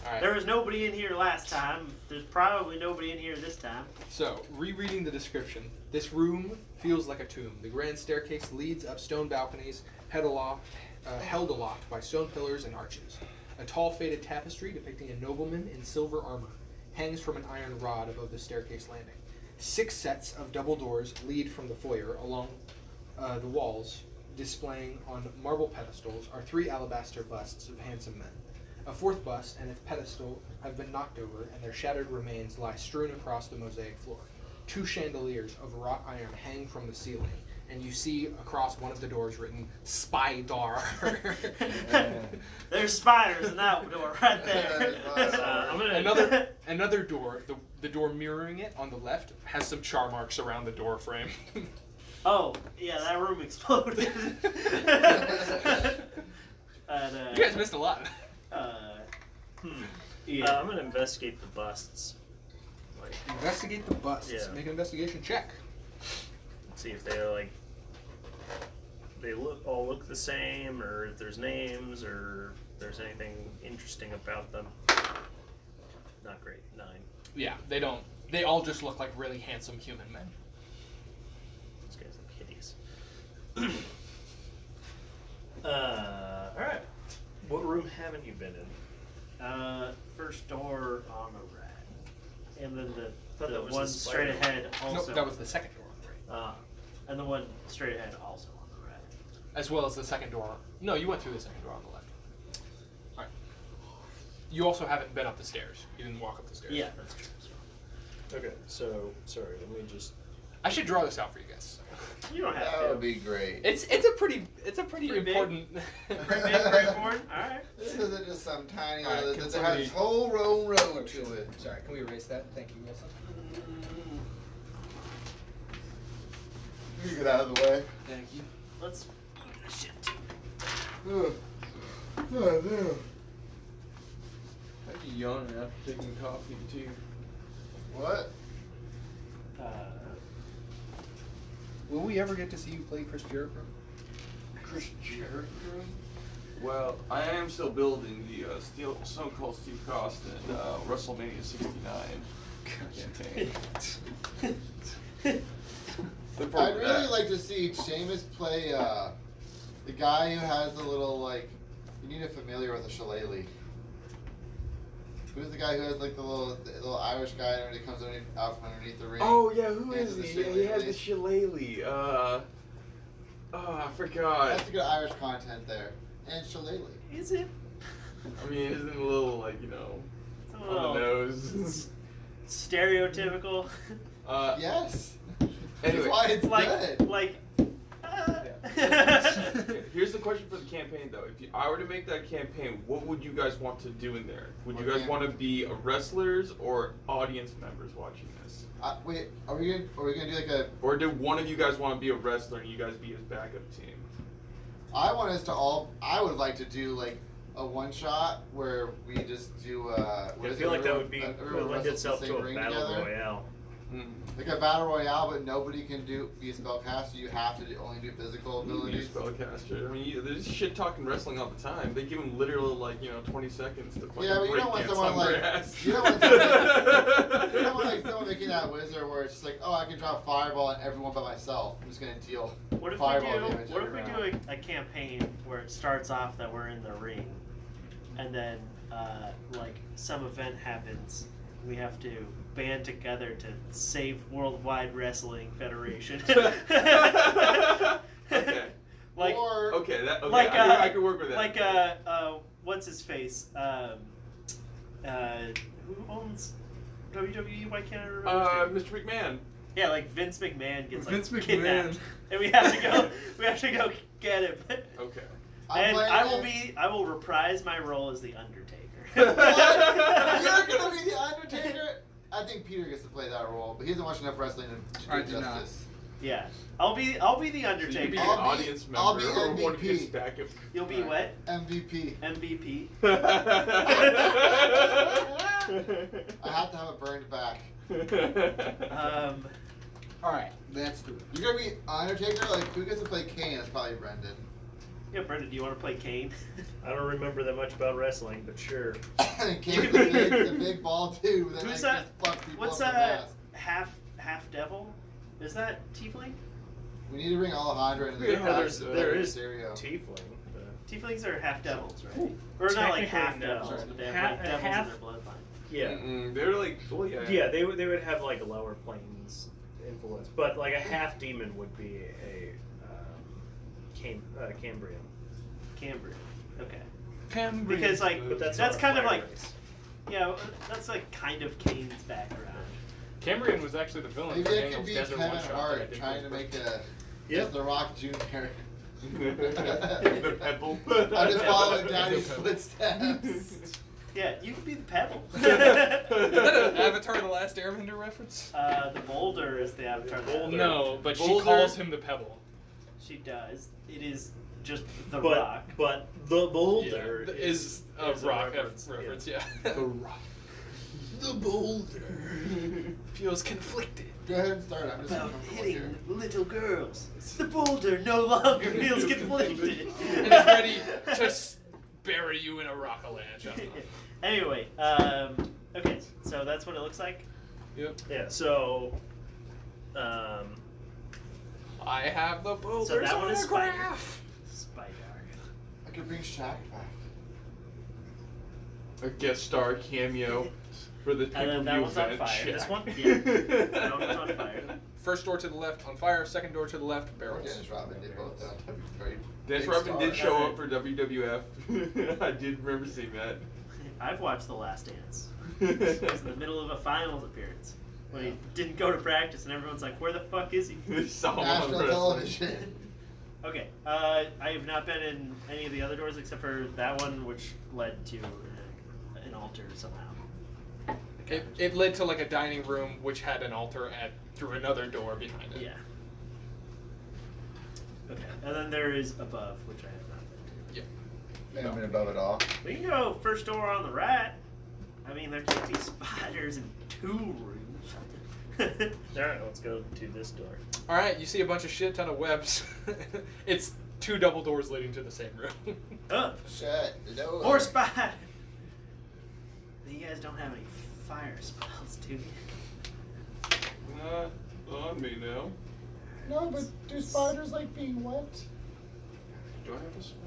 Alright. There was nobody in here last time. There's probably nobody in here this time. So, rereading the description, this room feels like a tomb. The grand staircase leads up stone balconies, held aloft by stone pillars and arches. A tall faded tapestry depicting a nobleman in silver armor hangs from an iron rod above the staircase landing. 6 sets of double doors lead from the foyer along the walls, displaying on marble pedestals are 3 alabaster busts of handsome men. A 4th bust and its pedestal have been knocked over, and their shattered remains lie strewn across the mosaic floor. 2 chandeliers of wrought iron hang from the ceiling, and you see across one of the doors written "Spydar." There's spiders in that door right there. I'm gonna Another door, the door mirroring it on the left, has some char marks around the door frame. Oh, yeah, that room exploded. And, You guys missed a lot. yeah. I'm gonna investigate the busts. Like, Investigate the busts. Yeah. Make an investigation check. see if they're like they all look the same, or if there's names, or if there's anything interesting about them. Not great. 9. Yeah, they don't. They all just look like really handsome human men. These guys look hideous. Alright. What room haven't you been in? First door on the right, and then Thought the that was one the straight spider. ahead also. Nope, that was the second door, And the one straight ahead also on the right. as well as the second door. No, you went through the second door on the left. All right. You also haven't been up the stairs. You didn't walk up the stairs. Yeah, that's true. Okay, so sorry, let me just I should draw this out for you guys. You don't have That to. would be great. It's a pretty Pretty big? important. Pretty big, pretty important. All right. This isn't just some tiny Alright, little. can This somebody- has whole road to it. Sorry, can we erase that? Thank you, Wilson. You get out of the way. Thank you. let's move this shit too. Oh, no. I keep yawning after taking coffee too. What? Will we ever get to see you play Chris Jericho? Chris Jericho? Well, I am still building the Stone Cold Steve Austin WrestleMania 69 campaign. Look forward I'd to really that. like to see Sheamus play the guy who has the little like. You need a familiar with a shillelagh. Who's the guy who has like the little Irish guy and he comes out from underneath the ring? Oh yeah, who Hands is of the he? Yeah, he has the shillelagh. shillelagh. I forgot. That's a good Irish content there. And shillelagh. Is it? I mean, isn't it a little like It's a on little the nose? stereotypical. Yes. Anyway, That's why it's good. like. Okay, here's the question for the campaign, though. If I were to make that campaign, what would you guys want to do in there? Would you guys want to be wrestlers or audience members watching this? Wait, are we gonna do like a? Or do one of you guys want to be a wrestler and you guys be his backup team? I want us to all. I would like to do like a one shot where we just do. I feel like that would be everyone would lend wrestles the itself same to a ring battle together. royale. Like a battle royale, but nobody can be a spellcaster. You have to only do physical You abilities. spellcaster. I mean, there's shit talking wrestling all the time. They give him literally like 20 seconds to fucking Yeah, but you break don't want dance someone on like grass. you don't want someone, you don't want like someone making that wizard where it's just like, oh, I can drop fireball on everyone but myself. I'm just gonna deal What if fireball we do? damage What if every we round. do a campaign where it starts off that we're in the ring, and then like some event happens, we have to band together to save Worldwide Wrestling Federation. Okay. Like Or Okay, like I could work with that. like what's his face? Who owns WWE? Why can't I remember? his name? Mr. McMahon. Yeah, like Vince McMahon gets like Vince McMahon. kidnapped, and we have to go. We have to go get him. Okay. I'm And playing I will reprise my role as the Undertaker. What? You're gonna be the Undertaker? I think Peter gets to play that role, but he doesn't watch enough wrestling to I do do not. justice. Yeah, I'll be the So you could Undertaker. be an I'll be- audience member I'll be or one of MVP. his backup. You'll be what? MVP. MVP. I have to have it burned back. All right, that's the. You're gonna be Undertaker? Like, who gets to play Kane? That's probably Brendan. Yeah, Brendan, do you want to play Kane? I don't remember that much about wrestling, but sure. And Kane's the big ball too. That Who's makes that? just fuck people What's up that? the Half devil? Is that Tiefling? We need to bring Alejandro into Yeah, the there's- there is Mysterio. Tiefling. Tieflings are half devils, right? Or not like half Technically, no. devils, but they have Half- like devils half- in their bloodline. Yeah. They're like, well, yeah. Yeah, they would have like a lower planes influence, but like a half demon would be a Cambrian. Cambrian. Okay. Cambrian. Because like But that's kind of not a like race. yeah, that's like kind of Kane's background. Cambrian was actually the villain Maybe for it Daniel's could be Desert Kevin One Shot. Hart trying to make a Yep. just The Rock Jr. The pebble. I'm just following Daddy's footsteps. Yeah, you could be the pebble. Is that an Avatar: The Last Airbender reference? The boulder is the avatar. Boulder. No, but she Boulder. calls him the Pebble. She does. It is just the But rock. but the boulder Is a is rock reference, yeah. The Rock. The boulder. Feels conflicted. Go ahead and start. I'm just About uncomfortable here. hitting little girls. The boulder no longer feels conflicted. And is ready to bury you in a rock avalanche. I don't know. Anyway, okay, so that's what it looks like. Yep. Yeah. So, I have the boulders So that one is Spider. autograph. Spider. I could bring Shaq back. A guest star cameo for the And then that pay-per-view one's on event. fire. This Shaq. one? Yeah. That one's on fire. First door to the left on fire. Second door to the left barrels. Dennis Rodman did both though. That'd be great. Dennis Big Rodman did star. show up for WWF. I did remember seeing that. I've watched The Last Dance. He was in the middle of a finals appearance when he didn't go to practice, and everyone's like, "Where the fuck is he?" They saw him on National wrestling. television. Okay, I have not been in any of the other doors except for that one, which led to an altar somehow. It led to like a dining room which had an altar through another door behind it. Yeah. Okay. And then there is above, which I have not been I haven't been above it all. to. We can go first door on the right. I mean, there can't be spiders in 2 rooms. Alright, let's go to this door. All right, you see a bunch of shit ton of webs. It's 2 double doors leading to the same room. Oh, Shut the door. more spider. You guys don't have any fire spells, do you? Not on me now. No, but do spiders like being wet? Do I have a spell?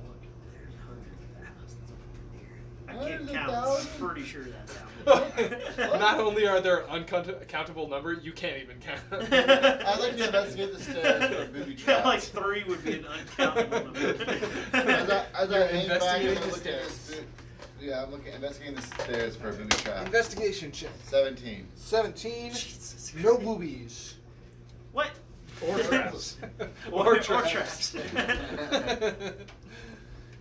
Look, there's hundreds of thousands over here. I Hundreds can't of count. thousands? I'm pretty sure that's how many. Not only are there uncountable number, you can't even count. I'd like to investigate the stairs for booby traps. Like 3 would be an uncountable number. As I You're hang back investigating and the look at this stairs. yeah, I'm investigating the stairs for a booby trap. Investigation check. 17. 17. Jesus No Christ. boobies. What? Or traps. Or traps.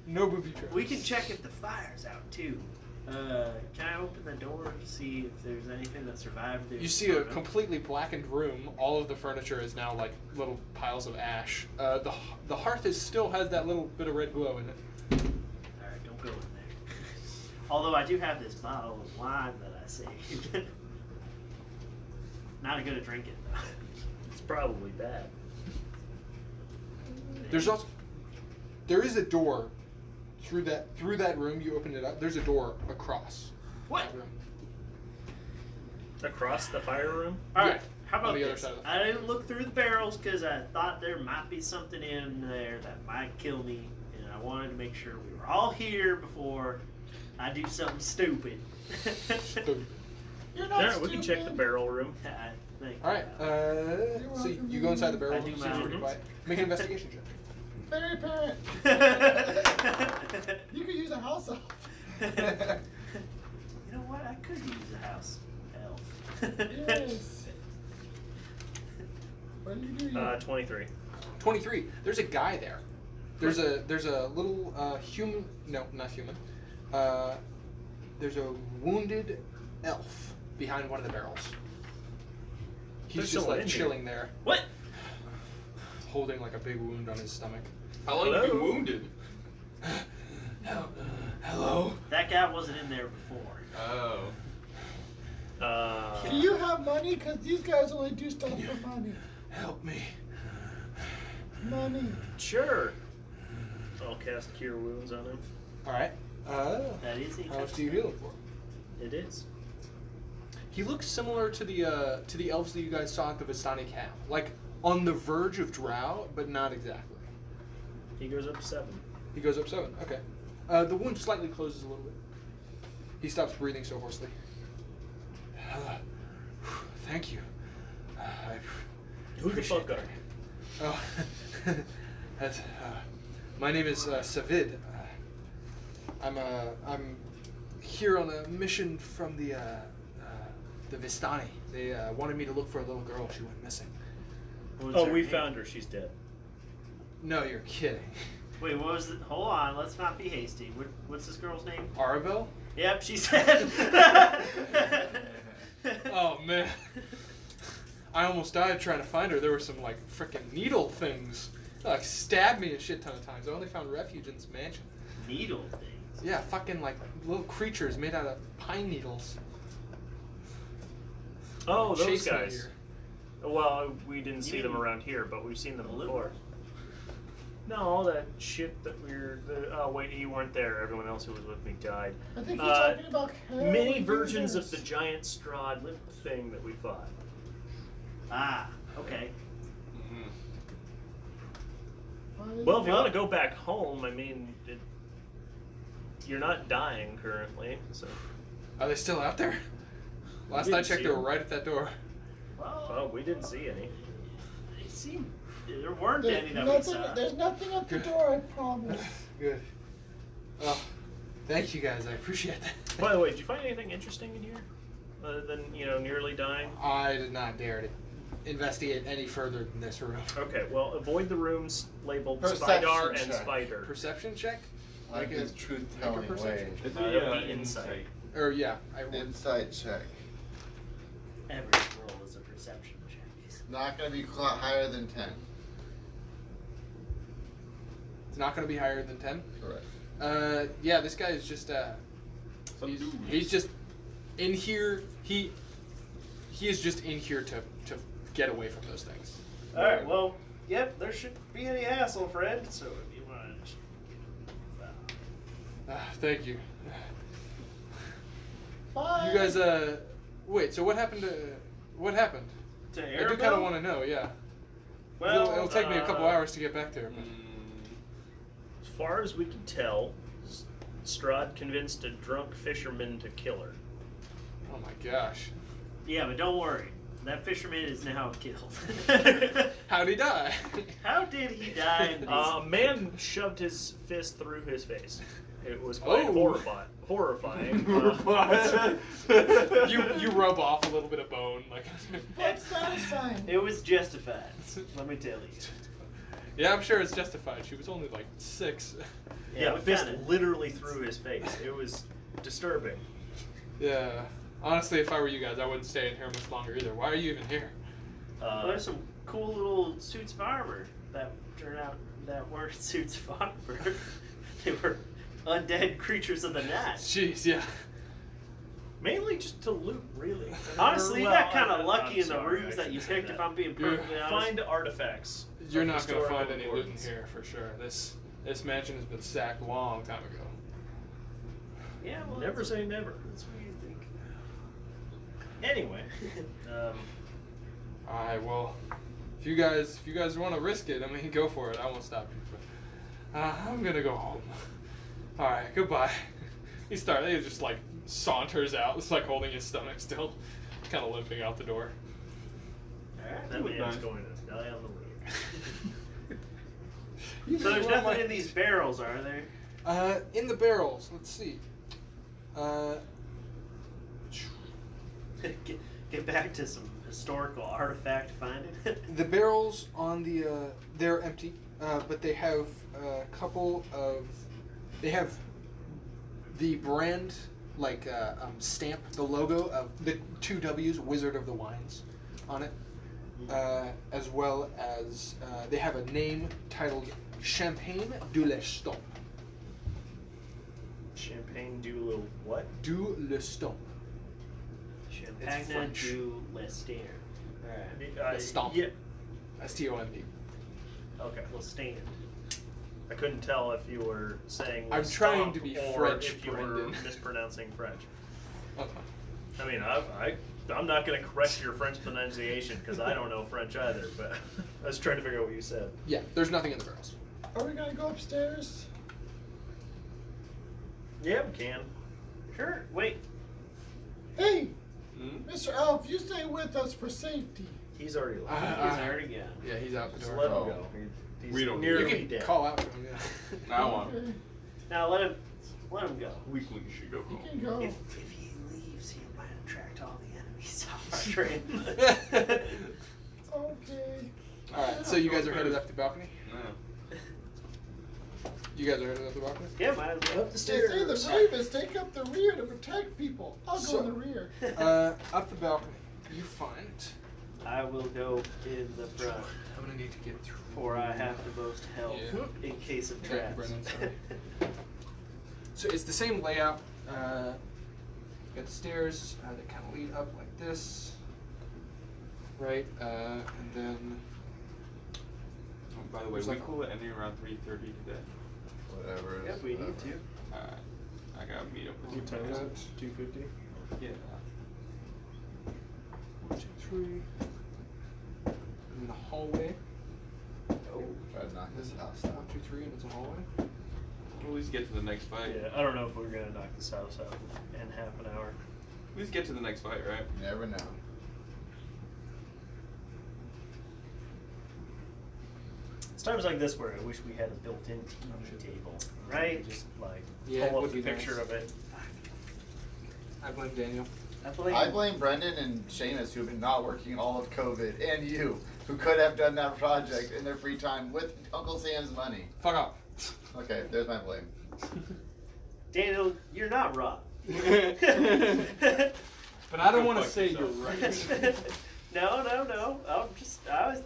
No booby traps. We can check if the fire's out too. Can I open the door to see if there's anything that survived? You see a completely blackened room. All of the furniture is now like little piles of ash. The hearth still has that little bit of red glow in it. Alright, don't go in there. Although I do have this bottle of wine that I saved. Not good at drinking though. It's probably bad. There is a door through that room. You open it up. There's a door across. What? that room. Across the fire room? Alright, Yeah, how on about the other this? side of the I didn't look through the barrels because I thought there might be something in there that might kill me, and I wanted to make sure we were all here before I do something stupid. You're not Yeah, we can check the stupid. barrel room. I think. All right. So you go inside the barrel I room. do Seems my pretty own. quiet. Make an investigation check. Fairy parent. You could use a house elf. You know what? I could use a house elf. Yes. What do you do? 23. 23. There's a guy there. There's a little human. No, not human. There's a wounded elf behind one of the barrels. He's There's just someone like in here. chilling there, What? holding like a big wound on his stomach. How long have you been Hello? wounded? Hello. That guy wasn't in there before. Oh. Do you have money? Because these guys only do stuff for money. Help me. Money. Sure. I'll cast Cure Wounds on him. All right. That is a How much do you heal him for? It is. He looks similar to the elves that you guys saw at the Vistani camp, like on the verge of drow, but not exactly. He goes up 7. He goes up 7. Okay. The wound slightly closes a little bit. He stops breathing so hoarsely. Thank you. Who the fuck are you? Oh, that's. My name is Savid. I'm here on a mission from the Vistani. They wanted me to look for a little girl. She went missing. What was Oh, her we name? found her. She's dead. No, you're kidding. Wait, what was it? Hold on, let's not be hasty. What's this girl's name? Arabelle? Yep, she said. Oh man. I almost died trying to find her. There were some like freaking needle things. They, like stabbed me a shit ton of times. I only found refuge in this mansion. Needle things. Yeah, fucking like little creatures made out of pine needles. Oh, those Chasing me guys. here. Well, we didn't see You them mean around here, but we've seen them the before. liberals? No, all that shit that oh, wait, you weren't there. Everyone else who was with me died. I think he's Uh, talking about Many versions of users. the giant strawed lip thing that we fought. Ah, okay. Well, if you want to go back home, I mean, you're not dying currently, so. Are they still out there? Last didn't I checked, see they were them. right at that door. Well, Oh, we didn't see any. they seem. There weren't There's any that we nothing, saw. there's nothing at the door, I promise. Good. Oh, thank you guys. I appreciate that. By the way, did you find anything interesting in here? Other than, nearly dying? I did not dare to investigate any further than this room. Okay, well, avoid the rooms labeled Perception Spidar and check. Spider. Perception check? Like Make a- his truth-telling make a perception way. It's That would be insight. Or yeah, I Insight check. Every roll is a perception check. Not gonna be higher than 10. It's not going to be higher than 10. Correct. Yeah, this guy is just he's just in here. He is just in here to get away from those things. All right. Well, yep. There shouldn't be any hassle, friend. So if you want to just Thank you. Bye. You guys, wait. So what happened to I do Arabelle? kind of want to know. Yeah. Well, it'll take me a couple hours to get back there. But. As far as we can tell, Strahd convinced a drunk fisherman to kill her. Oh my gosh. Yeah, but don't worry. That fisherman is now killed. How'd he die? How did he die? In A man shoved his fist through his face. It was quite Oh. horrifying. you rub off a little bit of bone, like. What's that sign? It was justified. Let me tell you. Yeah, I'm sure it's justified. She was only like 6. Yeah, we the fist kinda- literally through his face. It was disturbing. Yeah. Honestly, if I were you guys, I wouldn't stay in here much longer either. Why are you even here? Well, there's some cool little suits of armor that turned out that weren't suits of armor. They were undead creatures of the night. Jeez, yeah. Mainly just to loot, really. Honestly, you Well, got kind I'm of lucky in the sorry, rooms I that you shouldn't say picked, if I'm being You're- perfectly honest. Find artifacts. You're of not gonna historical find any loot in importance. here for sure. This mansion has been sacked a long time ago. Yeah, well, Never say never. that's what you think. Anyway, Alright, well, if you guys want to risk it, I mean, go for it. I won't stop you. But I'm gonna go home. All right, goodbye. He just like saunters out. It's like holding his stomach still, kind of limping out the door. that would man's nice. going to die on the road. So there's nothing in these barrels, are there? In the barrels. Let's see. Get back to some historical artifact finding. The barrels on the they're empty, but they have a couple of. They have the brand stamp, the logo of the 2 W's, Wizard of the Wines, on it, as well as they have a name titled Champagne du l'Estompe. Champagne du little what? Du l'Estompe. Champagne French. du Lestaire. Alright. Estompe. Yeah. S-T-O-M-P. Okay. We'll stand. I couldn't tell if you were saying. I'm trying to Lestomp be or French, if you were Brendan. mispronouncing French. Okay. I mean, I'm not going to correct your French pronunciation because I don't know French either. But I was trying to figure out what you said. Yeah, there's nothing in the barrels. Are we gonna go upstairs? Yeah, we can. Sure. Wait. Hey, Mr. Elf, you stay with us for safety. He's already left. He's already gone. Yeah, he's out the Just door. let him Oh. go. He's We don't- nearly You can dead. call out to him. Yeah. I want. Okay, Now let him go. We should go you home. can go. If he leaves, he might attract all the enemies off our train. Okay. All right, so you guys are headed up the balcony. Yeah. You guys are headed up the balcony. Yeah, might as well. Up the They say stairs. the bravest take up the rear to protect people. I'll go So- in the rear. Up the balcony, you find. I will go in the front, I'm gonna need to get through. for I have the most help Yeah. in case of Thank you, traps. Brendan, sorry. So it's the same layout. You got the stairs that kind of lead up like this, right? And then Oh, by the way, There's we like- cool at ending around 3:30 today. Whatever. it Yep, is, we need whatever. to. Alright. I gotta meet up with you What time is guys. it? 250. Yeah. 1, 2, 3. In the hallway. Oh, try to knock this house 1, down. 2, 3, and it's a hallway. We'll at least get to the next fight. Yeah, I don't know if we're gonna knock this house out in half an hour. At least get to the next fight, right? You never know. It's times like this where I wish we had a built-in TV table, Right. Just like Yeah, it pull up would the be picture nice. of it. I blame Daniel. I blame Brendan and Seamus, who've been not working all of COVID, and you, who could have done that project in their free time with Uncle Sam's money. Fuck off. Okay, there's my blame. Daniel, you're not wrong. But I don't Go want to fuck say yourself. you're right. No.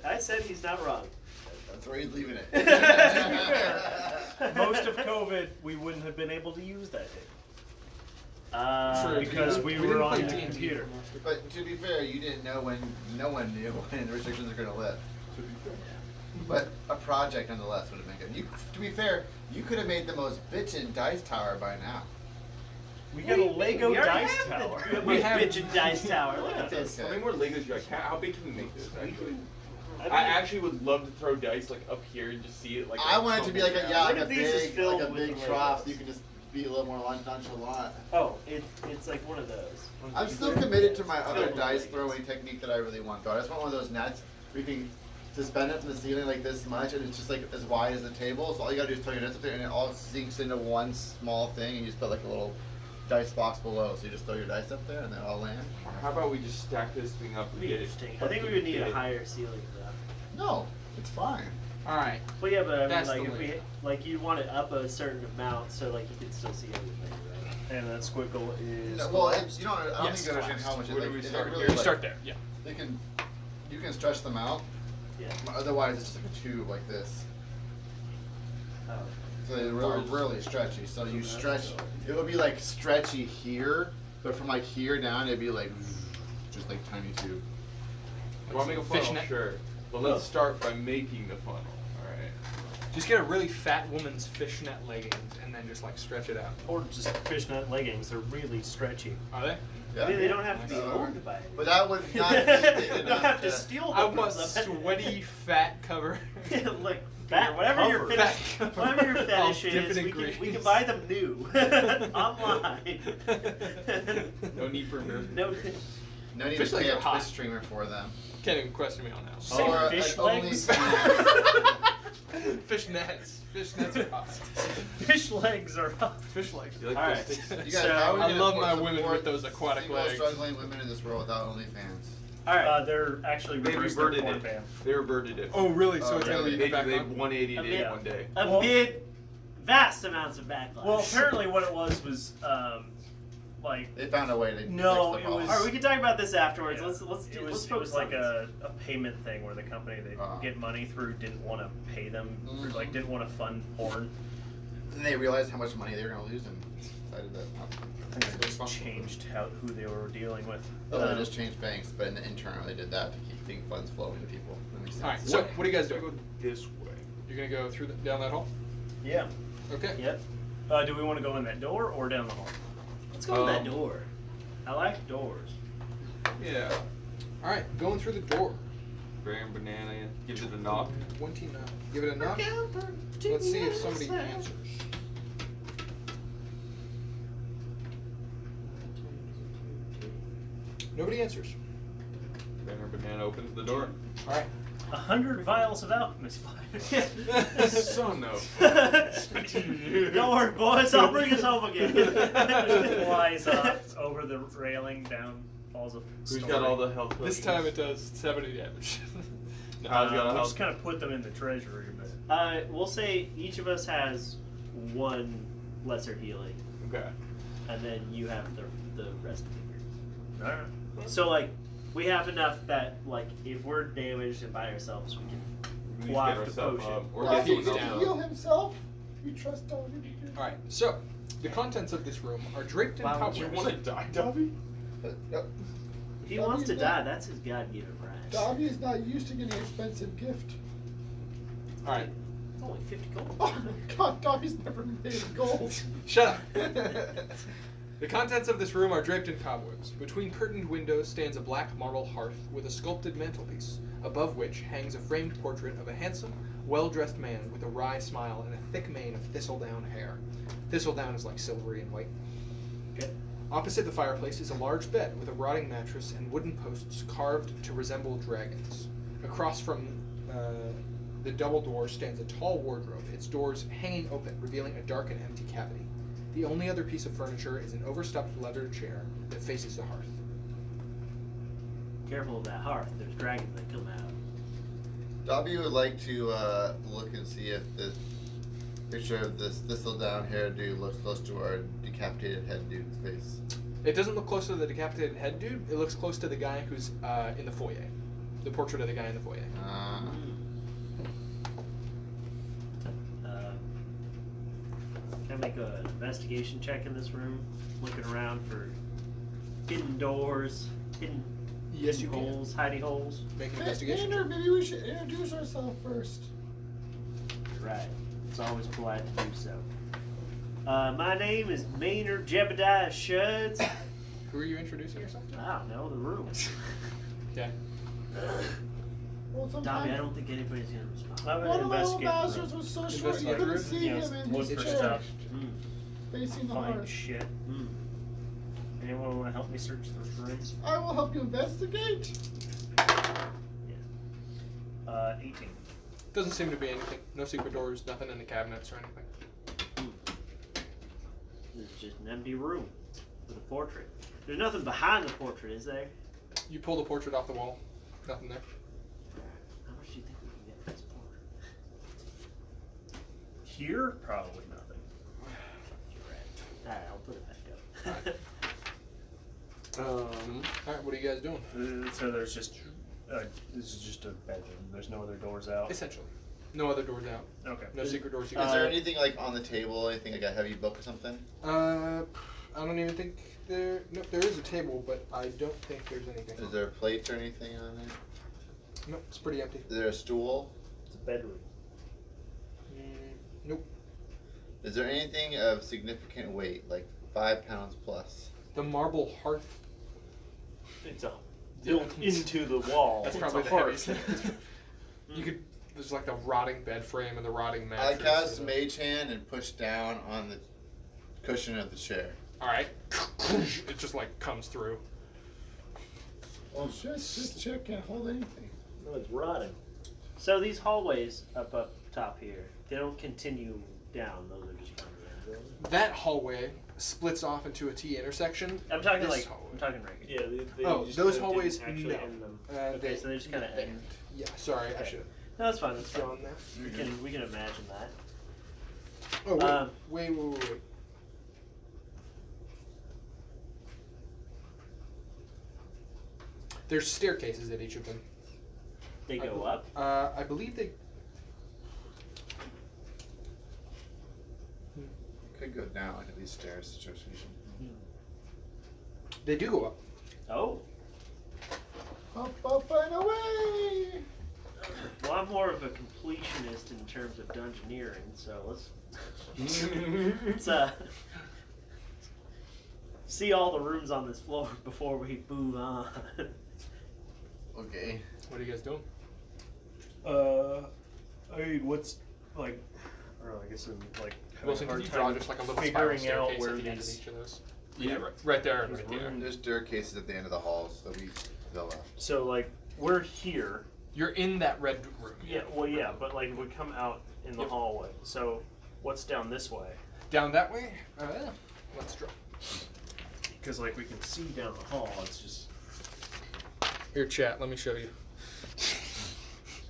I said he's not wrong. That's where he's leaving it. To be fair, most of COVID, we wouldn't have been able to use that day. Sure, because we were didn't on play the D&D computer. most of But to be fair, you didn't know when. No one knew when the restrictions are going to lift. But a project nonetheless would have been good. You, to be fair, you could have made the most bitchin' dice tower by now. We got a Lego We already dice have tower. The We have- bitchin' dice tower. Look at That's this. How okay. many more Legos do you like? How big can we make this? Actually, I I mean, actually would love to throw dice like up here and just see it like. I want it to be like a yeah, like Look a at these is big, filled like a with big the trough. Legos. So you can just be a little more nonchalant. Oh, it's like one of those. I'm still committed to my It's other filled with dice Legos. throwing technique that I really want though. I just want one of those nets where you can suspend it from the ceiling like this much and it's just like as wide as the table. So all you gotta do is throw your nets up there and it all sinks into one small thing and you just put like a little dice box below. So you just throw your dice up there and they all land. How about we just stack this thing up? It'd And be get it interesting. I think we would need a fucking higher ceiling though. No, it's fine. All right. Well, yeah, but I mean, That's like the if we limit. like you want it up a certain amount so like you can still see everything, right? And that squiggle is. No, well, it's, you don't. I don't Yes, think you understand how much Where do it, we like, start? it really Here, You like, start there. Yeah. They can, you can stretch them out. Yeah. Otherwise, it's just like a tube like this. Oh. So they're really stretchy. So you stretch. It would be like stretchy here, but from like here down, it'd be like just like tiny tube. You want to make a funnel? Fishnet. Sure. But let's start by making the funnel. All right. Just get a really fat woman's fishnet leggings and then just like stretch it out. Or just fishnet leggings. They're really stretchy. Are they? Yeah. I mean, they don't have to be Uh, owned by it. But that would not. You They don't have to steal them. I from want somebody. sweaty fat cover. Like fat, whatever your cover. fetish, Fat cover. whatever your I'll fetish dip it is, in we can grease. buy them new online. No need for embarrassment. No. No need Fish to pay legs a are hot. Twitch streamer for them. Can't even question me on that. Say Or fish an legs? Fishnets. Fishnets are hot. Fish legs are. Fish legs. You like All those right. sticks? You guys, So, how are we I gonna love my support women with those aquatic single legs. struggling women in this world without OnlyFans. All right. They're actually They reversed their reverted porn it. ban. They reverted it. Oh really? So Oh, it's really? gonna be They the back they on? 180 I it mean- one day. Amid vast amounts of backlash. Well, apparently what it was like. They found a way to No, fix the it problem. was- All right, we can talk about this afterwards. Yeah. Let's It let's was focus like on this. a payment thing where the company they Uh-huh. get money through didn't want to pay them, or, Mhm. like didn't want to fund porn. And they realized how much money they were going to lose and decided that. And they just changed who they were dealing with. Oh, they just changed banks, but in the interim, they did that to keep things funds flowing to people. That makes sense. All right. So what do you guys Go do? this way. You're gonna go through down that hall? Yeah. Okay. Yep. Do we want to go in that door or down the hall? Let's go to that Um, door. I like doors. Yeah. All right. Going through the door. Bear banana. Gives it a knock. 29. Give it a knock. Let's see if somebody answers. Nobody answers. Bear banana opens the door. All right. 100 vials of alchemist fire. Son of. Don't worry, boys. I'll bring us home again. Just flies off over the railing, down, falls a Who's story. got all the health This potions? time it does 70 damage. No, I've got all we'll the just health. kind of put them in the treasury, but We'll say each of us has one lesser healing, Okay. and then you have the rest of the all right. So like, we have enough that like if we're damaged and by ourselves, we can We need to quaff get the ourselves potion. up, or Yeah, get he's someone down. else Heal up. himself. You trust Dobby to do All right. So the contents of this room are draped in Wow, You cobwebs. want to die, Dobby? Yep. If he Dobby wants to is die, not- that's his God-given right. Dobby is not used to getting an expensive gift. All right. It's only 50 gold. Oh my god, Dobby's never made of gold. Shut up. The contents of this room are draped in cobwebs. Between curtained windows stands a black marble hearth with a sculpted mantelpiece, above which hangs a framed portrait of a handsome, well-dressed man with a wry smile and a thick mane of thistledown hair. Thistledown is like silvery and white. Okay. Opposite the fireplace is a large bed with a rotting mattress and wooden posts carved to resemble dragons. Across from the double door stands a tall wardrobe, its doors hanging open, revealing a dark and empty cavity. The only other piece of furniture is an overstuffed leather chair that faces the hearth. Careful of that hearth. There's dragons that come out. Dobby would like to look and see if the picture of this thistledown hairdo looks close to our decapitated head dude's face. It doesn't look close to the decapitated head dude, it looks close to the guy who's in the foyer. The portrait of the guy in the foyer. Uh, Can I make an investigation check in this room? Looking around for hidden doors, hidden Yes, you can. holes, hidey holes. Make an investigation. Maynard, maybe we should introduce ourselves first. Right. It's always polite to do so. My name is Maynard Jebediah Shuds. Who are you introducing yourself to? I don't know, the room. Okay. Well, Tommy, I sometimes don't think anybody's gonna respond. I'm one gonna of my old investigate the masters room. was so short you Investigate the couldn't room? see Yes, him in look his for chair, stuff. facing the Find hearth. shit. Anyone want to help me search the rooms? I will help you investigate. 18. Doesn't seem to be anything. No secret doors, nothing in the cabinets or anything. This is just an empty room with a portrait. There's nothing behind the portrait, is there? You pull the portrait off the wall. Nothing there. How much do you think we can get for this portrait? Here, probably nothing. You're right. Alright, I'll put it back up. Alright, what are you guys doing? So there's just this is just a bedroom. There's no other doors out. Essentially. No other doors out. Okay. No secret doors. You Is guys. there anything like on the table? Anything like a heavy book or something? I don't even think there. No, there is a table, but I don't think there's anything. Is there plates or anything on it? No, it's pretty empty. Is there a stool? It's a bedroom. Nope. Is there anything of significant weight, like 5 pounds plus? The marble hearth. It's built into the wall. That's It's probably a the hearth. heaviest thing. You could. There's like the rotting bed frame and the rotting I mattress. cast Mage Hand and push down on the cushion of the chair. All right. It just like comes through. Oh shit, this chair can't hold anything. No, it's rotting. So these hallways up top here, they don't continue down. Those are just running around. That hallway splits off into a T intersection. I'm talking This like hallway. I'm talking regular. Yeah. They Oh, just those didn't hallways, actually no. end them. Okay, so they just kind of end. Yeah, sorry, I Okay. should No, that's fine. That's have fine. gone there. We can imagine that. Oh, wait, Um, wait. There's staircases at each of them. They go up. I believe they. Could go down into these stairs situation. They do go up. Oh. Up and away! Well, I'm more of a completionist in terms of dungeoneering, so let's see all the rooms on this floor before we move on. Okay. What are you guys doing? I mean, what's like? Or I guess I'm like having Wilson, a hard could you draw time just like a little figuring spiral out staircase where at the end of these. each of those? Yeah, right there and right there. There's staircases at the end of the halls that we the left. So like we're here. You're in that red room. Yeah. Well, yeah, but like we come out in the Yep. hallway. So what's down this way? Down that way? Let's draw. Because like we can see down the hall. It's just. Here, chat. Let me show you.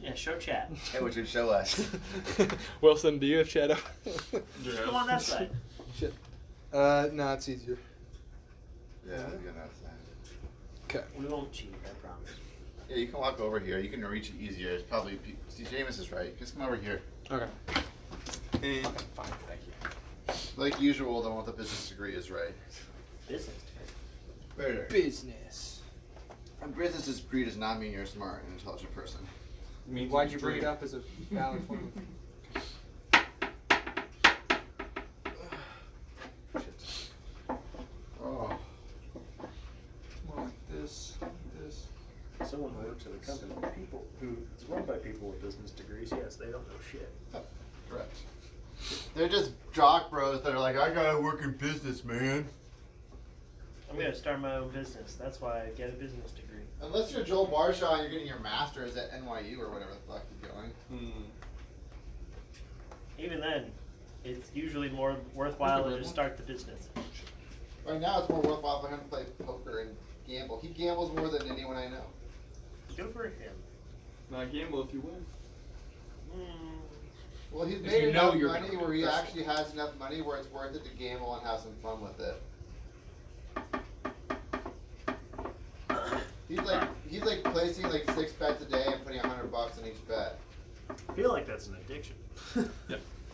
Yeah, show chat. Hey, what you show us? Wilson, do you have chat up? Just go on that side. Shit. No, it's easier. Yeah, I'm gonna have that. Okay. We won't cheat, I promise. Yeah, you can walk over here. You can reach it easier. It's probably. See, Jameis is right. Just come over here. Okay. And Fine, thank you. like usual, the one with the business degree is right. Business. Better. Business. A business degree does not mean you're a smart and intelligent person. Means Why'd it's you bring it true. up as a valid form? Oh. More like this, this. Someone who works at a company, people who it's run by people with business degrees. Yes, they don't know shit. Correct. They're just jock bros that are like, I gotta work in business, man. I'm gonna start my own business. That's why I get a business degree. Unless you're Joel Barshaw and you're getting your master's at NYU or whatever the fuck you're going. Even then, it's usually more worthwhile to just start the business. Right now, it's more worthwhile for him to play poker and gamble. He gambles more than anyone I know. Good for him. Not gamble if you win. Well, he's If made you know enough you're money gonna where he progress. actually has enough money where it's worth it to gamble and have some fun with it. He's like placing like 6 bets a day and putting $100 on each bet. I feel like that's an addiction.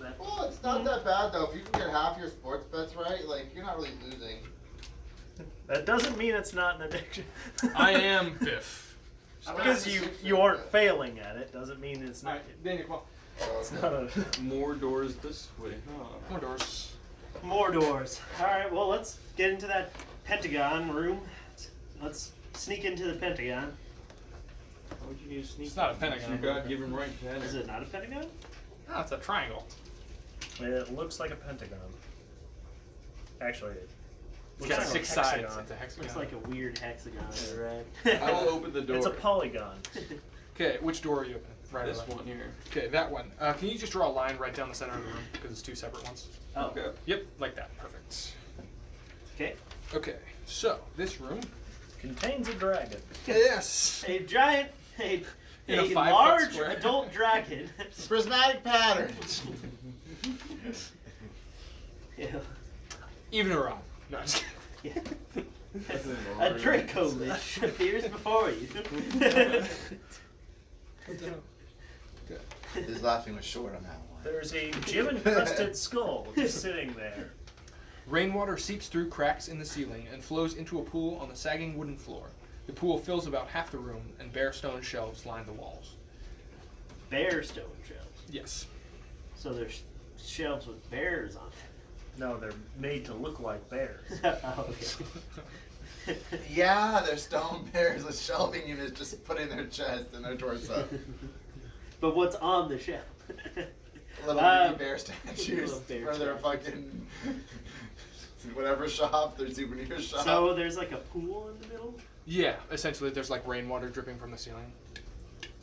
That, Well, it's not that bad though. If you can get half your sports bets right, like you're not really losing. That doesn't mean it's not an addiction. I am Biff. I'm Because not- you aren't failing at it doesn't mean it's not. Alright, Daniel, come on. It's not a. More doors this way, huh? More doors. more doors. All right. Well, let's get into that Pentagon room. Let's sneak into the Pentagon. Why would you need to sneak? It's not a It's pentagon. your God-given right to enter. Is it not a Pentagon? No, it's a triangle. It looks like a pentagon. Actually, it It's looks got like a 6 sides. hexagon. It's a hexagon. Looks like a weird hexagon. Right. I will open the door. It's a polygon. Okay, which door are you opening? Right This away. one here. Okay, that one. Can you just draw a line right down the center of the room because it's 2 separate ones? Oh. Okay. Yep, like that. Perfect. Okay. Okay, so this room. Contains a dragon. Yes. A giant, a In a 5 foot large square. adult dragon. Prismatic pattern. Yeah. Even a rod. No, I'm just kidding. Yeah. A Draco Lich appears before you. His laughing was short on that one. There's a gem-encrusted skull just sitting there. Rainwater seeps through cracks in the ceiling and flows into a pool on the sagging wooden floor. The pool fills about half the room, and bare stone shelves line the walls. Bear stone shelves. Yes. So there's shelves with bears on No, they're made to look like bears. it. Oh, okay. Yeah, they're stone bears with shelving units just put in their chest and their torso. But what's on the shelf? Little Um, mini bear statues little bear for their statues. fucking whatever shop, their souvenir shop. So there's like a pool in the middle. Yeah, essentially there's like rainwater dripping from the ceiling.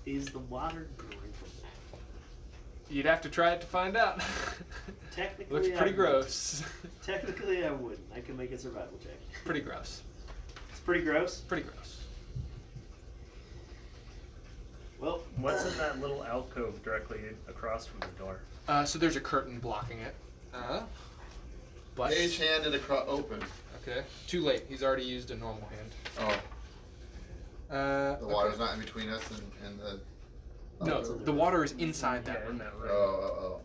Is the water going from that? You'd have to try it to find out. Technically, Looks I pretty would. gross. Technically, I wouldn't. I can make a survival check. Pretty gross. It's pretty gross. Pretty gross. Well, What's in that little alcove directly across from the door? So there's a curtain blocking it. But Mage handed open. okay, too late. He's already used a normal hand. Oh, the water's okay. not in between us and the. No, Oh, the water is inside that Yeah, room. in that Oh,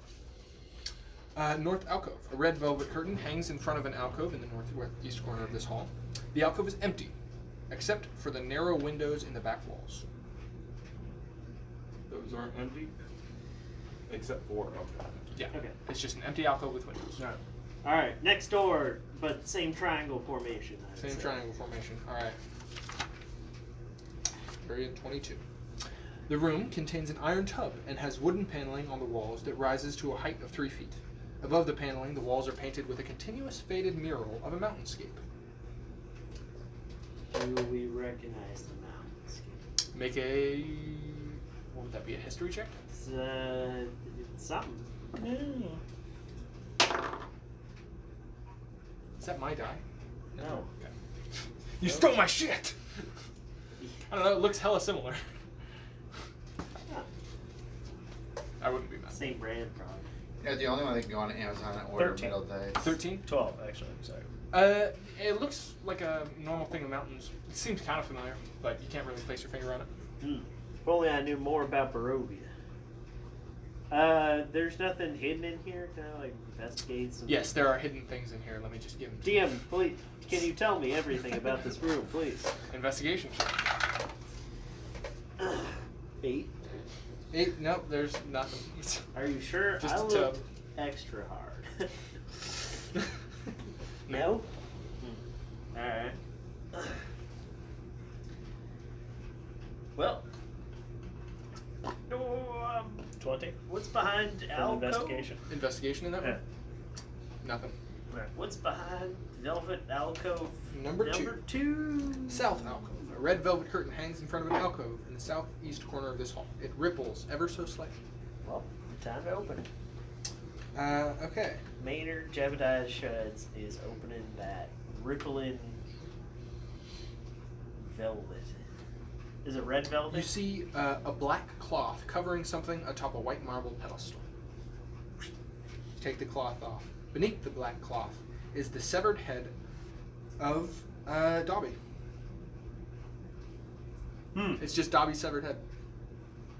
room. North alcove. A red velvet curtain hangs in front of an alcove in the northeast corner of this hall. The alcove is empty, except for the narrow windows in the back walls. Those aren't empty. Except for Yeah. okay. It's just an empty alcove with windows. All right, next door, but same triangle formation. I would Same say. triangle formation. All right. Period 22. The room contains an iron tub and has wooden paneling on the walls that rises to a height of 3 feet. Above the paneling, the walls are painted with a continuous faded mural of a mountainscape. Do we recognize the mountains? Make a... what would that be, a history check? It's something. Is that my die? No. Okay. You stole my shit! I don't know, it looks hella similar. Huh. I wouldn't be mad. Same brand, probably. Yeah, the only one that can go on Amazon and order 13. middle days. 13? 12, actually. Sorry. It looks like a normal thing in the mountains. It seems kind of familiar, but you can't really place your finger on it. If only I knew more about Barovia. There's nothing hidden in here. Can I like investigate some? Yes, there are hidden things in here. Let me just give them to DM, please. Can you tell me everything about this room, please? you. Investigation check. 8. 8, nope, there's nothing. Are you sure? Just I a looked tub. extra hard. No? Alright. Well. 20. What's behind For alcove? investigation. Investigation in that Yeah. one? Nothing. What's behind velvet alcove? Number two. South alcove. A red velvet curtain hangs in front of an alcove in the southeast corner of this hall. It ripples ever so slightly. Well, time to open it. Okay. Maynard Jebediah Shuds is opening that rippling velvet. Is it red velvet? You see a black cloth covering something atop a white marble pedestal. Take the cloth off. Beneath the black cloth is the severed head of Dobby. It's just Dobby's severed head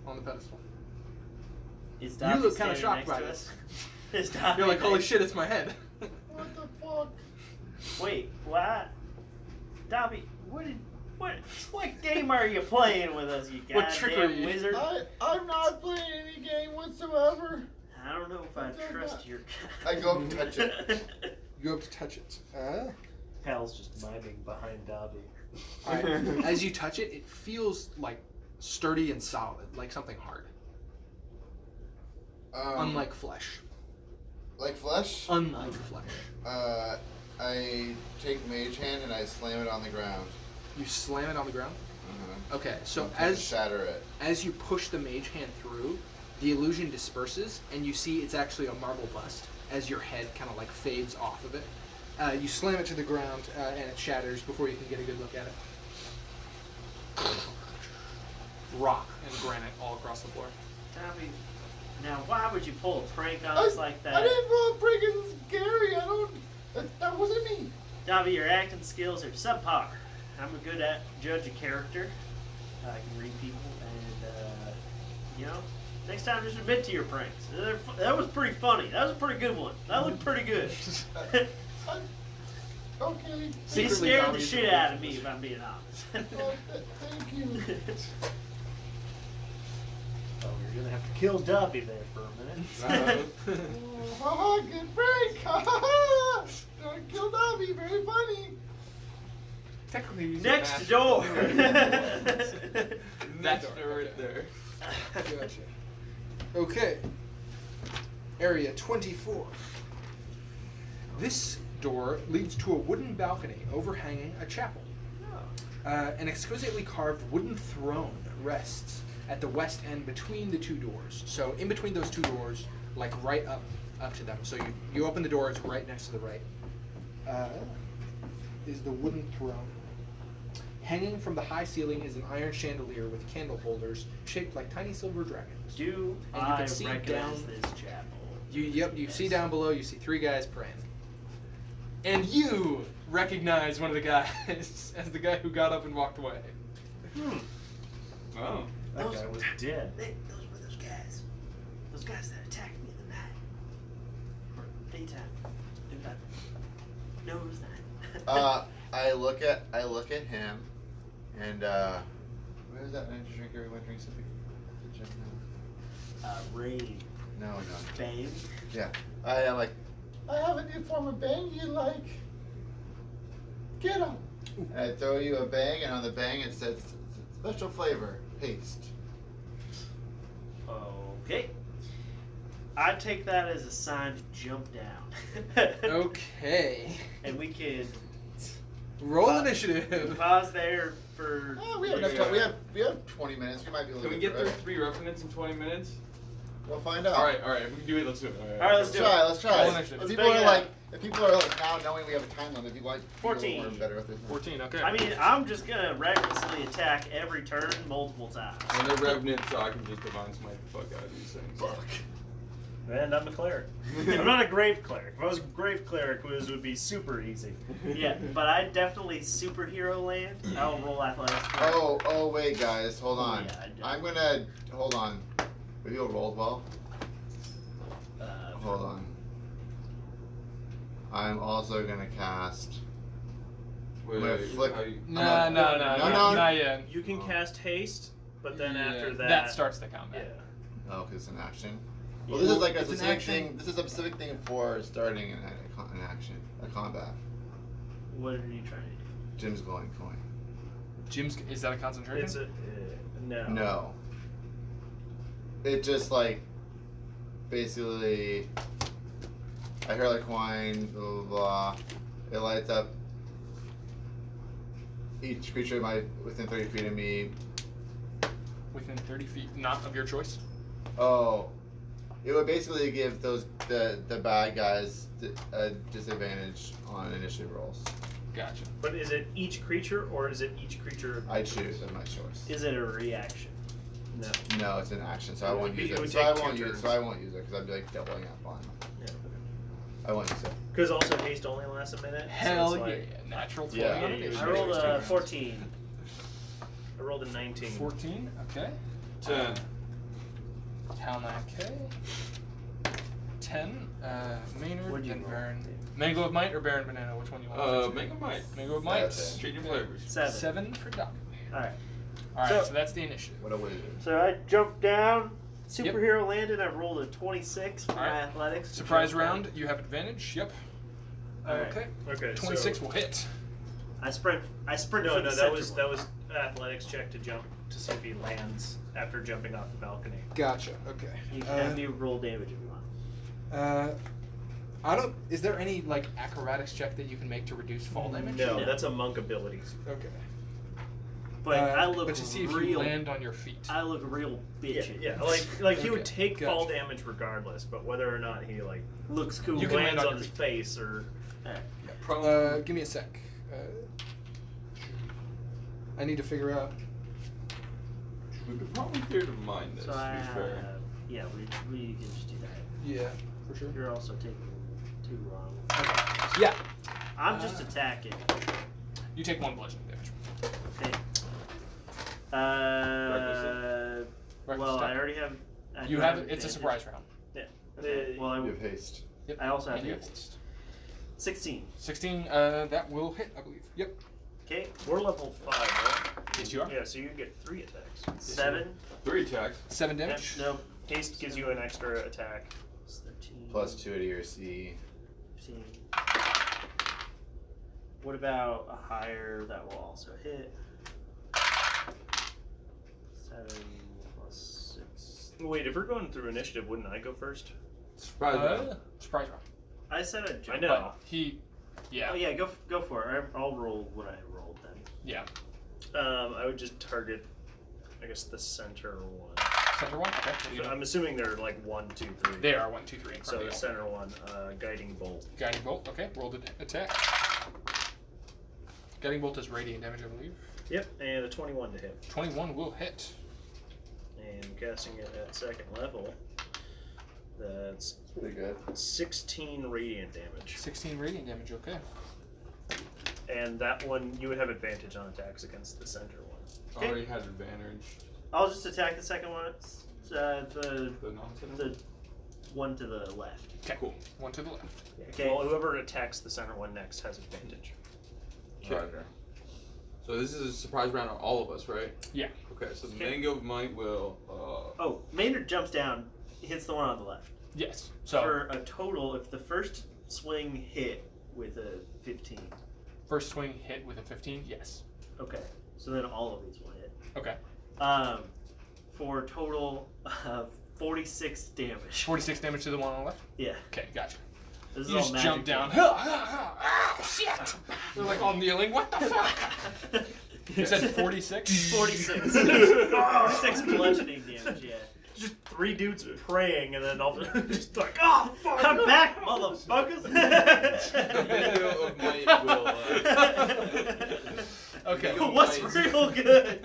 on the pedestal. Is You Dobby look kinda standing shocked next by to this. us? It's Dobby. You're like, holy shit, it's my head. What the fuck? Wait, what? Dobby, what game are you playing with us, you What goddamn trickery? wizard? I'm not playing any game whatsoever. I don't know if I trust your. I go up and touch it. You go up to touch it. Hal's just miming behind Dobby. Alright. As you touch it, it feels like sturdy and solid, like something hard. Unlike flesh. Like flesh? Unlike flesh. I take Mage Hand and I slam it on the ground. You slam it on the ground? Uh-huh. Okay, so To as shatter it. you push the mage hand through, the illusion disperses, and you see it's actually a marble bust as your head kind of like fades off of it. You slam it to the ground, and it shatters before you can get a good look at it. Rock and granite all across the floor. Dobby, now why would you pull a prank on us like that? I didn't pull a prank. It's Gary. That wasn't me. Dobby, your acting skills are subpar. I'm a good judge of character. I can read people, and next time just admit to your pranks. That was pretty funny. That was a pretty good one. That looked pretty good. Okay. He Secretly, scared the Dobby's shit a out of me, if I'm being honest. Thank you. Oh, you're gonna have to kill Dobby there for a minute. Haha, good prank. I killed Dobby. Very funny. Technically, he's a Next master. door. That's door, right okay. there. Gotcha. Okay. Area 24. This door leads to a wooden balcony overhanging a chapel. An exquisitely carved wooden throne rests at the west end between the two doors. So in between those two doors, like right up to them. So you open the door, it's right next to the right. Is the wooden throne. Hanging from the high ceiling is an iron chandelier with candle holders shaped like tiny silver dragons. Do And you I can see recognize down- this chapel? You see down below, you see three guys praying. And you recognize one of the guys as the guy who got up and walked away. Oh. That guy was dead. Those were those guys. Those guys that attacked me in the night. Or daytime. No, it was not. I look at him, and where is that energy drink everyone drinks at the gym now? Rain. No. Bang. Yeah. I am like, I have a new form of bang you like. Get him. and I throw you a bang, and on the bang it says special flavor, paste. Okay. I take that as a sign to jump down. Okay. And we can Roll initiative. pause there for. Oh, we have enough time. We have 20 minutes. We might be able to Can we get through 3 revenants in 20 minutes? We'll find out. Alright, if we can do it, let's do it. Alright, let's do it. Let's try. Roll If initiative. people bang are it like, out. if people are like now knowing we have a time limit, people like 14. We're better with this. 14, okay. I mean, I'm just gonna recklessly attack every turn multiple times. And the revenant, so I can just divine smite the fuck out of these things. And I'm a cleric. I'm not a grave cleric. If I was a grave cleric, this would be super easy. Yeah, but I definitely superhero land. I'll roll athletics. Oh, wait, guys, hold Oh, on. yeah, I do. I'm gonna hold on. Maybe you'll roll well. Hold on. I'm also gonna cast. Wait, I'm gonna flick. how you- No, not yet. You can cast haste, but then after Yeah, that, that starts the combat. Yeah. Oh, 'cause it's an action. Well, this is like a It's an specific action. thing. This is a specific thing for starting an action, a combat. What are you trying to do? Jim's glowing coin. Jim's, is that a concentration? It's a no. No. It just like basically. I hear like wine, blah blah blah. It lights up each creature within 30 feet of me. Within 30 feet, not of your choice? Oh, it would basically give the bad guys a disadvantage on initiative rolls. Gotcha. But is it each creature or is it each creature? I choose as my choice. Is it a reaction? No. No, it's an action, so I It won't would be- use it it. would So take I 2 won't use. turns. So I won't use it because I'd be like doubling up on. Yeah. I won't use it. Because also haste only lasts a minute. Hell so yeah. it's like, Natural 20 Yeah. on Yeah, initiative. I rolled a Interesting. 14. I rolled a 19. 14, okay. 10. Cal 9K. 10. Maynard, What'd you then roll? Baron. Mango of Might or Baron Banana? Which one you want? Make a might. Mango of Might. Change your flavors. 7. 7 for Doc. Alright. Alright, So- so that's the initiative. What a wizard. So I jumped down. Superhero landed. I rolled a 26 for my Alright. athletics. to Surprise jump down. round, you have advantage. Yep. Alright. Okay. Okay. 26 So, will hit. I sprint. no, for no, the that was center one. athletics check to jump to see if he lands after jumping off the balcony. Gotcha. Okay. You can do roll damage if you want. I don't. Is there any like acrobatics check that you can make to reduce fall damage? No, No. that's a monk ability. Okay. But I look But to see if real. you land on your feet. I look real Yeah, bitchy. yeah, like he would Okay, take fall gotcha. damage regardless, but whether or not he like Looks cool. You can land lands on on your his face or Give me a sec. I need to figure out. We could probably clear to mind this, So to I be fair. yeah, we can just do that. Yeah, for sure. You're also taking too long. Okay. Yeah. I'm just attacking. You take 1 bludgeoning damage. Okay. Reckless Well, I attack. already have. I You do have have it's a advantage. surprise round. Okay. Well, You have haste. Yep. I also have And you have haste. haste. 16. 16. That will hit, I believe. Yep. Okay. we're level 5, right? Yes, you are. Yeah, so you get 3 attacks. 7. 3 attacks. 7 damage. No. Haste gives you an extra attack. It's 13. Plus 2 to your C. 15. What about a higher that will also hit? 7 plus 6. Wait, if we're going through initiative, wouldn't I go first? Surprise round. Surprise round. I said I'd jump. I know. He. Yeah. Oh yeah, go for it. I'll roll what I rolled then. Yeah. I would just target, I guess, the center one. Center one. Okay. What do you know? I'm assuming they're like 1, 2, 3. They are 1, 2, 3. in So front the of you. center one, guiding bolt. Guiding bolt. Okay. Roll the attack. Guiding bolt is radiant damage, I believe. Yep, and a 21 to hit. 21 will hit. And casting it at 2nd level, that's Pretty good. 16 radiant damage. 16 radiant damage. Okay. And that one, you would have advantage on attacks against the center one. Okay. Already had advantage. I'll just attack the second one. The The non-center? the one to the left. Okay. Cool. 1 to the left. Okay. Well, whoever attacks the center one next has advantage. Roger. So this is a surprise round on all of us, right? Yeah. Okay, so the Okay. Mango of Might will, Oh, Maynard jumps down, hits the one on the left. Yes. So For a total, if the first swing hit with a 15. first swing hit with a 15. Yes. Okay. So then all of these will hit. Okay. For a total of 46 damage. 46 damage to the one on the left. Yeah. Okay. Gotcha. This You is just all jump magic down. damage. Shit! They're like all kneeling. What the fuck? You said 46? 46. 46 bludgeoning damage, yeah. Just 3 dudes praying, and then all just like, oh fuck! I'm back, motherfuckers! the Mango of Might will, Okay. What's real good?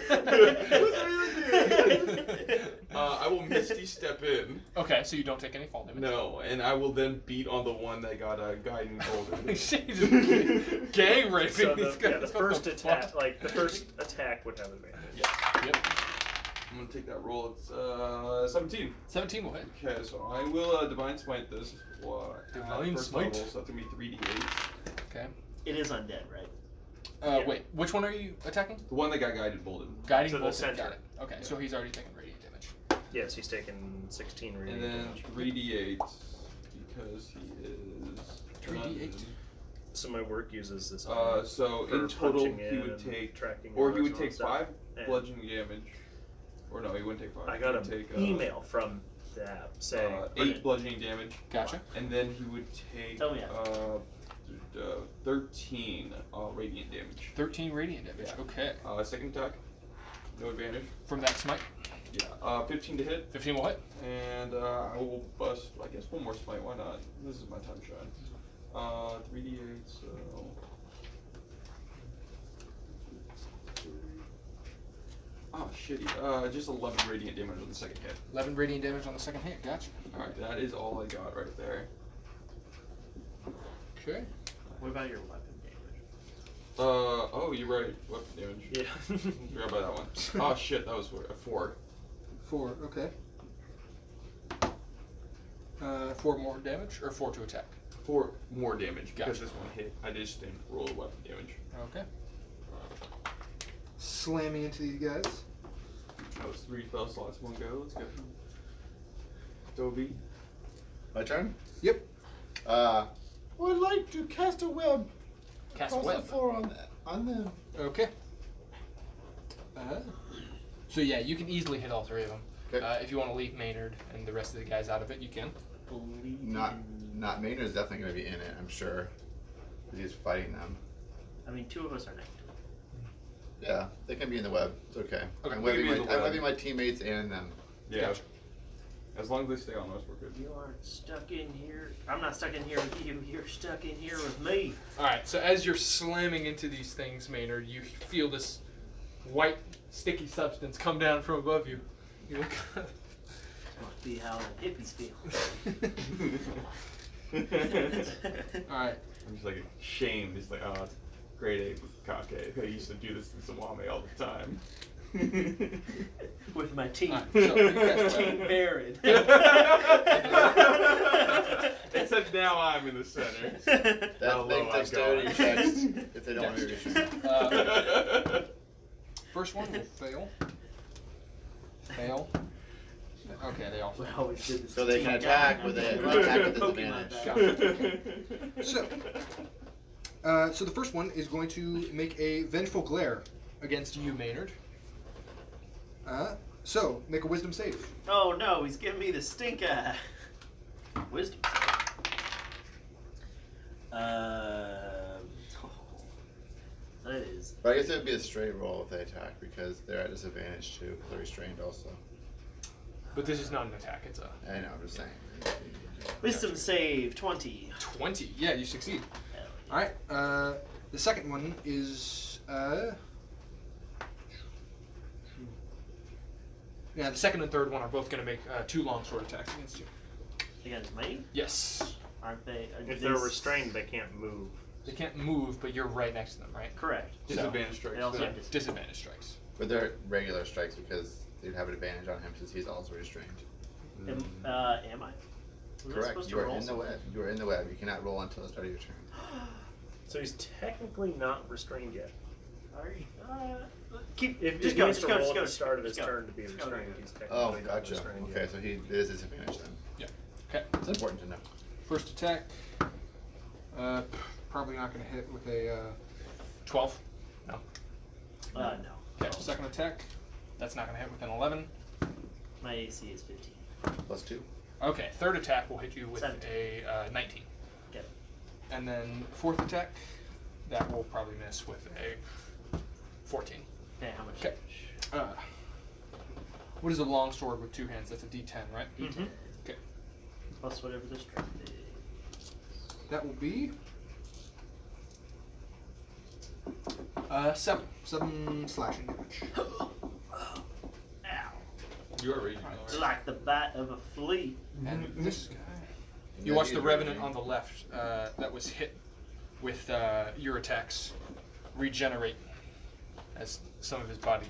What's really good? I will Misty Step in. Okay, so you don't take any fall damage. No, and I will then beat on the one that got a guiding bolt. Shit, just gang raping So these the, guys. yeah, the What first the attack, fuck? like the first attack would have advantage. Yep. I'm gonna take that roll. It's 17. 17 will hit. Okay, so I will Divine Smite this. Divine first Smite. level, so that's gonna be 3d8. Okay. It is undead, right? Yeah. Wait, which one are you attacking? The one that got guided bolted. Guiding To the bolt. center. Got it. Okay, so he's already taken radiant damage. Yes, he's taken 16 And radiant then damage. 3d8 because he is 3d8. So my work uses this. So for in total punching he in would and take, tracking or he would horizontal take stuff. 5 And bludgeoning damage. Or no, he wouldn't take 5. I got He an would take, email from the app saying 8 bludgeoning damage. Gotcha. And then he would take Tell me 13 radiant damage. 13 radiant damage. Yeah. Okay. Second attack, no advantage. From that smite, Yeah, 15 to hit, 15 will hit. and I will bust, I guess, one more smite, why not? This is my time to shine. 3d8, so... Oh, shitty. Just 11 radiant damage on the second hit. 11 radiant damage on the second hit. Gotcha. Alright, that is all I got right there. Okay. What about your weapon damage? Oh, you're right. Weapon damage. Yeah. Forgot about that one. Oh shit, that was a 4. 4. Okay. 4 more damage, or 4 to attack. 4 more damage because Gotcha. this one hit. I just didn't roll a weapon damage. Okay. Slamming into these guys. That was 3 spell slots, 1 go. Let's go. Toby. My turn. Yep. Would like to cast a web Cast a across web. the floor on them. Okay. So yeah, you can easily hit all 3 of them. Okay. If you want to leave Maynard and the rest of the guys out of it, you can. Not Maynard's definitely gonna be in it. I'm sure. 'Cause he's fighting them. I mean, 2 of us are next to him. Yeah, they can be in the web. It's okay. Okay, I'm we can webbing be in the I'm web. webbing my teammates and them. Yeah. Gotcha. As long as they stay on us, we're good. You aren't stuck in here. I'm not stuck in here with you. You're stuck in here with me. Alright, so as you're slamming into these things, Maynard, you feel this white, sticky substance come down from above you. You look up. Must be how the hippies feel. Alright. I'm just like ashamed. Just like, oh, it's grade 8 with Kake. I used to do this in Sawame all the time. With my team. Alright, so you cast Team web. Baron. Except now I'm in the center. That How big low I dexterity go. checks if they don't want to be restrained. First one will fail. Fail. Okay, they all We fail. always did this. So they team can attack down. with attack with Pokemon disadvantage. battle. So the first one is going to make a vengeful glare against you, Maynard. So make a wisdom save. Oh no, he's giving me the stink eye. Wisdom. That is. But I guess it would be a straight roll if they attack because they're at disadvantage too. They're restrained also. But this is not an attack, it's a I know, I'm just saying. Wisdom save 20. 20. Yeah, you succeed. Hell yeah. Alright, the second one is Yeah, the second and third one are both going to make 2 longsword attacks against you. Against me? Yes. Aren't they? If they're restrained, they can't move. They can't move, but you're right next to them, right? Correct. Disadvantage strikes. They also Yeah. have dis- Disadvantage strikes. But they're regular strikes because they'd have an advantage on him since he's also restrained. Am I? Was I Correct. supposed You to are roll in the something? web. You are in the web. You cannot roll until the start of your turn. So he's technically not restrained yet. Are you? Keep. If just he go. has Just to go. roll Just at go. the start of his just go. turn to be Just go. restrained, he's Oh, technically not gotcha. restrained Okay, yet. so he it is disadvantage then. Yeah. Okay. It's important to know. first attack. Probably not going to hit with a 12. No. No. Okay, second attack. That's not going to hit with an 11. My AC is 15. +2. Okay, third attack will hit you with 17. a 19. Get it. And then fourth attack, that will probably miss with a 14. Okay, how much? Okay. What is a long sword with 2 hands? That's a D10, right? Mm-hmm. Okay. Plus whatever the strength is. That will be 7. 7 slashing damage. Ow. You are raging. It's like the bite of a flea. And this guy. And You then watch the he's Revenant raging. on the left that was hit with your attacks regenerate as some of his body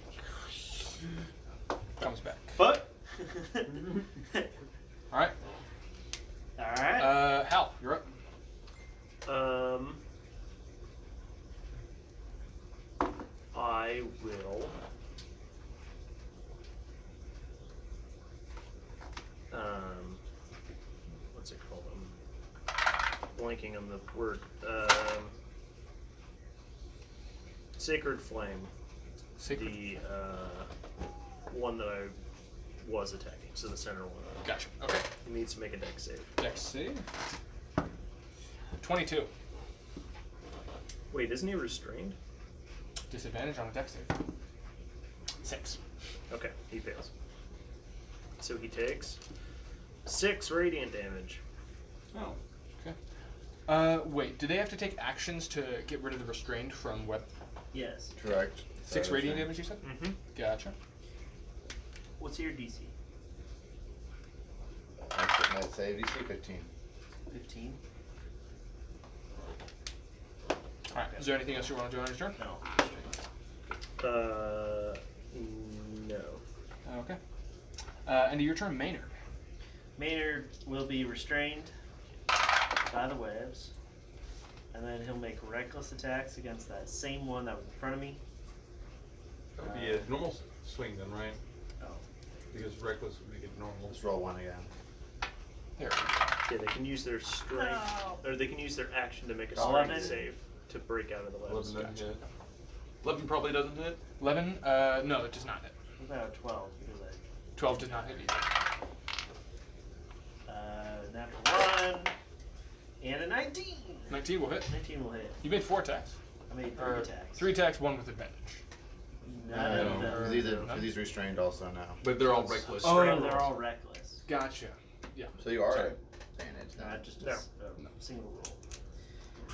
comes back. But. Alright. Alright. Hal, you're up. I will. What's it called? I'm blanking on the word. Sacred Flame. Sacred. The one that I was attacking. So the center one. Gotcha. Okay. He needs to make a dex save. Dex save. 22. Wait, isn't he restrained? Disadvantage on a dex save. 6. Okay, he fails. So he takes 6 radiant damage. Oh. Okay. Wait, do they have to take actions to get rid of the restrained from web? Yes. Correct. 6 Sorry, radiant sorry. damage, you said? Mm-hmm. Gotcha. What's your DC? That's save DC 15. 15? Alright, is there anything else you want to do on your turn? No. No. Okay. End of your turn, Maynard. Maynard will be restrained by the webs, and then he'll make reckless attacks against that same one that was in front of me. That would be a normal swing then, right? Oh. Because reckless would make it normal. Let's roll one again. There. Yeah, they can use their strength, No. or they can use their action to make a 11. strength save to break out of the webs. 11 doesn't hit. 11 probably doesn't hit. 11. No, it does not hit. What about 12? Because 12 did not hit either. natural 1 and a 19. 19 will hit. 19 will hit. You made 4 attacks. I made 3 Or attacks. 3 attacks, 1 with advantage. None of them. Because he's restrained also now. But they're all reckless. Oh, Straight they're rolls. all reckless. Gotcha. Yeah. So you are Sorry. advantage now. Not just a No. single roll.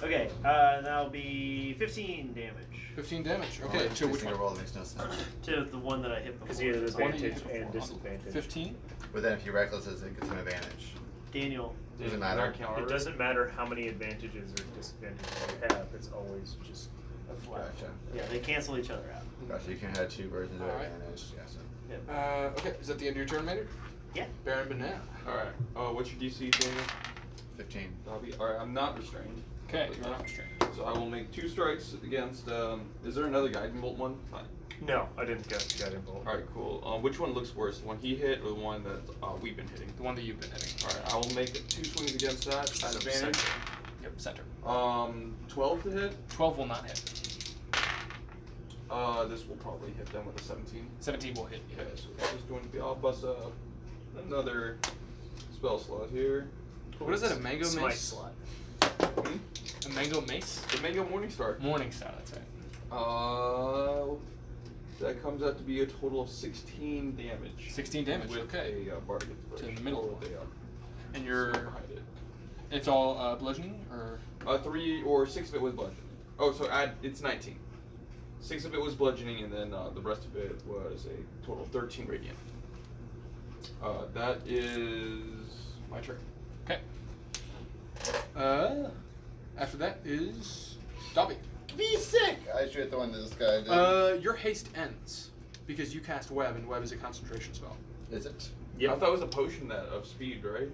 Okay, that'll be 15 damage 15 damage. Oh, Okay, to which increasing a one? roll that makes no sense. to the one that I hit before. Because he has That's all. One you advantage hit and before. disadvantage. 15? But then if he recklesses, it gets an advantage. Daniel. Doesn't Not matter. count, It right? doesn't matter how many advantages or disadvantages you have. It's always just A flat. Gotcha. Yeah, they cancel each other out. Gotcha. You can have 2 versions of Alright. advantage. Gotcha. Okay, is that the end of your turn, Maynard? Yeah. Baron Banana. Alright. What's your DC, Daniel? 15. Bobby? Alright, I'm not restrained. Okay, you're not restrained. So I will make 2 strikes against. Is there another guiding bolt one? Fine. no. I didn't get guiding bolt. Alright, cool. Which one looks worse? The one he hit or the one that we've been hitting? The one that you've been hitting. Alright, I will make 2 swings against that at So advantage. center. Yep, center. 12 to hit. 12 will not hit. This will probably hit them with a 17. 17 will hit. Okay, so this is going to be. I'll bust up another spell slot here. What is that, a mango Smite mace? slot. Hmm? A mango mace? The Mango Morningstar. Morningstar, that's right. That comes out to be a total of 16 damage. 16 damage, With okay. a bardic To inspiration. the middle. Or the, And you're... behind it. It's all bludgeoning, or... 3 or 6 of it was bludgeoning. Oh, so it's 19. 6 of it was bludgeoning, and then the rest of it was a total of 13 radiant. That is my turn. Okay. After that is... Dobby. Be sick! I shoot the one that this guy did. Your haste ends. Because you cast Web, and Web is a concentration spell. Is it? I thought it was a potion of speed, right?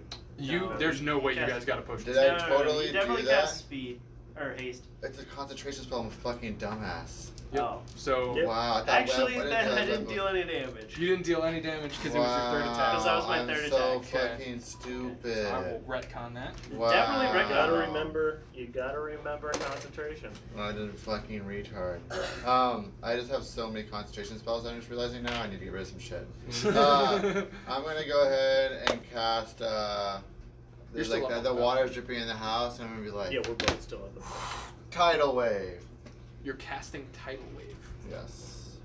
There's no way you cast- guys got a potion. Did spell. I No, totally you definitely do that? cast speed or haste. It's a concentration spell. I'm a fucking dumbass. Yep. Oh. So... Yep. Wow. I thought Actually, what that is I that? didn't deal any damage. You didn't deal any damage because it was your third attack. Because that was my I'm third so attack. Okay. fucking stupid. I will retcon that. Wow. Definitely You recognize- gotta remember. You gotta remember concentration. I did a fucking retard. I just have so many concentration spells. I'm just realizing now I need to get rid of some shit. I'm gonna go ahead and cast. There's still like up the on that. water's dripping in the house, and I'm gonna be like, Yeah, we're both still at the. tidal wave. You're casting Tidal Wave. Yes.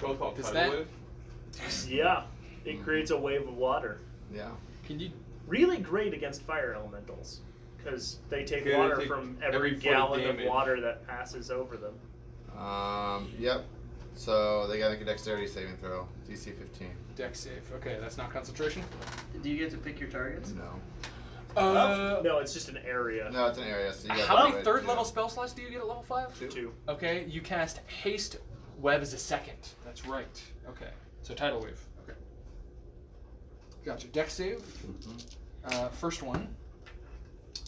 Both called Does tidal that- wave. Yeah, it creates a wave of water. Yeah. Can you... Really great against fire elementals, because they take Okay, they water take from every every foot of gallon of damage. water that passes over them. Yep. So they gotta make a dexterity saving throw. DC 15. Dex save. Okay, that's not concentration. Do you get to pick your targets? No. No, it's just an area. No, it's an area. So you gotta How do many it, third yeah. level spell slots do you get at level 5? Two. Okay, you cast Haste Web as a second. That's right. Okay, so Tidal Wave. Okay. Gotcha. Dex save. First one.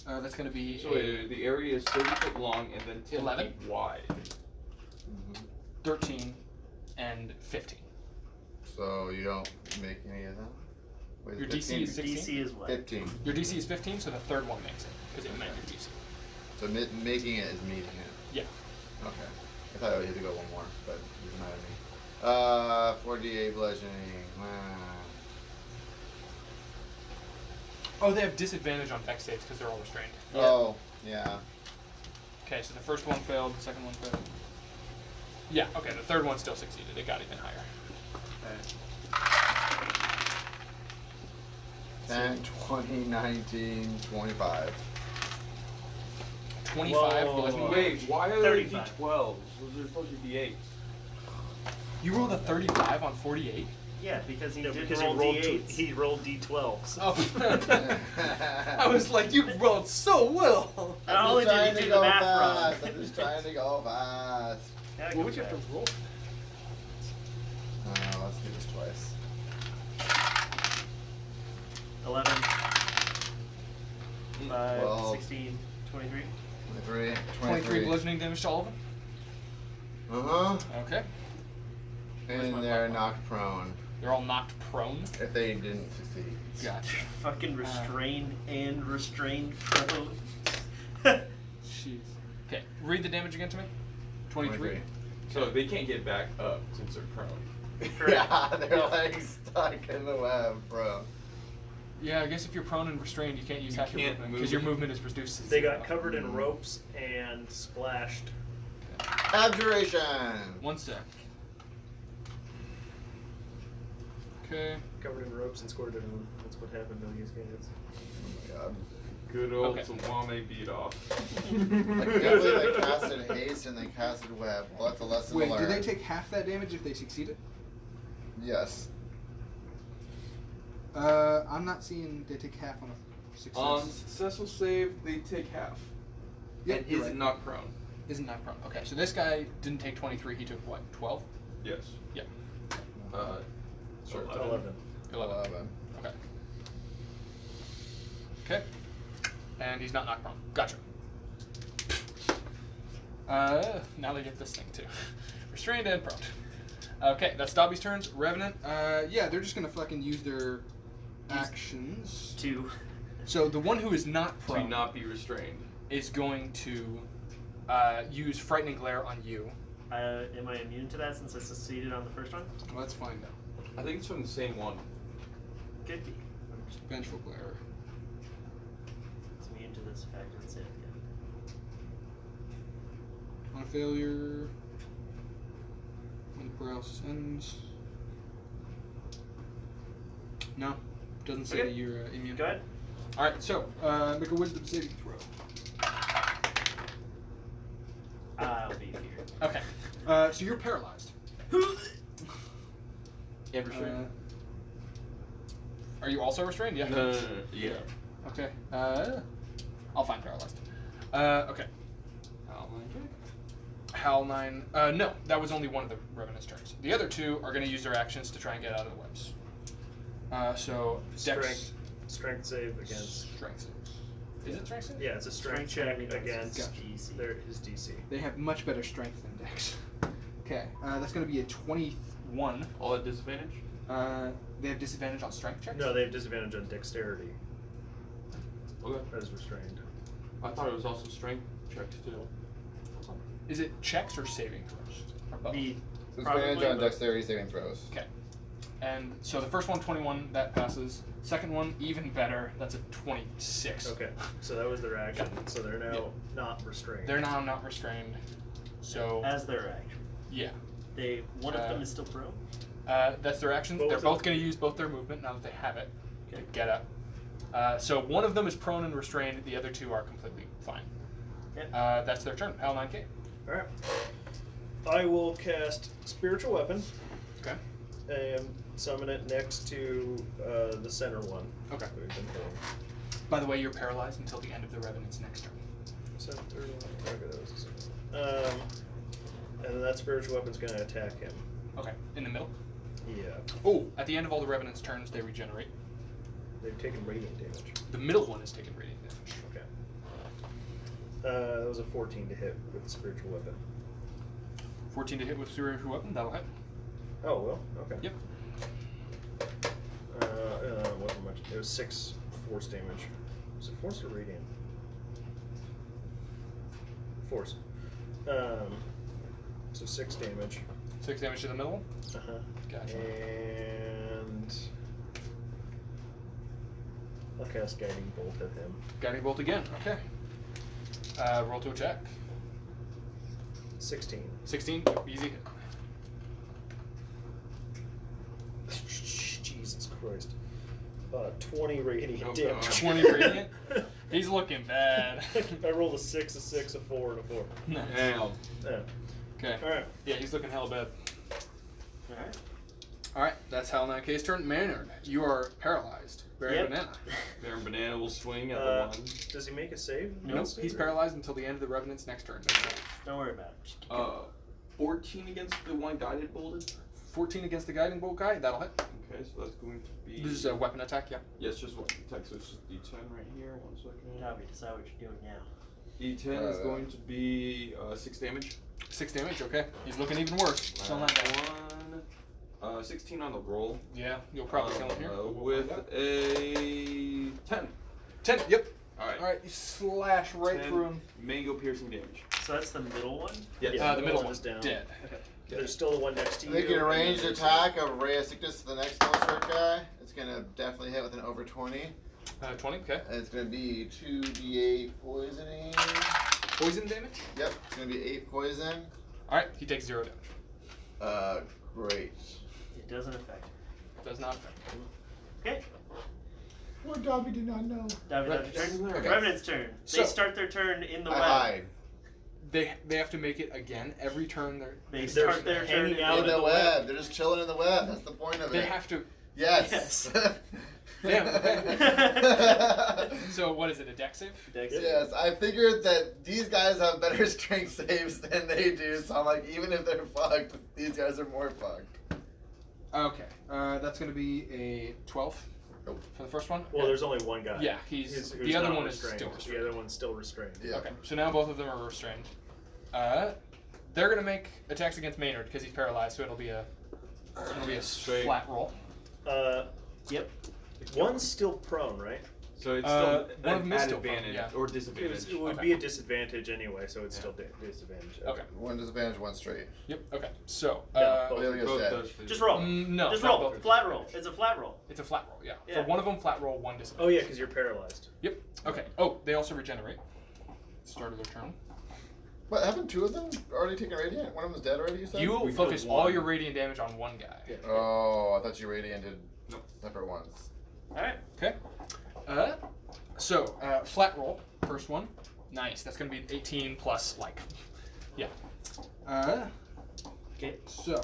That's going to be So the area is 30 foot long and then 10 11? feet wide. 13 and 15. So you don't make any of them? Wait, Your 15? DC is 16. DC is what? 15. Your DC is 15, so the third one makes it because it met your DC. So making it is meeting it. Yeah. Okay. I thought I would have to go one more, but it doesn't matter to me. 4d8 bludgeoning. Oh, they have disadvantage on Dex saves because they're all restrained. Oh, yeah. Okay, so the first one failed, the second one failed. Yeah, okay, the third one still succeeded. It got even higher. 10, 20, 19, 25. 25 Whoa. bludgeoning. Wait, why are they 35. D12s? Those are supposed to be D8s. You rolled a 35 on 48? Yeah, because he No, did because roll D8s. he rolled D12s. Oh. I was like, you rolled so well. Not only did he do the math wrong. I'm just trying to go fast. Gotta What go would you have fast. to roll? Let's do this twice. 11. 5, Well. 16, 23. 23. 23 bludgeoning damage to all of them. Uh-huh. Okay. Where's my And they're butt? knocked prone They're all knocked prone. if they didn't succeed. Gotcha. Fucking restrained and restrained prone. Jeez. Okay, read the damage again to me. 23. So they can't get back up since they're prone. Yeah, they're like stuck in the web, bro. Yeah, I guess if you're prone and restrained, you can't use You half your can't movement move. because your movement is reduced to They 0. got covered in ropes and splashed. Abjuration. 1 sec. Okay. Covered in ropes and squirted on. That's what happened to these guys. Oh my god. Good old Okay. Sawame beat off. Like, they casted haste and they casted web. Well, that's a lesson Wait, to learn. do they take half that damage if they succeeded? Yes. I'm not seeing they take half on a success. On successful save, they take half. Yeah, and you're is right. not prone. Isn't not prone. Okay, so this guy didn't take 23. He took what? 12? Yes. Yeah. Sure. 11. 11. Okay. Okay. And he's not knocked prone. Gotcha. Now they get this thing too. Restrained and prone. Okay, that's Dobby's turns. Revenant. Yeah, they're just gonna fucking use their actions. 2. So the one who is not To prone not be restrained. is going to use frightening glare on you. Am I immune to that since I succeeded on the first one? Let's find out. I think it's from the same one. Could be. Vengeful glare. It's immune to this effect. That's it. On failure, when the paralysis ends. No, doesn't say Okay. you're immune. Go ahead. All right, so make a wisdom saving throw. I'll be here. Okay, so you're paralyzed. And restrained. Are you also restrained? Yeah. No. Yeah. Okay. I'll find paralyzed. Okay. Howl 9. No, that was only one of the Revenant's turns. The other two are going to use their actions to try and get out of the webs. So, Dex. Strength save against. Strength saves. Is it strength save? Yeah, it's a strength Strength check saving against DC. his DC. They have much better strength than Dex. Okay, that's going to be a 21. All at disadvantage? They have disadvantage on strength checks? No, they have disadvantage on dexterity Okay. as restrained. I thought it was also strength checks too. Is it checks or saving throws? Or both? The Advantage on both. dexterity saving throws. Okay. And so the first one, 21, that passes. Second one, even better, that's a 26. Okay, so that was their action. So they're now Yeah. not restrained. They're now not restrained. So, As their action. yeah. One of them is still prone. That's their action. What They're was both it? going to use both their movement now that they have it to Okay. get up. So one of them is prone and restrained. The other two are completely fine. Yep. That's their turn. Hal 9K. Alright. I will cast Spiritual Weapon Okay. and summon it next to the center one. Okay. We've been doing. By the way, you're paralyzed until the end of the Revenant's next turn. So, okay, that was and then that Spiritual Weapon's going to attack him. Okay. In the middle. Yeah. Oh, at the end of all the Revenant's turns, they regenerate. They've taken radiant damage. The middle one is taking radiant damage. Okay. That was a 14 to hit with the Spiritual Weapon. 14 to hit with spiritual weapon. That'll hit. Oh, well, okay. Yep. Wasn't much. It was 6 force damage. Was it force or radiant? Force. So 6 damage. 6 damage to the middle one. Uh-huh. Gotcha. And I'll cast Guiding Bolt at him. Guiding bolt again. Okay. Roll to attack. 16. 16. Easy. Jesus Christ. 20 radiant Oh, damage. God. 20 radiant. He's looking bad. I rolled a 6, a 6, a 4, and a 4. Damn. Yeah. Okay. Alright. Yeah, he's looking hella bad. Alright. Alright, that's Hal 9K's turn. Maynard, you are paralyzed. Barry Yep. Banana. Baron Banana will swing at the one. Does he make a save? Nope, he's paralyzed until the end of the Revenant's next turn. Don't worry about it. Just keep going. 14 against the one guided bolted. 14 against the guiding bolt guy. That'll hit. Okay, so that's going to be. This is a weapon attack. Yeah. Yes, just one attack. So it's just D10 right here. 1 second. Dobby, decide what you're doing now. D10 is going to be 6 damage. 6 damage. Okay. He's looking even worse. Still not dead. 16 on the roll. Yeah, you'll probably kill him here. With a 10. 10. Yep. Alright. All right. You slash right 10 through him. Mango piercing damage. So that's the middle one? Yes. Yeah, The middle one one's is down. dead. There's still the one next to you. Making a and then ranged there's attack of Ray of Sickness to the next little short guy. It's gonna definitely hit with an over 20. 20. Okay. And it's gonna be 2d8 poisoning. Poison damage. Yep, it's gonna be 8 poison. All right. He takes 0 damage. Great. It doesn't affect. Does not affect him. Okay. What Dobby did not know. Dobby, Right. Dobby's turn. Okay. Revenant's turn. So- They start their turn in the I web. hide. They have to make it again every turn. They They're start their turn hanging out In the web. They're just chilling in the web. That's the point of They it. have to. Yes. Damn. So what is it? A deck save? Dex. Yes, I figured that these guys have better strength saves than they do, so I'm like, even if they're fucked, these guys are more fucked. Okay. That's gonna be a 12 Nope. for the first one. Well, there's only one guy. Yeah, he's who's the other not one is restrained. still restrained. The other one's still restrained. Yeah. Okay, so now both of them are restrained. They're gonna make attacks against Maynard because he's paralyzed, so it'll be a Straight. flat roll. Yep. One's still prone, right? So it's One still of them is at still prone, advantage yeah. or It, disadvantage. would Okay. be a disadvantage anyway, so it's still disadvantage. Okay. One disadvantage, one straight. Yep. Okay. So Yeah, Oh, the other guy's Both dead. does. Just roll. no, Just not roll. both. Flat roll. It's a flat roll. It's a flat roll. Yeah. Yeah. For one of them, flat roll, one Oh disadvantage. yeah, because you're paralyzed. Yep. Okay. Oh, they also regenerate. Start of their turn. What, haven't 2 of them already taken radiant? One of them's dead already, you said? You We focus killed all one. your radiant damage on one guy. Yeah. Oh, I thought you radianted Nope. separate ones. Alright. Okay. So flat roll, first one. Nice. That's gonna be 18 plus like, yeah. Okay. So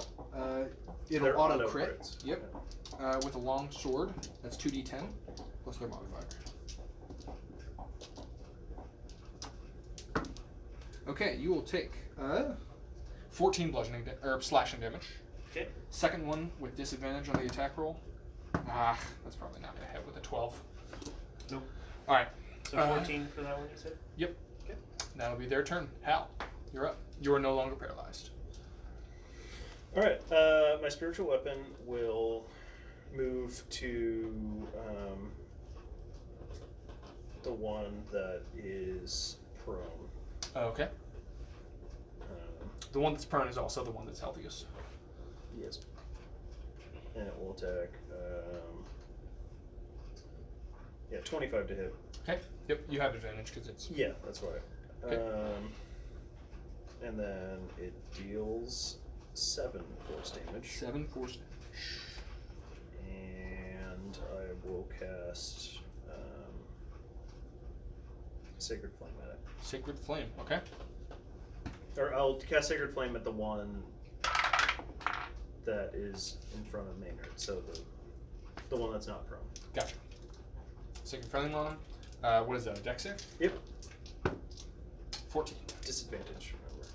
it'll They're auto auto crit. crits. Yep. With a long sword. That's 2d10 plus their modifier. Okay, you will take 14 bludgeoning or slashing damage. Okay. Second one with disadvantage on the attack roll. Ah, that's probably not gonna hit with a 12. Nope. All right. So 14 for that one, you said? Yep. Okay. That'll be their turn. Hal, you're up. You are no longer paralyzed. All right. My spiritual weapon will move to the one that is prone. Okay. Um, The one that's prone is also the one that's healthiest. yes. And it will attack. 25 to hit. Okay. Yep. You have advantage because it's. Yeah, that's right. Okay. And then it deals 7 force damage. 7 force damage. And I will cast Sacred Flame at it. Sacred Flame. Okay. Or I'll cast Sacred Flame at the one that is in front of Maynard. So the one that's not prone. Gotcha. Sacred Flame on him. What is that? A dex save? Yep. 14. Disadvantage, remember.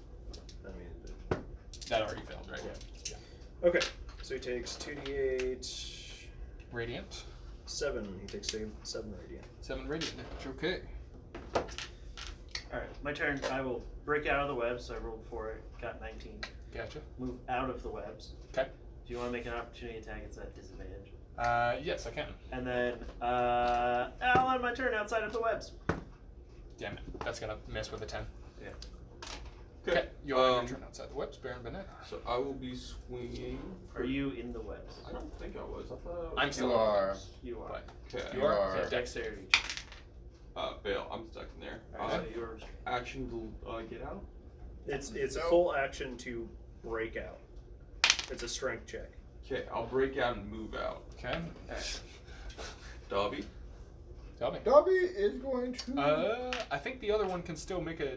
I mean, That already failed, right? Yeah. Okay. So he takes 2d8. Radiant. 7. He takes 7 radiant. 7 radiant damage. Okay. Alright, my turn. I will break out of the webs. So I rolled for it. Got 19. Gotcha. Move out of the webs. Okay. If you want to make an opportunity attack, it's at disadvantage. Yes, I can. And then I'll end my turn outside of the webs. Damn it. That's gonna miss with a 10. Yeah. Okay. You are your turn outside the webs, Baron Bennett. So I will be swinging. Are you in the webs? I don't think I was. I thought I was. I'm still You in the are. webs. You are. But Okay. You are? So dexterity. Fail. I'm stuck in there. Alright, so yours. Action to get out. It's a Nope. full action to break out. It's a strength check. Okay, I'll break out and move out. Okay. Dobby. Tell me. Dobby is going to. I think the other one can still make a.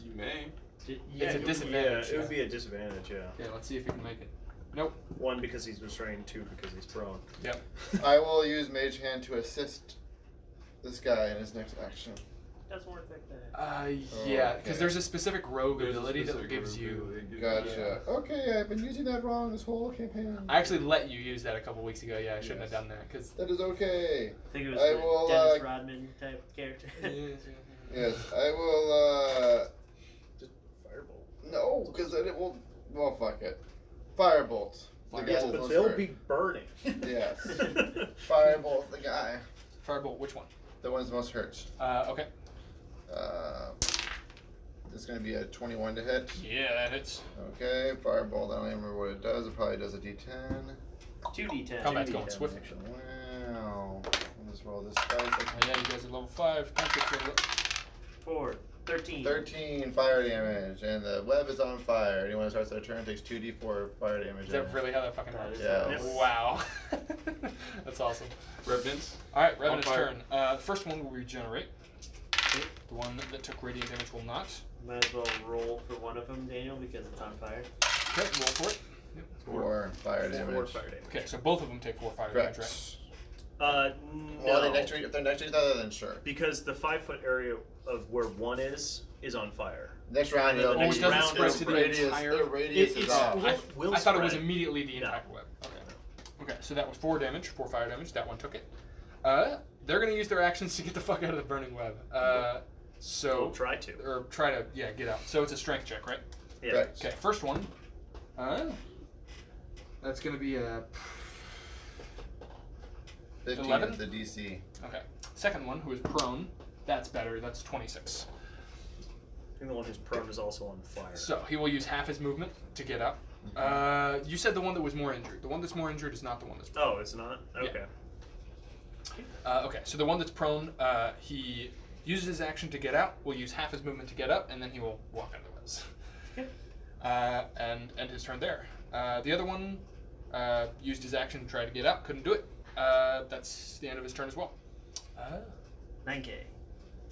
You may. It's a disadvantage. Yeah, it would be a disadvantage. Yeah. Okay, let's see if you can make it. Nope. 1 because he's restrained. 2 because he's prone. Yep. I will use Mage Hand to assist this guy in his next action. doesn't work like that. Yeah, because Okay. there's a specific rogue There's a ability that specific gives you. ability that gives Gotcha. Okay, I've been using that wrong this whole campaign. I actually let you use that a couple weeks ago. Yeah, I shouldn't have Yes. done that because. That is okay. I think it was I the will, Dennis Rodman type character. Yes, I will. Just firebolt. No, because then it will. Well, fuck it. Firebolt. The Yes, guy but will they'll hurt. be burning. Yes. Firebolt the guy. Firebolt, which one? The one's most hurt. Okay. It's gonna be a 21 to hit. Yeah, that hits. Okay, Firebolt. I don't even remember what it does. It probably does a D10. 2d10. Combat's 2d10, going swift. actually. Wow. Let's roll this dice. Oh, yeah, you guys are level 5. Can't get through it. 4, 13. 13 fire damage, and the web is on fire. Anyone who starts their turn takes 2d4 fire damage. Is that really how that fucking That works? is Yeah. how it Wow. That's awesome. Revenants. Alright, Revenant's On fire. turn. The first one will regenerate. The one that took radiant damage will not. Might as well roll for one of them, Daniel, because it's on fire. Okay, roll for it. 4 fire damage. 4 fire damage. Okay, so both of them take 4 fire damage, right? Correct. No. Well, if they're next to each other, then sure. Because the 5-foot area of where one is on fire. Next round, And then the it'll next be- round spread is to the radius, entire- the radius is off. Will I thought it was spread. immediately the No. entire web. Okay, so that was 4 damage, 4 fire damage. That one took it. They're gonna use their actions to get the fuck out of the burning web. So We'll try to. or try to get out. So it's a strength check, right? Yeah. Correct. Okay, first one. That's gonna be a 15 11? is the DC. okay. Second one, who is prone. That's better. That's 26. I think the one who's prone is also on fire. So he will use half his movement to get up. You said the one that was more injured. The one that's more injured is not the one that's prone. Oh, it's not? Okay. Okay, so the one that's prone, he uses his action to get out, will use half his movement to get up, and then he will walk out of the webs. And end his turn there. The other one used his action to try to get out, couldn't do it. That's the end of his turn as well. 9k.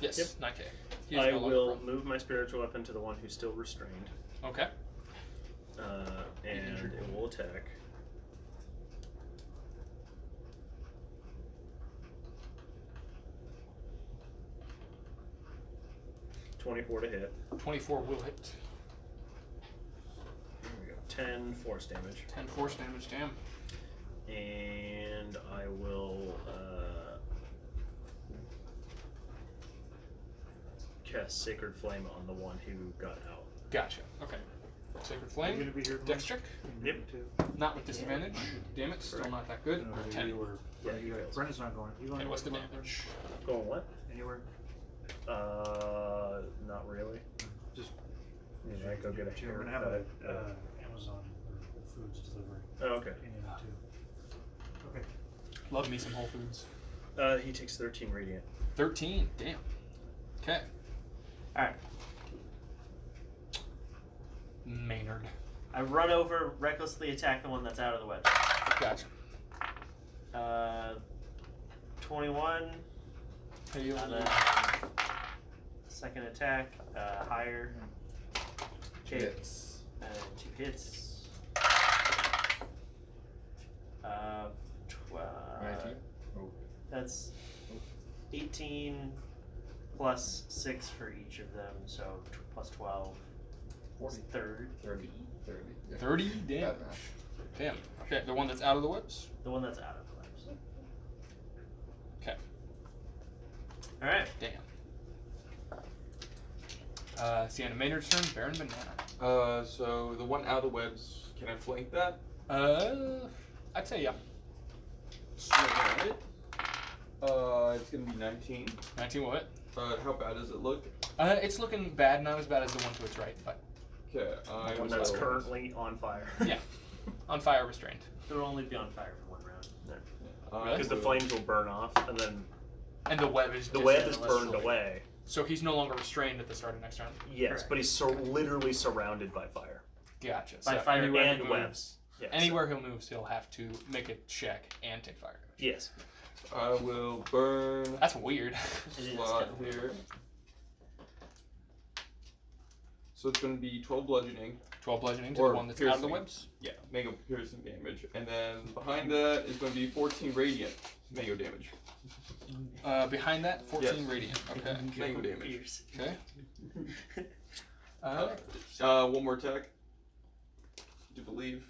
Yes, Yep. 9k. He is I no longer will prone. move my spiritual weapon to the one who's still restrained. Okay. And injured. it will attack. .24 to hit. 24 will hit. There we go. 10 force damage. 10 force damage, damn. And I will cast Sacred Flame on the one who got out. Gotcha. Okay. Sacred You're Flame. gonna be here Dex check. Yep. Not with disadvantage. Damn it, still not that good. 10. Yeah, he fails. Brendan's not going. You going? Okay, what's the anywhere? damage? Going what? Anywhere? Not really. Just. Yeah, I go get a We're gonna have haircut. a Amazon or Whole Foods delivery. Oh, okay. In and out too. Okay. Love me some Whole Foods. He takes 13 radiant. 13. Damn. Okay. Alright. Maynard. I run over, recklessly attack the one that's out of the web. Gotcha. 21 Hey, on a second attack, higher. Okay. Hits. 2 hits. 19? Oh. That's 18 plus 6 for each of them, so plus 12. 40. 30. 30. Yeah. 30 damage. Bad math. Damn. Okay, the one that's out of the webs. The one that's out of the webs. Okay. Alright. Damn. It's the end of Maynard's turn. Baron Banana. So the one out of the webs, can I flank that? I'd say yeah. Swing at it. It's gonna be 19. 19 will hit. How bad does it look? It's looking bad, not as bad as the one to its right, but Okay, The one that's currently on fire. yeah. On fire restrained. It'll only be on fire for 1 round. Because the flames will burn off, and then And the web is the just web is endless. burned away. So he's no longer restrained at the start of next round. Yes, Correct. but he's literally surrounded by fire. Gotcha. By so fire anywhere and he moves, webs. Yes. Anywhere he'll move, he'll have to make a check and take fire damage. Yes. I will burn That's weird. It is slot kinda here. So it's gonna be 12 bludgeoning. 12 bludgeoning to Or the one that's out of the piercing. webs. Yeah, Mango piercing damage. And then behind that is going to be 14 radiant Mango damage. Behind that, 14 Yes. radiant. Okay. Negative damage. Okay. One more attack. Do believe.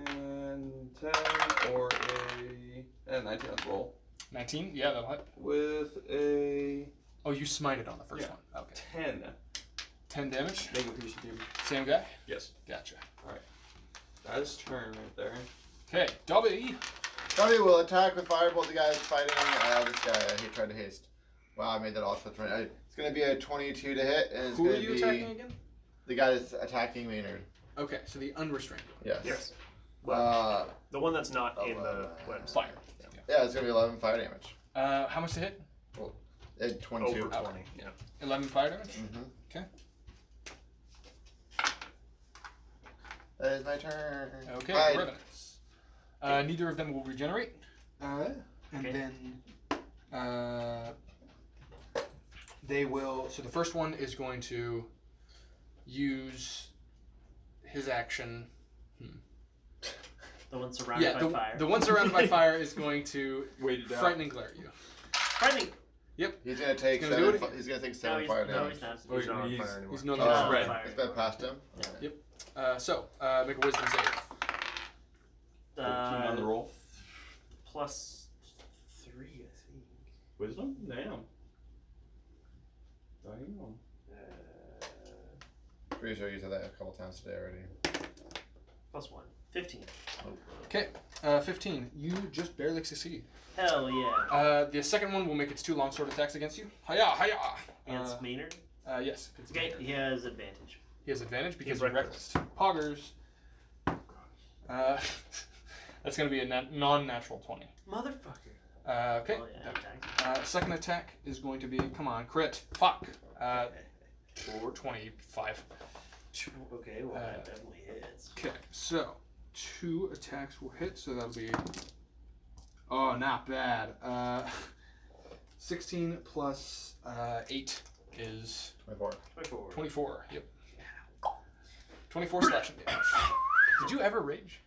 And 10 or a 19 on the roll. 19? Yeah, that'll hit. With a Oh, you smited on the first Yeah. one. Okay. 10. 10 damage. Negative piercing damage. Same guy? Yes. Gotcha. That's turn right there. Okay, Dobby. Tommy will attack with firebolt the guy that's fighting this guy. He tried to haste. Wow, I made that also 20. It's going to be a 22 to hit, and it's Who are going you to be attacking again? the guy that's attacking Maynard. Okay, so the unrestrained one. Yes. Yes. Uh, The one that's not in the 11. web. Fire. yeah, it's going to be 11 fire damage. How much to hit? 22. Over 20. Yeah. 11 fire damage? Mm-hmm. Okay. That is my turn. Okay, Bye. Revenants. Neither of them will regenerate. And Okay. then they will. So the first one is going to use his action. The one surrounded by fire. The one surrounded by fire is going to Wait it out. frightening glare at you. Frightening. He's going to take He's gonna do 7. it He's going to take No, 7 he's, fire no, damage. he's not. Oh, He's not on he's- fire anymore. He's no He's longer not on red. fire. It's been past him. So make a wisdom save. 13 on the roll. Plus 3, I think. Wisdom? Damn. Damn. Pretty sure you said that a couple times today already. Plus 1. 15. Okay, 15. You just barely succeed. Hell yeah. The second one will make its 2 longsword attacks against you. Hiya, hiya. Against Maynard. Yes. If it's Okay, Maynard. he has advantage. He has advantage because He's he's reckless. Poggers. That's going to be a non-natural 20. Motherfucker. Okay. Oh, yeah, attack. Second attack is going to be, come on, crit. Fuck. For 25. Okay, well, that definitely hits. Okay, so 2 attacks will hit, so that'll be. Oh, not bad. 16 plus 8 is 24. 24. 24. Yep. 24 slashing damage. Did you ever rage?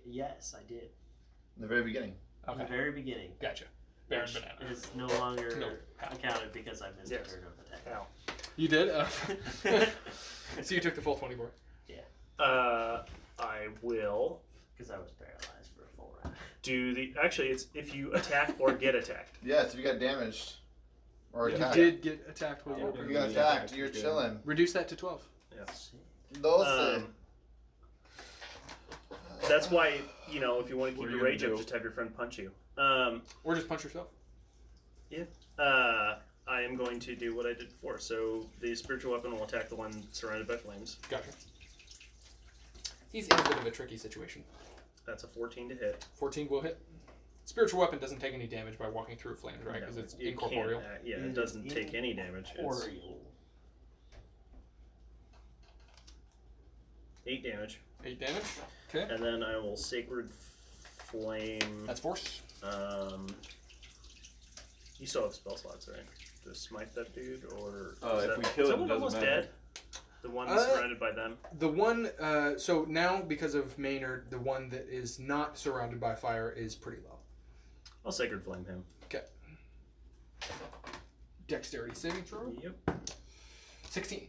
Yes, I did. In the very beginning. In the very beginning. Gotcha. Baron Which Banana. is no longer No. accounted because I missed Yes. a turn of attack. Ow. You did? So you took the full 24. I will Because I was paralyzed for a full round. do the. Actually, it's if you attack or get attacked. Yes, if you got damaged. Or Yeah. You attacked. did get attacked with You got attacked. You're chilling. Reduce that to 12. Those That's why, you know, if you want to What keep are your you rage gonna up, do? just have your friend punch you. Or just punch yourself. I am going to do what I did before. So the spiritual weapon will attack the one surrounded by flames. Gotcha. He's in a bit of a tricky situation. That's a 14 to hit. 14 will hit. Spiritual weapon doesn't take any damage by walking through flames, right? Because it's It incorporeal. can't, yeah, it doesn't take any damage. It's Oriole. 8 damage. 8 damage. Okay. And then I will Sacred Flame. That's force. You still have spell slots, right? To smite that dude, or If we kill is him, that one it doesn't almost matter. dead? The one surrounded by them. The one, so now because of Maynard, the one that is not surrounded by fire is pretty low. I'll Sacred Flame him. Dexterity saving throw. Yep. 16.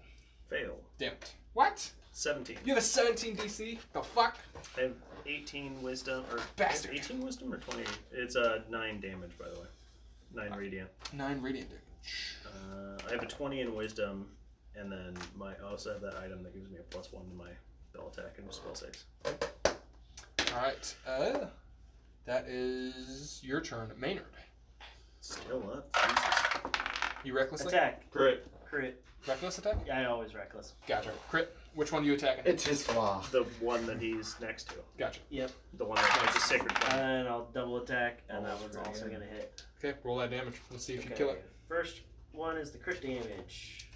Fail. Damn it. What? 17. You have a 17 DC? The fuck? I have 18 wisdom, or Bastard. 18 wisdom or 20? It's 9 damage, by the way. 9 radiant. 9 radiant damage. I have a 20 in wisdom, and then I also have that item that gives me a +1 to my spell attack and spell saves. Alright. That is your turn, Maynard. Still up. Jesus. You recklessly? Attack. Crit. Crit. Reckless attack? Yeah, I always reckless. Gotcha. Crit. Which one are you attacking? It's his flaw. The one that he's next to. Gotcha. Yep. The one that makes a sacred flame. And I'll double attack, and that Almost one's also again. going to hit. Okay, roll that damage. Let's see if you Okay. kill it. First one is the crit damage.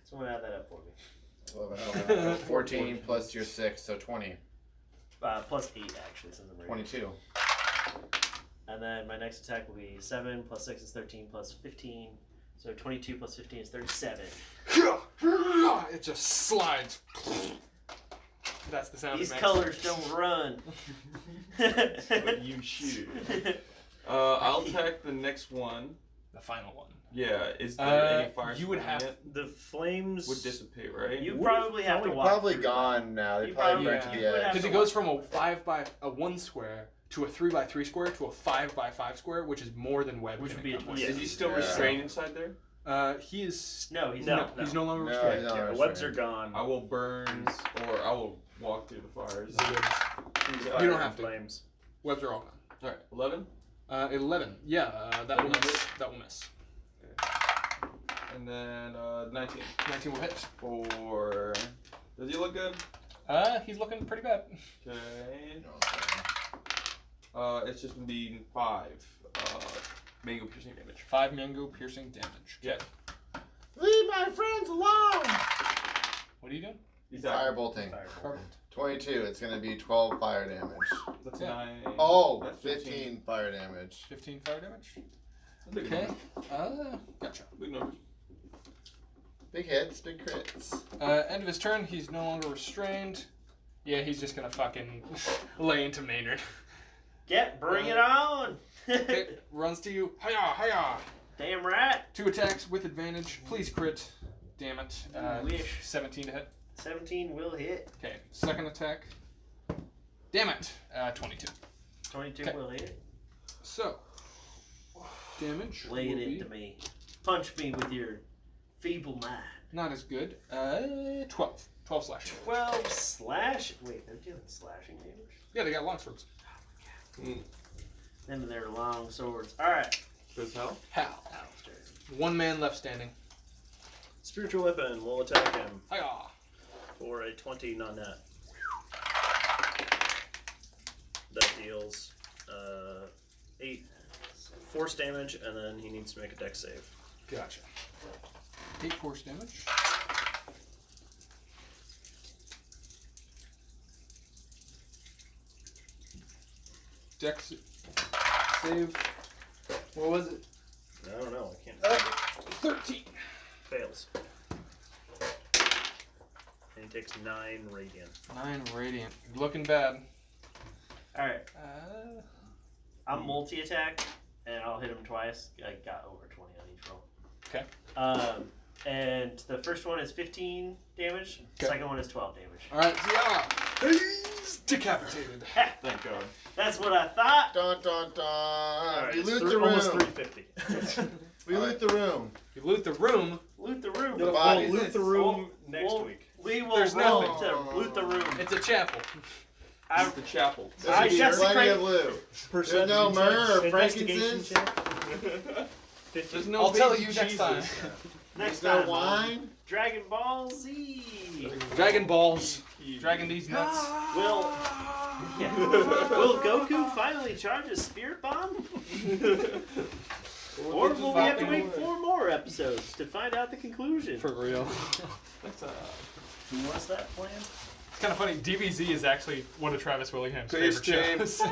Someone add that up for me. 11, 14 plus your 6, so 20. Plus 8, actually, since I'm ready. 22. And then my next attack will be 7 plus 6 is 13 plus 15. So 22 plus 15 is 37. It just slides. That's the sound. These it makes. colors don't run. But you shoot. I'll attack the next one. The final one. Yeah, is there any fire? You would surrounding have- it? The flames Would dissipate, right? You probably have to walk. Probably through. gone now. They You probably probably- went to you the would have edge. Because to it goes from a 5 by a 1 square to a 3 by 3 square to a 5 by 5 square, which is more than Webb. Which can would be a accomplish. twist. Is he still Yeah. restrained inside there? He is. No, he's No. not. He's no longer No, restrained. he's not Yeah, restrained. webs are gone. I will burn, or I will walk through the fires. You don't have to. Flames. Webs are all gone. All right, 11, 11. Yeah, that will miss. That will miss. and then 19 19 will hit. for. Does he look good? He's looking pretty bad. Okay. It's just gonna be 5 mango piercing damage. 5 mango piercing damage. Yeah. Leave my friends alone! What are you doing? He's Firebolting. Firebolt. 22. It's gonna be 12 fire damage. That's Yeah. 9. Oh, That's 15 fire damage. 15 fire damage. Big Okay. numbers. Gotcha. Big numbers. Big hits, big crits. End of his turn. He's no longer restrained. Yeah, he's just gonna fucking lay into Maynard. Bring it on. Okay, runs to you. Hiya, hiya. Damn right. 2 attacks with advantage. Please crit. Damn it. Wish. 17 to hit. 17 will hit. Okay, second attack. Damn it. 22. 22 Okay. will hit. So, damage. Lay will it be into me. Punch me with your feeble mind. not as good. 12. 12 slashing. 12 slash. Wait, they're doing slashing damage. Yeah, they got long swords. Them and their long swords. Alright. Does hell? Hal. Alistair. 1 man left standing. Spiritual weapon will attack him Hiya. for a 20 non-net. That deals 8 force damage, and then he needs to make a dex save. Gotcha. 8 force damage. Dex save. What was it? I don't know. I can't. 13. Fails. And he takes 9 radiant. 9 radiant. Looking bad. Alright. I'm Hmm. multi-attack, and I'll hit him twice. I got over 20 on each roll. Okay. And the first one is 15 damage. Okay. Second one is 12 damage. Alright, so he's decapitated. Thank God. That's what I thought. Dun dun dun. Alright, We it's loot the almost room. 350. We loot the room. You loot the room. Loot the room. The We'll bodies. loot the room We'll- next we'll- week. We will There's roll nothing. to loot the room. It's a chapel. It's the chapel. There's I plenty desecrate- of loot. Perception no check, myrrh or investigation frankincense? check. 50. There's no I'll tell baby you next Jesus. time. Next There's no time, wine. Dragon Ball Z. Dragon balls. Dragon these nuts. Will Will Goku finally charge a spirit bomb? Or will we have to wait 4 more episodes to find out the conclusion? For real. What's that plan? It's kind of funny. DBZ is actually one of Travis Willingham's Space favorite James. shows.